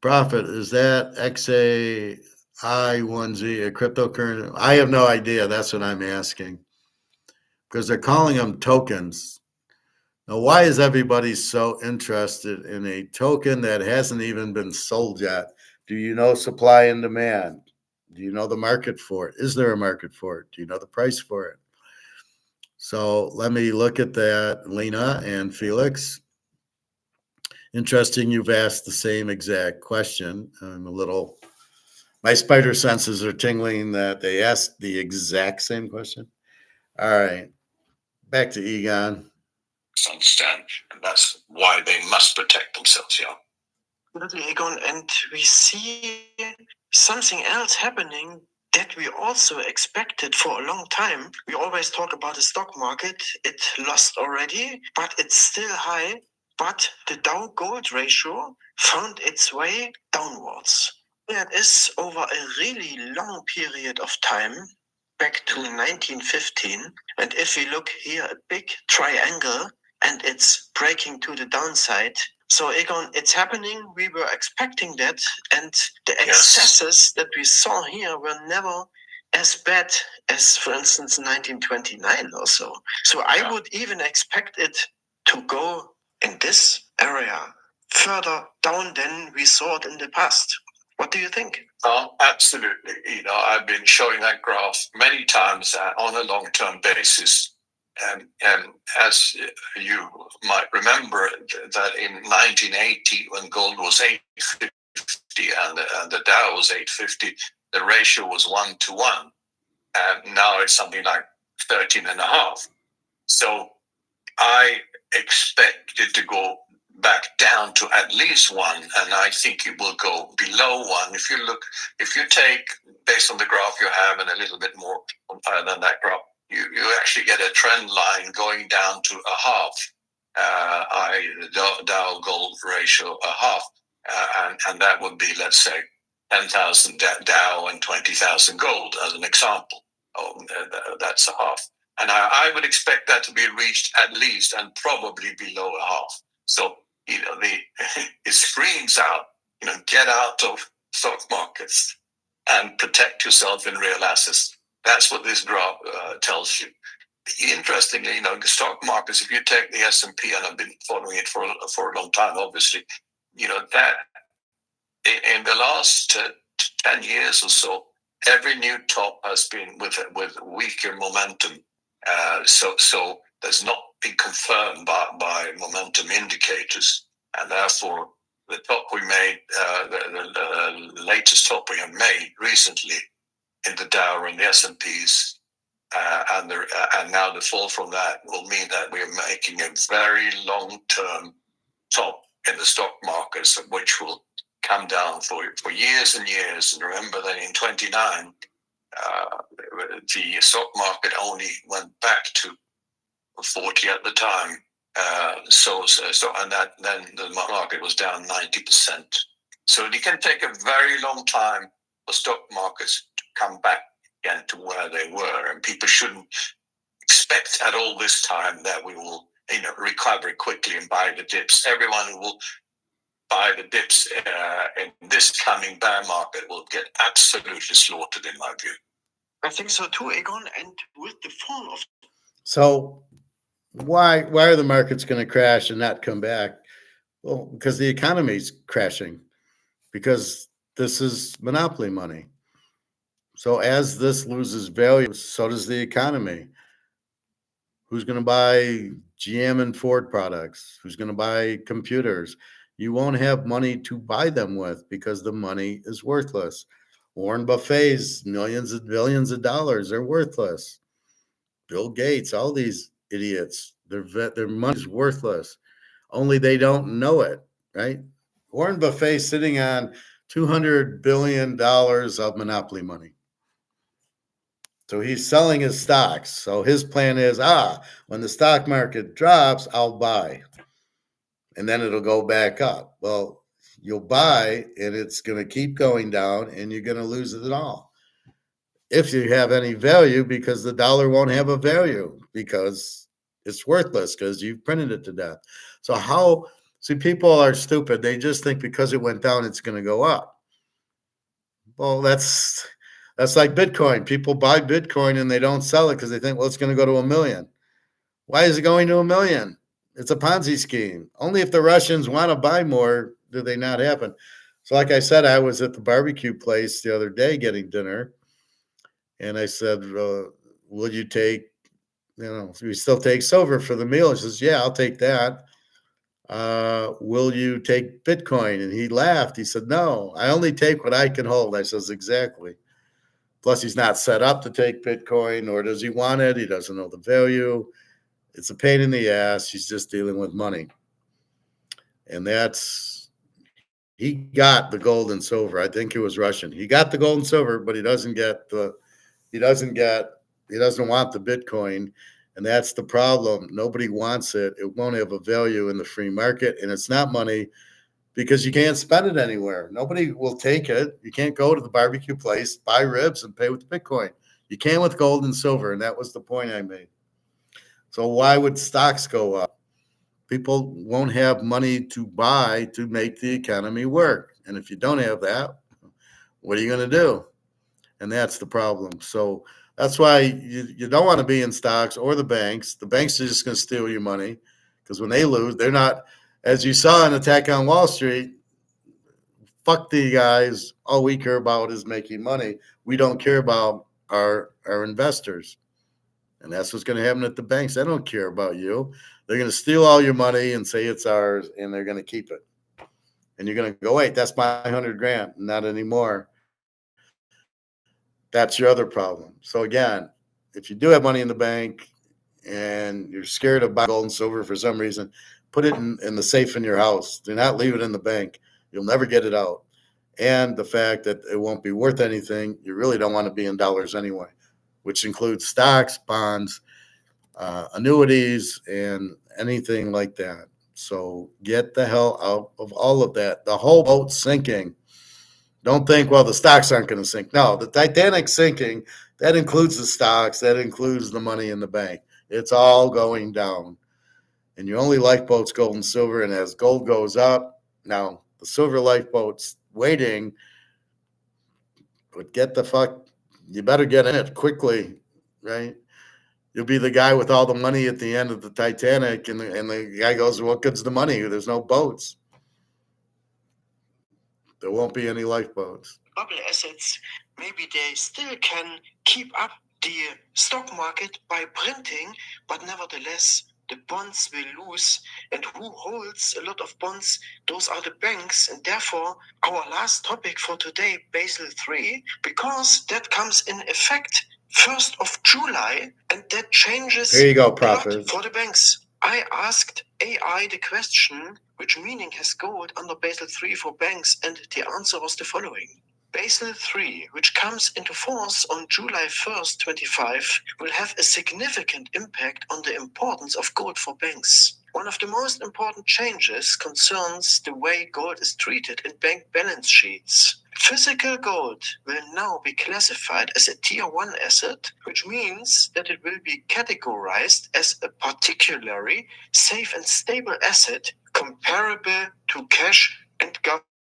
Profit, is that XAI1Z a cryptocurrency? I have no idea. That's what I'm asking. Because they're calling them tokens. Now, why is everybody so interested in a token that hasn't even been sold yet? Do you know supply and demand? Do you know the market for it? Is there a market for it? Do you know the price for it? So let me look at that, Lena and Felix. Interesting, you've asked the same exact question. My spider senses are tingling that they asked the exact same question. All right, back to Egon. Understand, and that's why they must protect themselves. Yeah. Absolutely, Egon, and we see something else happening that we also expected for a long time. We always talk about the stock market. It lost already, but it's still high. But the Dow Gold ratio found its way downwards. That is over a really long period of time, back to 1915. And if we look here, a big triangle, and it's breaking to the downside. So Egon, it's happening. We were expecting that, and the excesses that we saw here were never as bad as, for instance, 1929 or so. So I would even expect it to go in this area further down than we saw it in the past. What do you think? Absolutely. I've been showing that graph many times on a long-term basis. And as you might remember, that in 1980, when gold was 850 and the Dow was 850, the ratio was 1-to-1. And now it's something like 13.5. So I expect it to go back down to at least 1, and I think it will go below 1. If you take, based on the graph you have and a little bit more than that graph, you actually get a trend line going down to a half, Dow gold ratio a half, and that would be, let's say, 10,000 Dow and 20,000 gold as an example. That's a half. And I would expect that to be reached at least and probably below a half. So, it screams out, get out of stock markets and protect yourself in real assets. That's what this graph tells you. Interestingly, the stock markets, if you take the S&P, and I've been following it for a long time, obviously, that in the last 10 years or so, every new top has been with weaker momentum. So there's not been confirmed by momentum indicators, and therefore the top we made, the latest top we have made recently in the Dow and the S&Ps, and now the fall from that will mean that we are making a very long-term top in the stock markets, which will come down for years and years. And remember that in 29, the stock market only went back to 40 at the time. And that then the market was down 90%. So it can take a very long time for stock markets to come back again to where they were, and people shouldn't expect at all this time that we will, recover quickly and buy the dips. Everyone who will buy the dips in this coming bear market will get absolutely slaughtered, in my view. I think so too, Egon. And with the fall of... So why are the markets going to crash and not come back? Well, because the economy's crashing, because this is monopoly money. So as this loses value, so does the economy. Who's going to buy GM and Ford products? Who's going to buy computers? You won't have money to buy them with because the money is worthless. Warren Buffet's millions and billions of dollars are worthless. Bill Gates, all these idiots, their money's worthless. Only they don't know it, right? Warren Buffet sitting on $200 billion of monopoly money. So he's selling his stocks. So his plan is, when the stock market drops, I'll buy. And then it'll go back up. Well, you'll buy and it's going to keep going down and you're going to lose it all. If you have any value, because the dollar won't have a value because it's worthless because you've printed it to death. So people are stupid. They just think because it went down, it's going to go up. Well, that's like Bitcoin. People buy Bitcoin and they don't sell it because they think, well, it's going to go to 1 million. Why is it going to 1 million? It's a Ponzi scheme. Only if the Russians want to buy more do they not happen. So like I said, I was at the barbecue place the other day getting dinner. And I said, will you take, we still take silver for the meal? He says, yeah, I'll take that. Will you take Bitcoin? And he laughed. He said, no, I only take what I can hold. I says, exactly. Plus, he's not set up to take Bitcoin, nor does he want it. He doesn't know the value. It's a pain in the ass. He's just dealing with money. And he got the gold and silver. I think it was Russian. He got the gold and silver, but he doesn't want the Bitcoin. And that's the problem. Nobody wants it. It won't have a value in the free market. And it's not money because you can't spend it anywhere. Nobody will take it. You can't go to the barbecue place, buy ribs, and pay with Bitcoin. You can with gold and silver. And that was the point I made. So why would stocks go up? People won't have money to buy to make the economy work. And if you don't have that, what are you going to do? And that's the problem. So that's why you don't want to be in stocks or the banks. The banks are just going to steal your money because when they lose, they're not, as you saw in Attack on Wall Street, fuck the guys. All we care about is making money. We don't care about our investors. And that's what's going to happen at the banks. They don't care about you. They're going to steal all your money and say it's ours, and they're going to keep it. And you're going to go, wait, that's my 100 grand. Not anymore. That's your other problem. So again, if you do have money in the bank and you're scared of buying gold and silver for some reason, put it in the safe in your house. Do not leave it in the bank. You'll never get it out. And the fact that it won't be worth anything, you really don't want to be in dollars anyway, which includes stocks, bonds, annuities, and anything like that. So get the hell out of all of that. The whole boat's sinking. Don't think, well, the stocks aren't going to sink. No, the Titanic's sinking. That includes the stocks. That includes the money in the bank. It's all going down. And your only lifeboat's gold and silver. And as gold goes up, now the silver lifeboat's waiting. But you better get in it quickly, right? You'll be the guy with all the money at the end of the Titanic. And the guy goes, what good's the money? There's no boats. There won't be any lifeboats. Bubble assets, maybe they still can keep up the stock market by printing, but nevertheless, the bonds will lose. And who holds a lot of bonds? Those are the banks. And therefore, our last topic for today, Basel III, because that comes in effect 1st of July, and that changes Here you go, a lot Prophet. for the banks. I asked AI the question, which meaning has gold under Basel III for banks, and the answer was the following. Basel III, which comes into force on July 1st, 25, will have a significant impact on the importance of gold for banks. One of the most important changes concerns the way gold is treated in bank balance sheets. Physical gold will now be classified as a Tier 1 asset, which means that it will be categorized as a particularly safe and stable asset comparable to cash and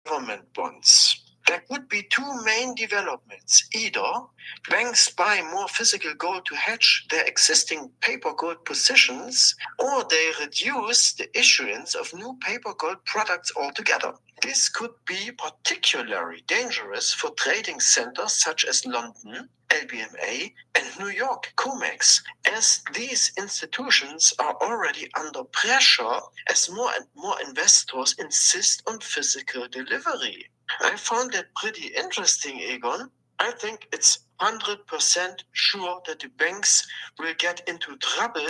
government bonds. There could be two main developments. Either banks buy more physical gold to hedge their existing paper gold positions, or they reduce the issuance of new paper gold products altogether. This could be particularly dangerous for trading centers such as London, LBMA, and New York, COMEX, as these institutions are already under pressure as more and more investors insist on physical delivery. I found that pretty interesting, Egon. I think it's 100% sure that the banks will get into trouble.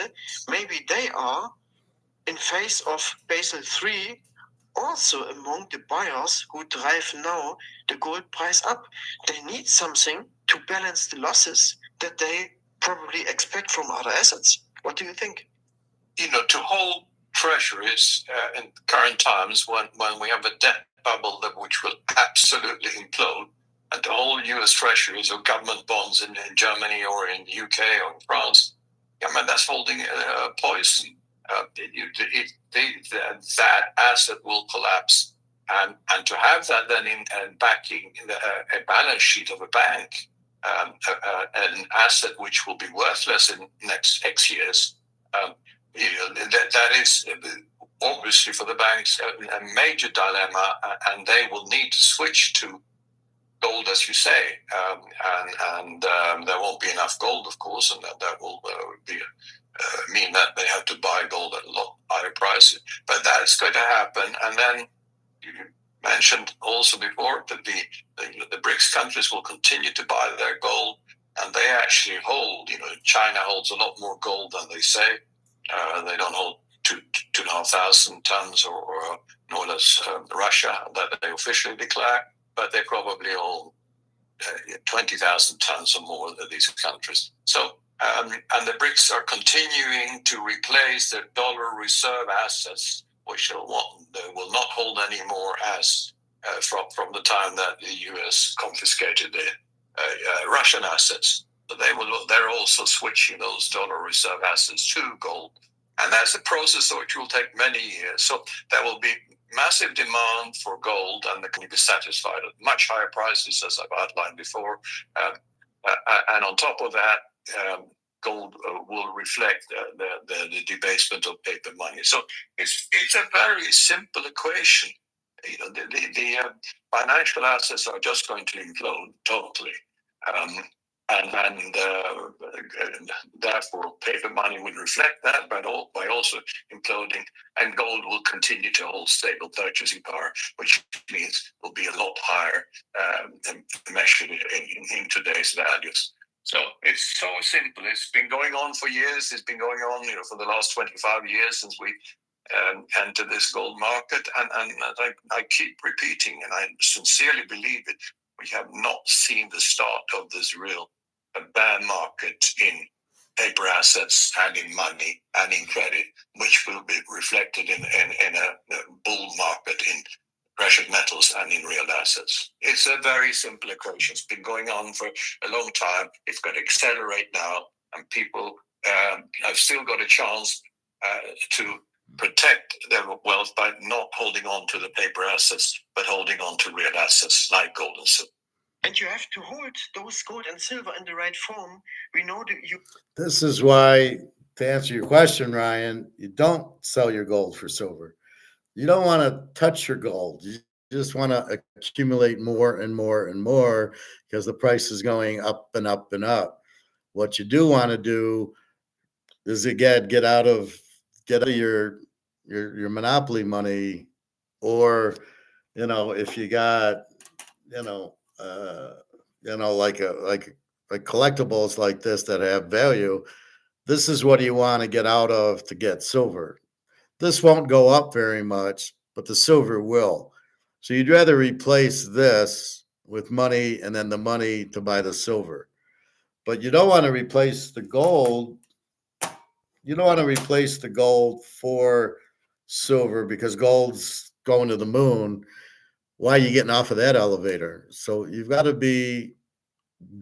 Maybe they are, in face of Basel III, also among the buyers who drive now the gold price up. They need something to balance the losses that they probably expect from other assets. What do you think? To hold treasuries in current times when we have a debt bubble which will absolutely implode, and the whole U.S. treasuries or government bonds in Germany or in the UK or in France, that's holding poison. That asset will collapse, and to have that then in backing a balance sheet of a bank, an asset which will be worthless in next X years. That is obviously for the banks a major dilemma, and they will need to switch to gold, as you say, and there won't be enough gold, of course, and that will mean that they have to buy gold at a lot higher prices. But that's going to happen, and then you mentioned also before that the BRICS countries will continue to buy their gold, and they actually hold. China holds a lot more gold than they say. They don't hold 2,500 tons, or nor does Russia that they officially declare, but they probably hold 20,000 tons or more of these countries. So, and the BRICS are continuing to replace their dollar reserve assets, which they will not hold anymore as from the time that the US confiscated the Russian assets. So they're also switching those dollar reserve assets to gold. And that's a process which will take many years. So there will be massive demand for gold, and they can be satisfied at much higher prices, as I've outlined before. And on top of that, gold will reflect the debasement of paper money. So it's a very simple equation. The financial assets are just going to implode totally. And therefore, paper money will reflect that, but by also imploding, and gold will continue to hold stable purchasing power, which means will be a lot higher measured in today's values. So it's so simple. It's been going on for years. It's been going on, for the last 25 years since we entered this gold market, and I keep repeating, and I sincerely believe it. We have not seen the start of this real bear market in paper assets and in money and in credit, which will be reflected in a bull market in precious metals and in real assets. It's a very simple equation. It's been going on for a long time. It's going to accelerate now, and people have still got a chance to protect their wealth by not holding on to the paper assets, but holding on to real assets like gold and silver. And you have to hold those gold and silver in the right form. We know that you. This is why, to answer your question, Ryan, you don't sell your gold for silver. You don't want to touch your gold. You just want to accumulate more and more and more because the price is going up and up and up. What you do want to do is again get out of your monopoly money, or if you got like collectibles like this that have value, this is what you want to get out of to get silver. This won't go up very much, but the silver will. So you'd rather replace this with money and then the money to buy the silver. But you don't want to replace the gold. You don't want to replace the gold for silver because gold's going to the moon. Why are you getting off of that elevator? So you've got to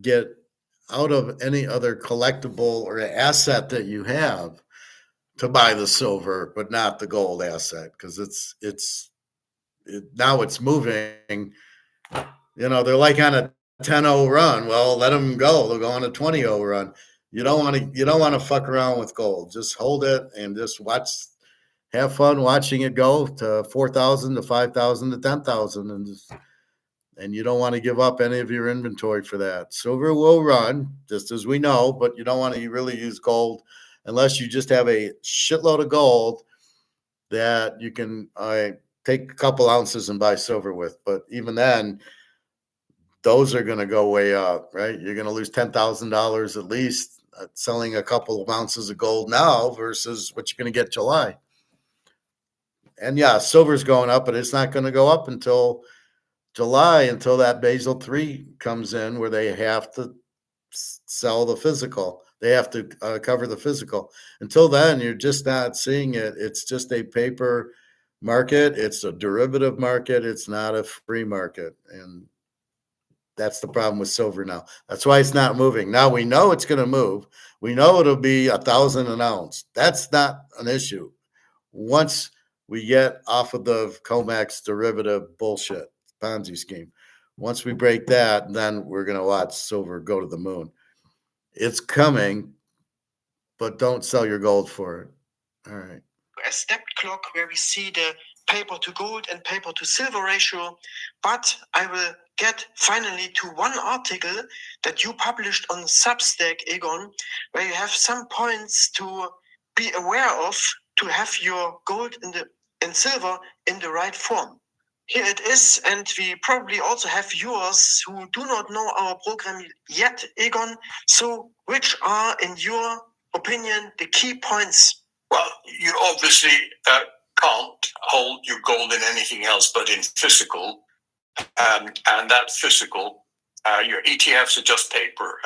get out of any other collectible or asset that you have to buy the silver, but not the gold asset, because now it's moving. They're like on a 10-0 run. Well, let them go. They'll go on a 20-0 run. You don't want to fuck around with gold. Just hold it and just have fun watching it go to 4,000 to 5,000 to 10,000, and you don't want to give up any of your inventory for that. Silver will run, just as we know, but you don't want to really use gold unless you just have a shitload of gold that you can take a couple ounces and buy silver with. But even then, those are going to go way up, right? You're going to lose $10,000 at least selling a couple of ounces of gold now versus what you're going to get July. And yeah, silver's going up, but it's not going to go up until July, until that Basel III comes in, where they have to sell the physical. They have to cover the physical. Until then, you're just not seeing it. It's just a paper market. It's a derivative market. It's not a free market. And that's the problem with silver now. That's why it's not moving. Now we know it's going to move. We know it'll be 1,000 an ounce. That's not an issue. Once we get off of the comex derivative bullshit Ponzi scheme, once we break that, then we're going to watch silver go to the moon. It's coming, but don't sell your gold for it. All right. A stepped clock where we see the paper to gold and paper to silver ratio. But I will get finally to one article that you published on Substack, Egon, where you have some points to be aware of to have your gold and silver in the right form. Here it is, and we probably also have viewers who do not know our program yet, Egon. So which are, in your opinion, the key points? Well, you obviously can't hold your gold in anything else but in physical. And that physical, your ETFs are just paper,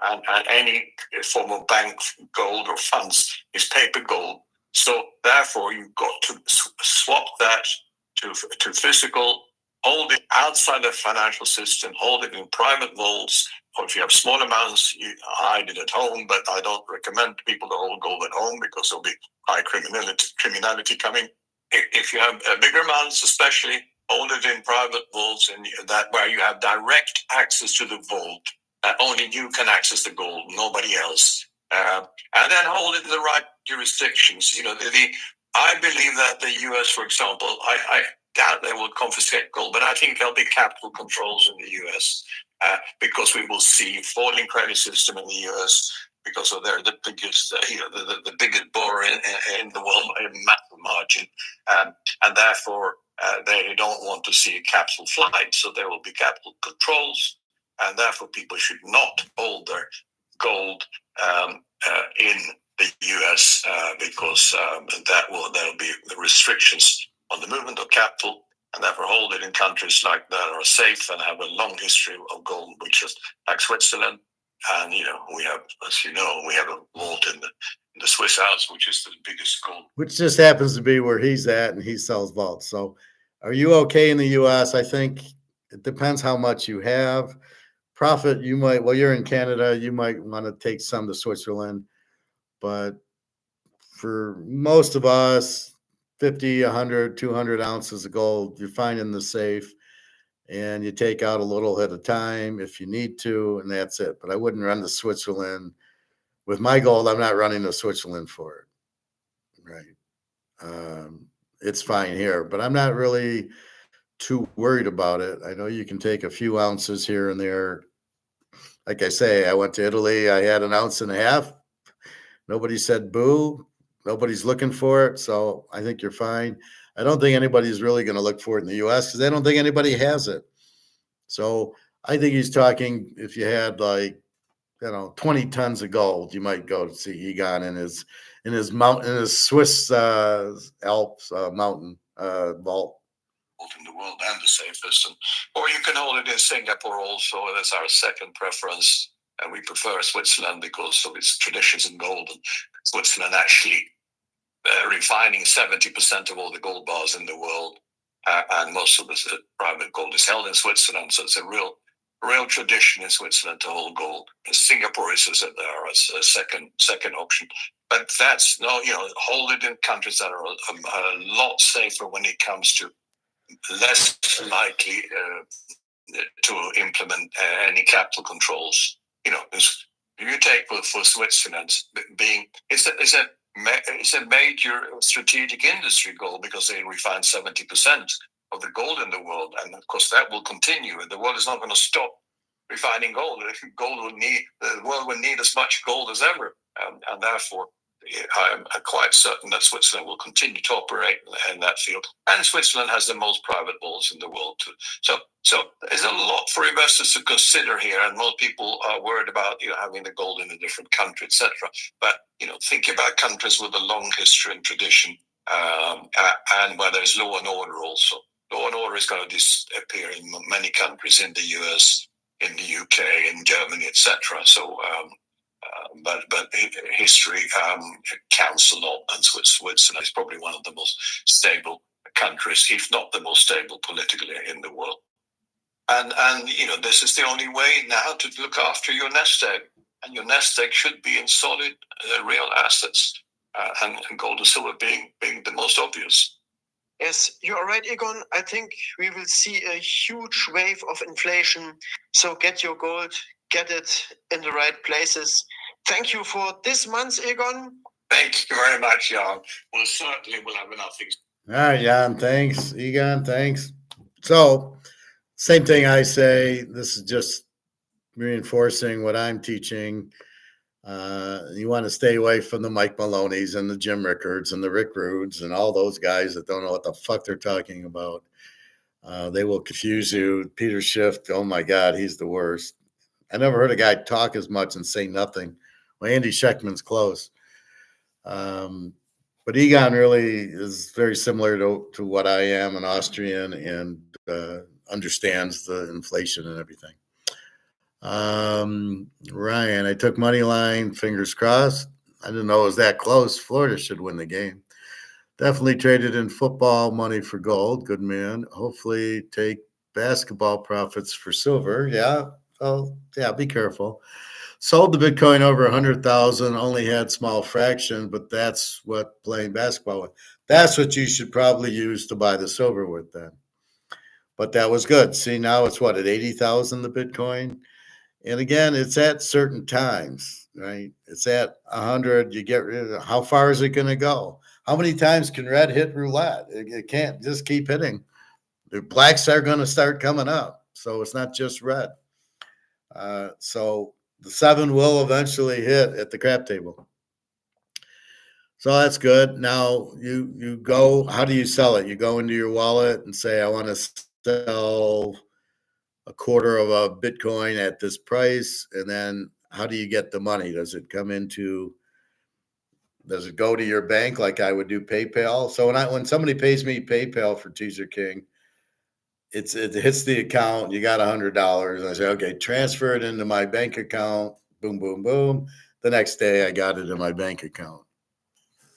and any form of bank gold or funds is paper gold. So therefore, you've got to swap that to physical, hold it outside the financial system, hold it in private vaults, or if you have small amounts, you hide it at home. But I don't recommend people to hold gold at home because there'll be high criminality coming. If you have bigger amounts, especially, hold it in private vaults, and that where you have direct access to the vault. Only you can access the gold, nobody else. And then hold it in the right jurisdictions. I believe that the U.S., for example, I doubt they will confiscate gold, but I think there'll be capital controls in the U.S. Because we will see falling credit system in the U.S. because of they're the biggest, the biggest borrower in the world by a massive margin, and therefore they don't want to see a capital flight. So there will be capital controls, and therefore people should not hold their gold in the U.S. Because there'll be restrictions on the movement of capital, and therefore hold it in countries like that are safe and have a long history of gold, which is like Switzerland. And we have, as you know, we have a vault in the Swiss Alps, which is the biggest gold. Which just happens to be where he's at, and he sells vaults. So, are you okay in the U.S.? I think it depends how much you have. Profit, you might. Well, you're in Canada. You might want to take some to Switzerland, but for most of us, 50, 100, 200 ounces of gold, you find in the safe, and you take out a little at a time if you need to, and that's it. But I wouldn't run to Switzerland. With my gold, I'm not running to Switzerland for it. Right. It's fine here, but I'm not really too worried about it. I know you can take a few ounces here and there. Like I say, I went to Italy. I had an ounce and a half. Nobody said boo. Nobody's looking for it. So I think you're fine. I don't think anybody's really going to look for it in the U.S. because I don't think anybody has it. So I think he's talking, if you had 20 tons of gold, you might go to see Egon in his Swiss Alps mountain vault. In the world and the safest, or you can hold it in Singapore also. That's our second preference, and we prefer Switzerland because of its traditions in gold. And Switzerland actually refining 70% of all the gold bars in the world, and most of the private gold is held in Switzerland. So it's a real tradition in Switzerland to hold gold. And Singapore is a second option. But that's hold it in countries that are a lot safer when it comes to less likely to implement any capital controls. You take for Switzerland being it's a major strategic industry goal because they refine 70% of the gold in the world, and of course that will continue. The world is not going to stop refining gold. The world will need as much gold as ever, and therefore I'm quite certain that Switzerland will continue to operate in that field. And Switzerland has the most private vaults in the world too. So there's a lot for investors to consider here, and most people are worried about having the gold in a different country, etc. But think about countries with a long history and tradition, and where there's law and order also. Law and order is going to disappear in many countries, in the US, in the UK, in Germany, etc. So, but history counts a lot, and Switzerland is probably one of the most stable countries, if not the most stable politically in the world. And this is the only way now to look after your nest egg, and your nest egg should be in solid, real assets, and gold and silver being the most obvious. Yes, you are right, Egon. I think we will see a huge wave of inflation. So get your gold, get it in the right places. Thank you for this month, Egon. Thank you very much, Jan. We'll certainly have enough things. All right, Jan, thanks. Egon, thanks. So, same thing I say. This is just reinforcing what I'm teaching. You want to stay away from the Mike Maloney's and the Jim Rickards and the Rick Rudes and all those guys that don't know what the fuck they're talking about. They will confuse you. Peter Schiff, oh my God, he's the worst. I never heard a guy talk as much and say nothing. Well, Andy Schechtman's close. But Egon really is very similar to what I am, an Austrian, and understands the inflation and everything. Ryan, I took money line, fingers crossed. I didn't know it was that close. Florida should win the game. Definitely traded in football money for gold. Good man. Hopefully take basketball profits for silver. Yeah. Oh, yeah, be careful. Sold the Bitcoin over 100,000, only had small fraction, but that's what playing basketball with. That's what you should probably use to buy the silver with then. But that was good. See, now it's what, at 80,000 the Bitcoin? And again, it's at certain times, right? It's at 100. You get rid of how far is it going to go? How many times can red hit roulette? It can't just keep hitting. The blacks are going to start coming up. So it's not just red. So the 7 will eventually hit at the crap table. So that's good. Now you go, how do you sell it? You go into your wallet and say, I want to sell a quarter of a Bitcoin at this price. And then how do you get the money? Does it go to your bank like I would do PayPal? So when somebody pays me PayPal for Teaserking, it hits the account, you got $100. I say, okay, transfer it into my bank account. Boom, boom, boom. The next day I got it in my bank account.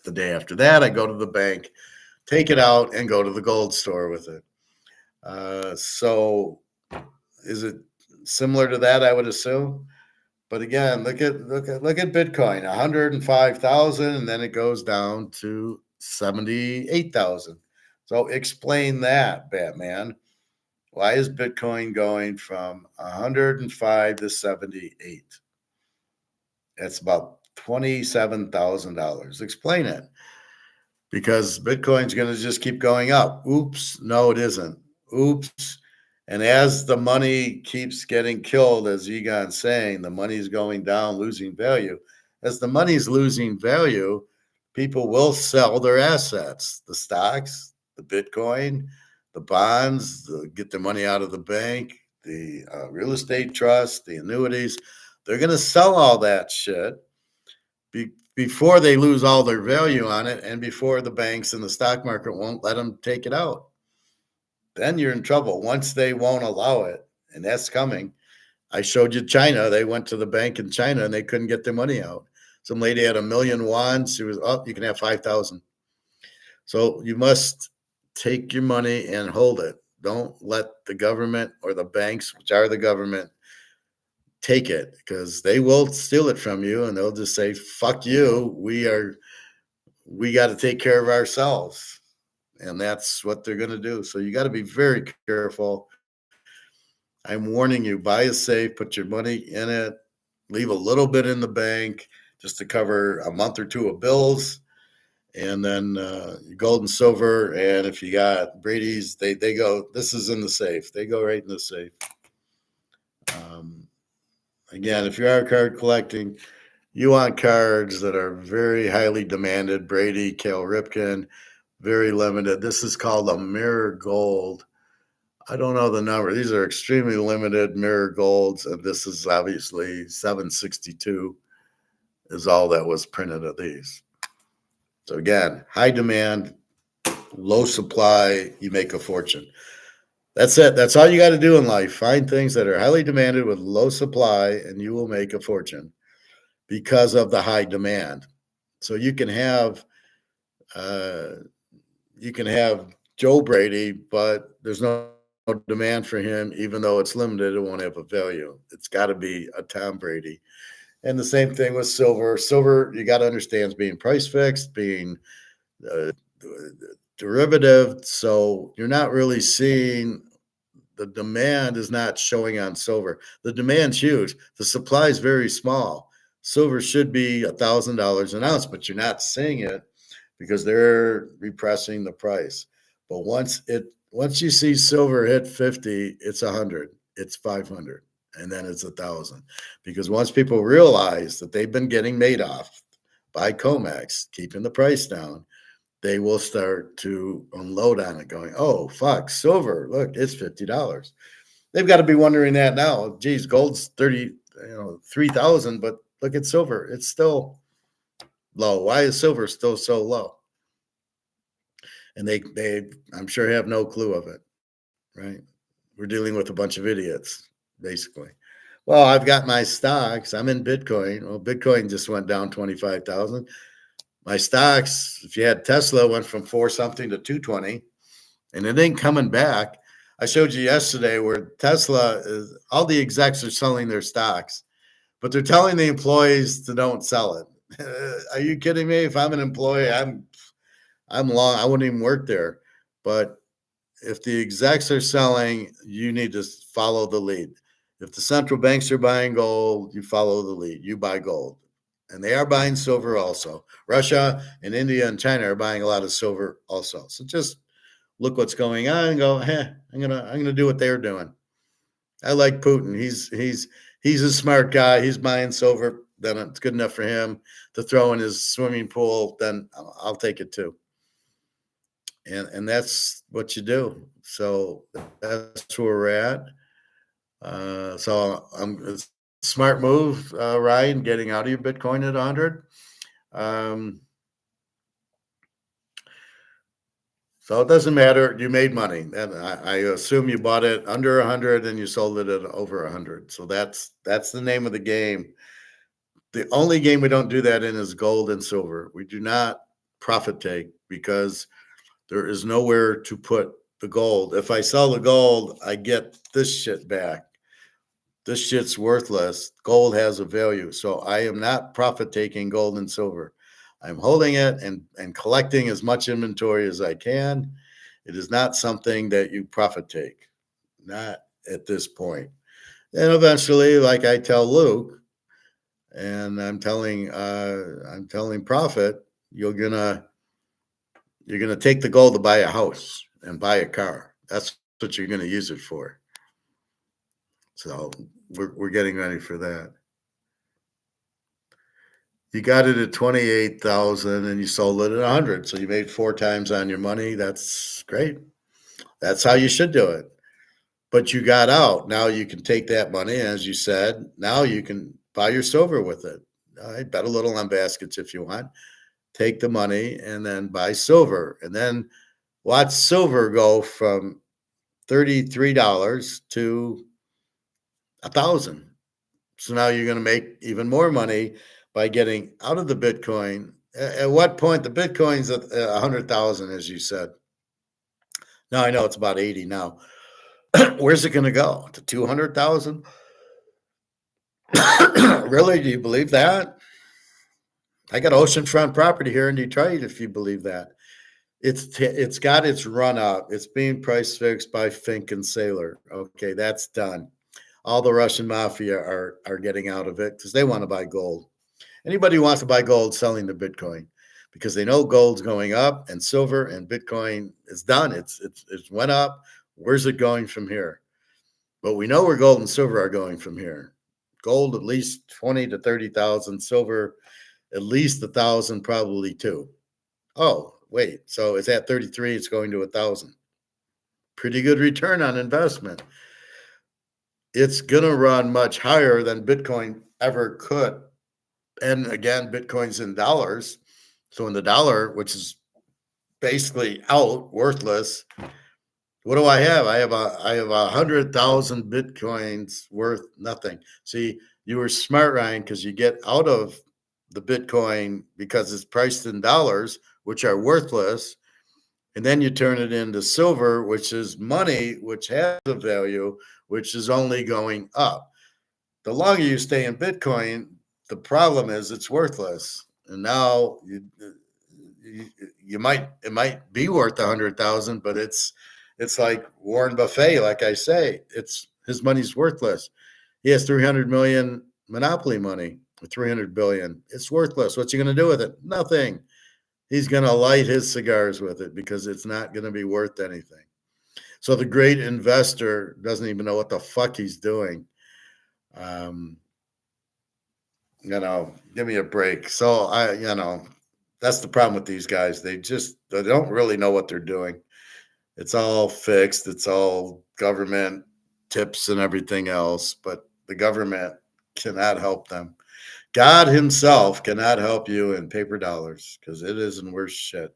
The day after that, I go to the bank, take it out, and go to the gold store with it. So is it similar to that? I would assume. But again, look at Bitcoin, 105,000, and then it goes down to 78,000. So explain that, Batman. Why is Bitcoin going from 105 to 78? That's about $27,000. Explain it. Because Bitcoin's going to just keep going up. Oops. No, it isn't. Oops. And as the money keeps getting killed, as Egon's saying, the money's going down, losing value. As the money's losing value, people will sell their assets, the stocks, the Bitcoin, the bonds, get their money out of the bank, the real estate trust, the annuities. They're going to sell all that shit before they lose all their value on it, and before the banks and the stock market won't let them take it out. Then you're in trouble once they won't allow it, and that's coming. I showed you China. They went to the bank in China, and they couldn't get their money out. Some lady had 1 million yuan. She was, you can have 5,000. So you must take your money and hold it. Don't let the government or the banks, which are the government, take it, because they will steal it from you, and they'll just say, fuck you. We got to take care of ourselves. And that's what they're going to do. So you got to be very careful. I'm warning you, buy a safe, put your money in it, leave a little bit in the bank just to cover a month or two of bills. And then gold and silver. And if you got Brady's, they go, this is in the safe. They go right in the safe. Again, if you are card collecting, you want cards that are very highly demanded. Brady, Cal Ripken, very limited. This is called a mirror gold. I don't know the number. These are extremely limited mirror golds. And this is obviously 762 is all that was printed of these. So again, high demand, low supply, you make a fortune. That's it. That's all you got to do in life. Find things that are highly demanded with low supply, and you will make a fortune because of the high demand. So you can have Joe Brady, but there's no demand for him, even though it's limited. It won't have a value. It's got to be a Tom Brady. And the same thing with silver. Silver, you got to understand, is being price fixed, being derivative. So you're not really seeing the demand is not showing on silver. The demand's huge. The supply is very small. Silver should be $1,000 an ounce, but you're not seeing it because they're repressing the price. But once you see silver hit 50, it's 100, it's 500, and then it's 1,000. Because once people realize that they've been getting made off by COMEX, keeping the price down, they will start to unload on it going, oh, fuck, silver, look, it's $50. They've got to be wondering that now. Geez, gold's 3,000, but look at silver. It's still low. Why is silver still so low? And they I'm sure have no clue of it, right? We're dealing with a bunch of idiots, basically. Well, I've got my stocks. I'm in Bitcoin. Well, Bitcoin just went down 25,000. My stocks, if you had Tesla, went from 4 something to 220, and it ain't coming back. I showed you yesterday where Tesla is, all the execs are selling their stocks, but they're telling the employees to don't sell it. Are you kidding me? If I'm an employee, I'm long. I wouldn't even work there. But if the execs are selling, you need to follow the lead. If the central banks are buying gold, you follow the lead. You buy gold. And they are buying silver also. Russia and India and China are buying a lot of silver also. So just look what's going on and go, I'm gonna do what they're doing. I like Putin. He's a smart guy. He's buying silver. Then it's good enough for him to throw in his swimming pool. Then I'll take it too. And that's what you do. So that's where we're at. So it's a smart move, Ryan, getting out of your Bitcoin at 100. So it doesn't matter. You made money. And I assume you bought it under 100 and you sold it at over 100. So that's the name of the game. The only game we don't do that in is gold and silver. We do not profit take because there is nowhere to put the gold. If I sell the gold, I get this shit back. This shit's worthless. Gold has a value. So I am not profit taking gold and silver. I'm holding it and collecting as much inventory as I can. It is not something that you profit take, not at this point. And eventually, like I tell Luke, and I'm telling Prophet, you're gonna take the gold to buy a house and buy a car. That's what you're gonna use it for. So we're getting ready for that. You got it at 28,000 and you sold it at 100. So you made 4 times on your money. That's great. That's how you should do it. But you got out. Now you can take that money, as you said. Now you can buy your silver with it. All right, bet a little on baskets if you want. Take the money and then buy silver. And then watch silver go from $33 to $1,000. So now you're going to make even more money by getting out of the Bitcoin. At what point the Bitcoin's at 100,000, as you said. Now I know it's about 80 now. Where's it going to go? To 200,000? Really? Do you believe that? I got oceanfront property here in Detroit, if you believe that. It's got its run up. It's being price fixed by Fink and Sailor. Okay, that's done. all the Russian mafia are getting out of it because they want to buy gold. Anybody who wants to buy gold selling the Bitcoin because they know gold's going up and silver and Bitcoin is done. It's went up. Where's it going from here? But we know where gold and silver are going from here. Gold at least 20 to 30,000, silver at least 1,000, probably two. Oh, wait. So it's at 33, it's going to 1,000. Pretty good return on investment. It's going to run much higher than Bitcoin ever could. And again, Bitcoin's in dollars. So in the dollar, which is basically out, worthless, what do I have? I have 100,000 Bitcoins worth nothing. See, you were smart, Ryan, because you get out of the Bitcoin because it's priced in dollars, which are worthless. And then you turn it into silver, which is money, which has a value, which is only going up. The longer you stay in Bitcoin, the problem is it's worthless. And now it might be worth 100,000, but it's like Warren Buffett, like I say, his money's worthless. He has 300 million monopoly money, or 300 billion. It's worthless. What's he going to do with it? Nothing. He's going to light his cigars with it because it's not going to be worth anything. So the great investor doesn't even know what the fuck he's doing. Give me a break. So that's the problem with these guys. They don't really know what they're doing. It's all fixed. It's all government tips and everything else, but the government cannot help them. God himself cannot help you in paper dollars because it isn't worth shit.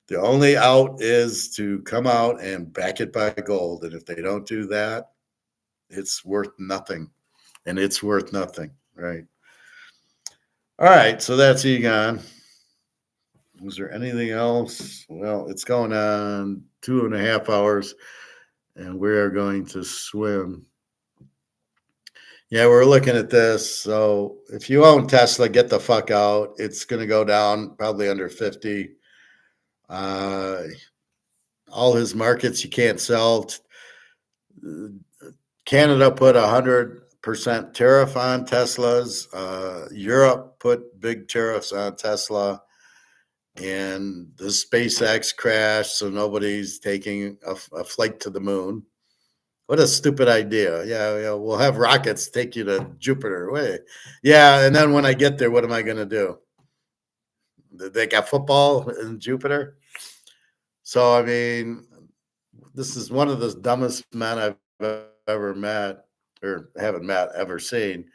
The only out is to come out and back it by gold. And if they don't do that, it's worth nothing. And it's worth nothing, right? All right, so that's Egon. Was there anything else? Well, it's going on 2.5 hours, and we are going to swim. Yeah, we're looking at this. So if you own Tesla, get the fuck out. It's going to go down probably under 50. All his markets you can't sell. Canada put 100% tariff on Teslas. Europe put big tariffs on Tesla. And the SpaceX crashed, so nobody's taking a flight to the moon. What a stupid idea. Yeah, we'll have rockets take you to Jupiter. Wait. Yeah, and then when I get there, what am I going to do? They got football in Jupiter? So, I mean, this is one of the dumbest men I've ever met, or haven't met, ever seen,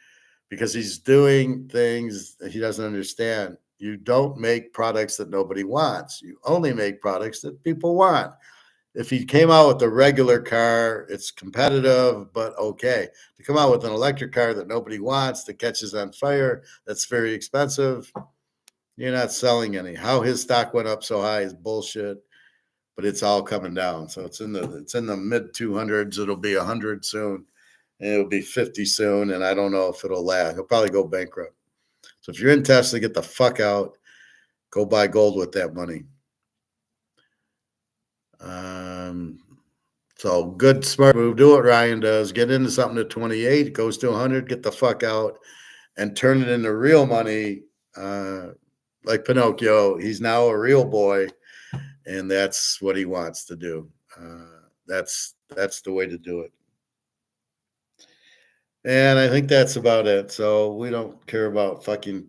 because he's doing things that he doesn't understand. You don't make products that nobody wants. You only make products that people want. If he came out with a regular car, it's competitive, but okay. To come out with an electric car that nobody wants, that catches on fire, that's very expensive, you're not selling any. How his stock went up so high is bullshit, but it's all coming down. So it's in the mid 200s. It'll be 100 soon, and it'll be 50 soon, and I don't know if it'll last. He'll probably go bankrupt. So if you're in Tesla, get the fuck out. Go buy gold with that money. So good, smart move. Do what Ryan does. Get into something at 28. It goes to 100. Get the fuck out and turn it into real money. Like Pinocchio, he's now a real boy, and that's what he wants to do. That's the way to do it. And I think that's about it. So we don't care about fucking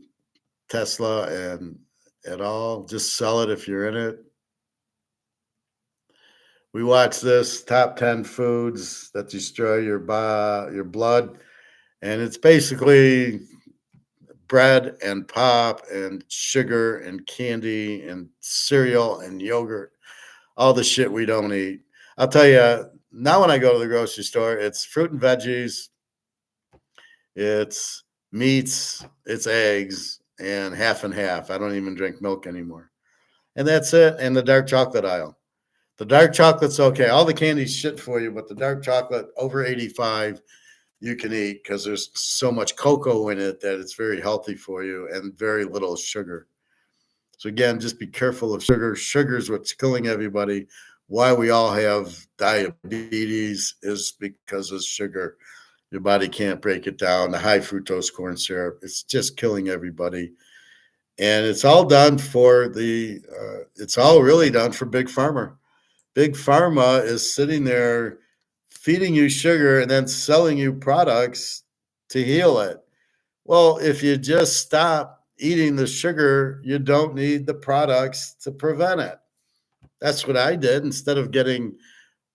Tesla and at all. Just sell it if you're in it. We watch this top 10 foods that destroy your blood, and it's basically bread and pop and sugar and candy and cereal and yogurt, all the shit we don't eat. I'll tell you, now when I go to the grocery store, it's fruit and veggies, it's meats, it's eggs, and half and half. I don't even drink milk anymore. And that's it. And the dark chocolate aisle. The dark chocolate's okay. All the candy's shit for you, but the dark chocolate over 85 you can eat because there's so much cocoa in it that it's very healthy for you and very little sugar. So again, just be careful of sugar. Sugar is what's killing everybody. Why we all have diabetes is because of sugar. Your body can't break it down. The high fructose corn syrup, it's just killing everybody. And it's all done for it's all really done for Big Pharma. Big Pharma is sitting there feeding you sugar and then selling you products to heal it. Well, if you just stop eating the sugar, you don't need the products to prevent it. That's what I did. Instead of getting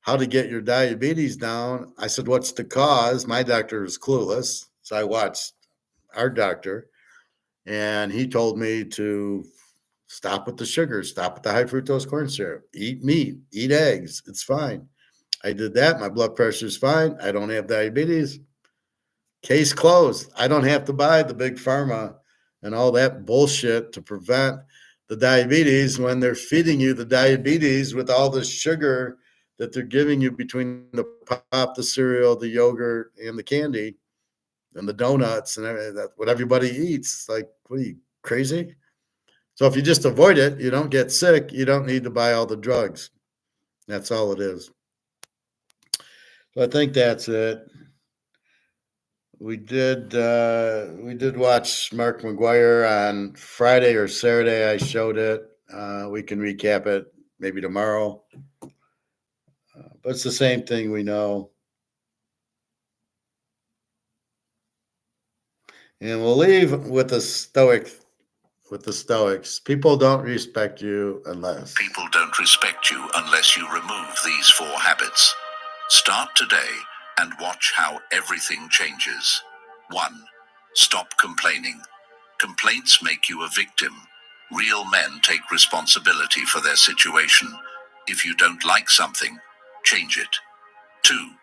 how to get your diabetes down, I said, what's the cause? My doctor is clueless. So I watched our doctor, and he told me to stop with the sugar, stop with the high fructose corn syrup, eat meat, eat eggs. It's fine. I did that. My blood pressure is fine. I don't have diabetes. Case closed. I don't have to buy the Big Pharma and all that bullshit to prevent the diabetes when they're feeding you the diabetes with all the sugar that they're giving you between the pop, the cereal, the yogurt, and the candy and the donuts and everything, what everybody eats. Like, what are you, crazy? So if you just avoid it, you don't get sick. You don't need to buy all the drugs. That's all it is. So I think that's it. We did watch Mark McGuire on Friday or Saturday. I showed it. We can recap it maybe tomorrow. But it's the same thing we know. And we'll leave with the Stoics. People don't respect you unless you remove these 4 habits. Start today and watch how everything changes. 1. Stop complaining. Complaints make you a victim. Real men take responsibility for their situation. If you don't like something, change it. 2.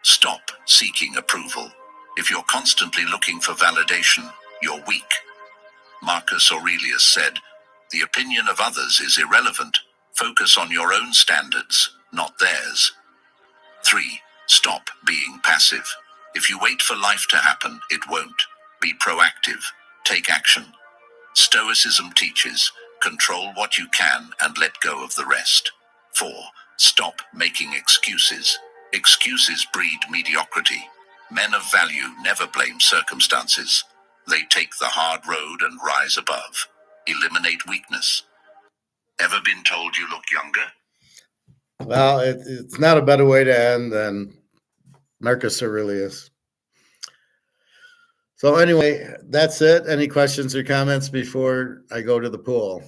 Stop seeking approval. If you're constantly looking for validation, you're weak. Marcus Aurelius said, "The opinion of others is irrelevant. Focus on your own standards, not theirs." 3. Stop being passive. If you wait for life to happen, it won't. Be proactive. Take action. Stoicism teaches, control what you can and let go of the rest. 4. Stop making excuses. Excuses breed mediocrity. Men of value never blame circumstances. They take the hard road and rise above. Eliminate weakness. Ever been told you look younger? Well, it's not a better way to end than Marcus Aurelius. So anyway, that's it. Any questions or comments before I go to the pool?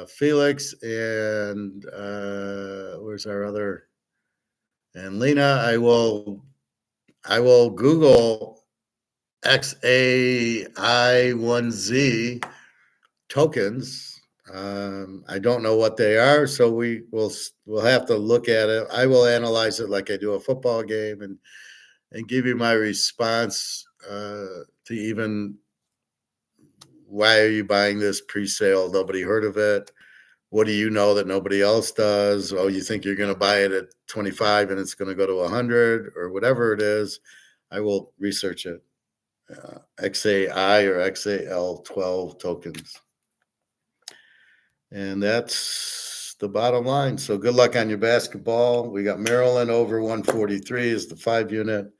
Felix and where's our other? And Lena, I will Google XAI1Z tokens. I don't know what they are, so we'll have to look at it. I will analyze it like I do a football game and give you my response to even why are you buying this pre-sale? Nobody heard of it. What do you know that nobody else does? Oh, you think you're going to buy it at 25 and it's going to go to 100 or whatever it is. I will research it. XAI or XAL12 tokens. And that's the bottom line. So good luck on your basketball. We got Maryland over 143 is the 5 unit.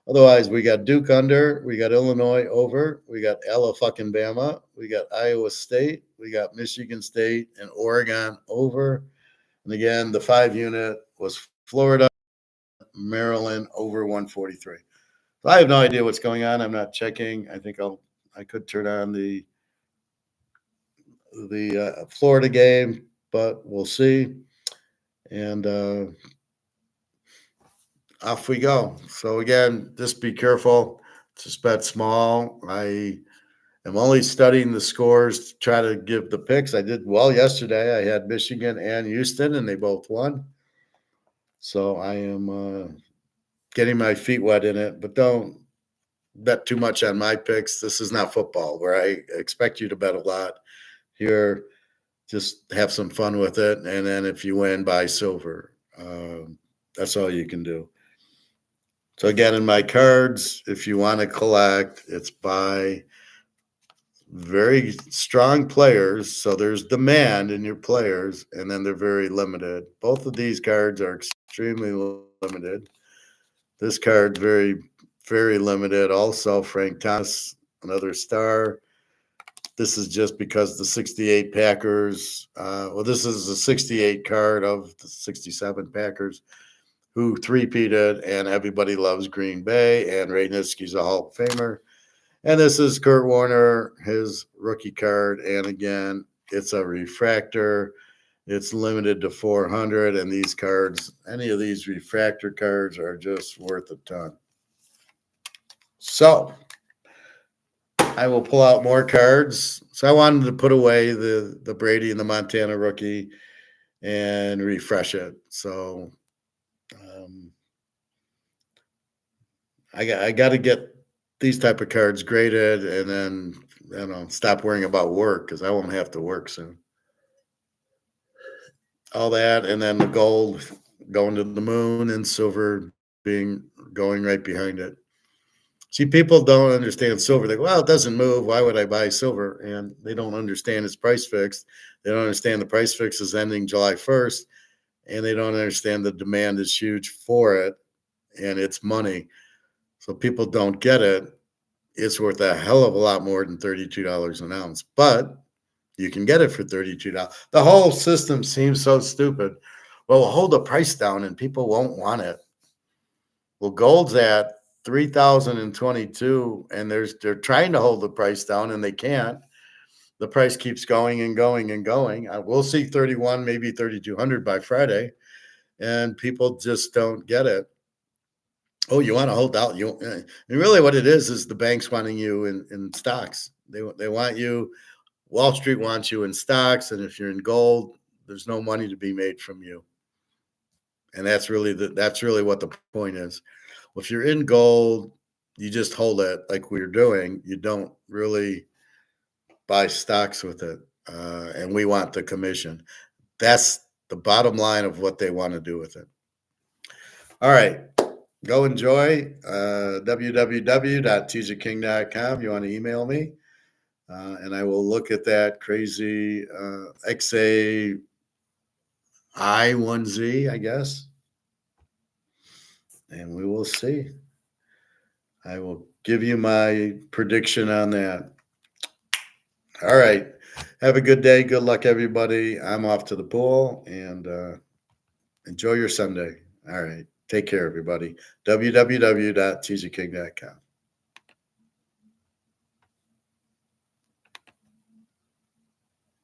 Otherwise, we got Duke under, we got Illinois over, we got Alabama, we got Iowa State, we got Michigan State and Oregon over. And again, the 5 unit was Florida, Maryland over 143. So I have no idea what's going on. I'm not checking. I think I could turn on the Florida game, but we'll see. And off we go. So again, just be careful. Just bet small. I am only studying the scores to try to give the picks. I did well yesterday. I had Michigan and Houston, and they both won. So I am getting my feet wet in it, but don't bet too much on my picks. This is not football where I expect you to bet a lot. Here, just have some fun with it. And then if you win, buy silver. That's all you can do. So again, in my cards, if you want to collect, it's by very strong players. So there's demand in your players, and then they're very limited. Both of these cards are extremely limited. This card very, very limited. Also, Frank Thomas, another star. This is just because the 68 Packers, this is a 68 card of the 67 Packers who three-peated, and everybody loves Green Bay, and Ray Nitschke's a Hall of Famer. And this is Kurt Warner, his rookie card, and again, it's a refractor. It's limited to 400, and these cards, any of these refractor cards are just worth a ton. So I will pull out more cards. So I wanted to put away the Brady and the Montana rookie and refresh it. So I got to get these type of cards graded, and then stop worrying about work, because I won't have to work soon. All that, and then the gold going to the moon, and silver going right behind it. See, people don't understand silver. They go, well, it doesn't move. Why would I buy silver? And they don't understand it's price fixed. They don't understand the price fix is ending July 1st, and they don't understand the demand is huge for it, and it's money. So people don't get it. It's worth a hell of a lot more than $32 an ounce, but you can get it for $32. The whole system seems so stupid. Well, we'll hold the price down and people won't want it. Well, gold's at 3,022, and they're trying to hold the price down, and they can't. The price keeps going and going and going. We'll see 31, maybe 3,200 by Friday, and people just don't get it. Oh, you want to hold out? And really, what it is the banks wanting you in stocks. They want you. Wall Street wants you in stocks, and if you're in gold, there's no money to be made from you. And that's really what the point is. Well, if you're in gold, you just hold it like we're doing. You don't really buy stocks with it, and we want the commission. That's the bottom line of what they want to do with it. All right. Go enjoy. www.teaserking.com. You want to email me, and I will look at that crazy XA I1Z, I guess, and we will see. I will give you my prediction on that. All right. Have a good day. Good luck, everybody. I'm off to the pool, and enjoy your Sunday. All right. Take care, everybody. www.teaserking.com.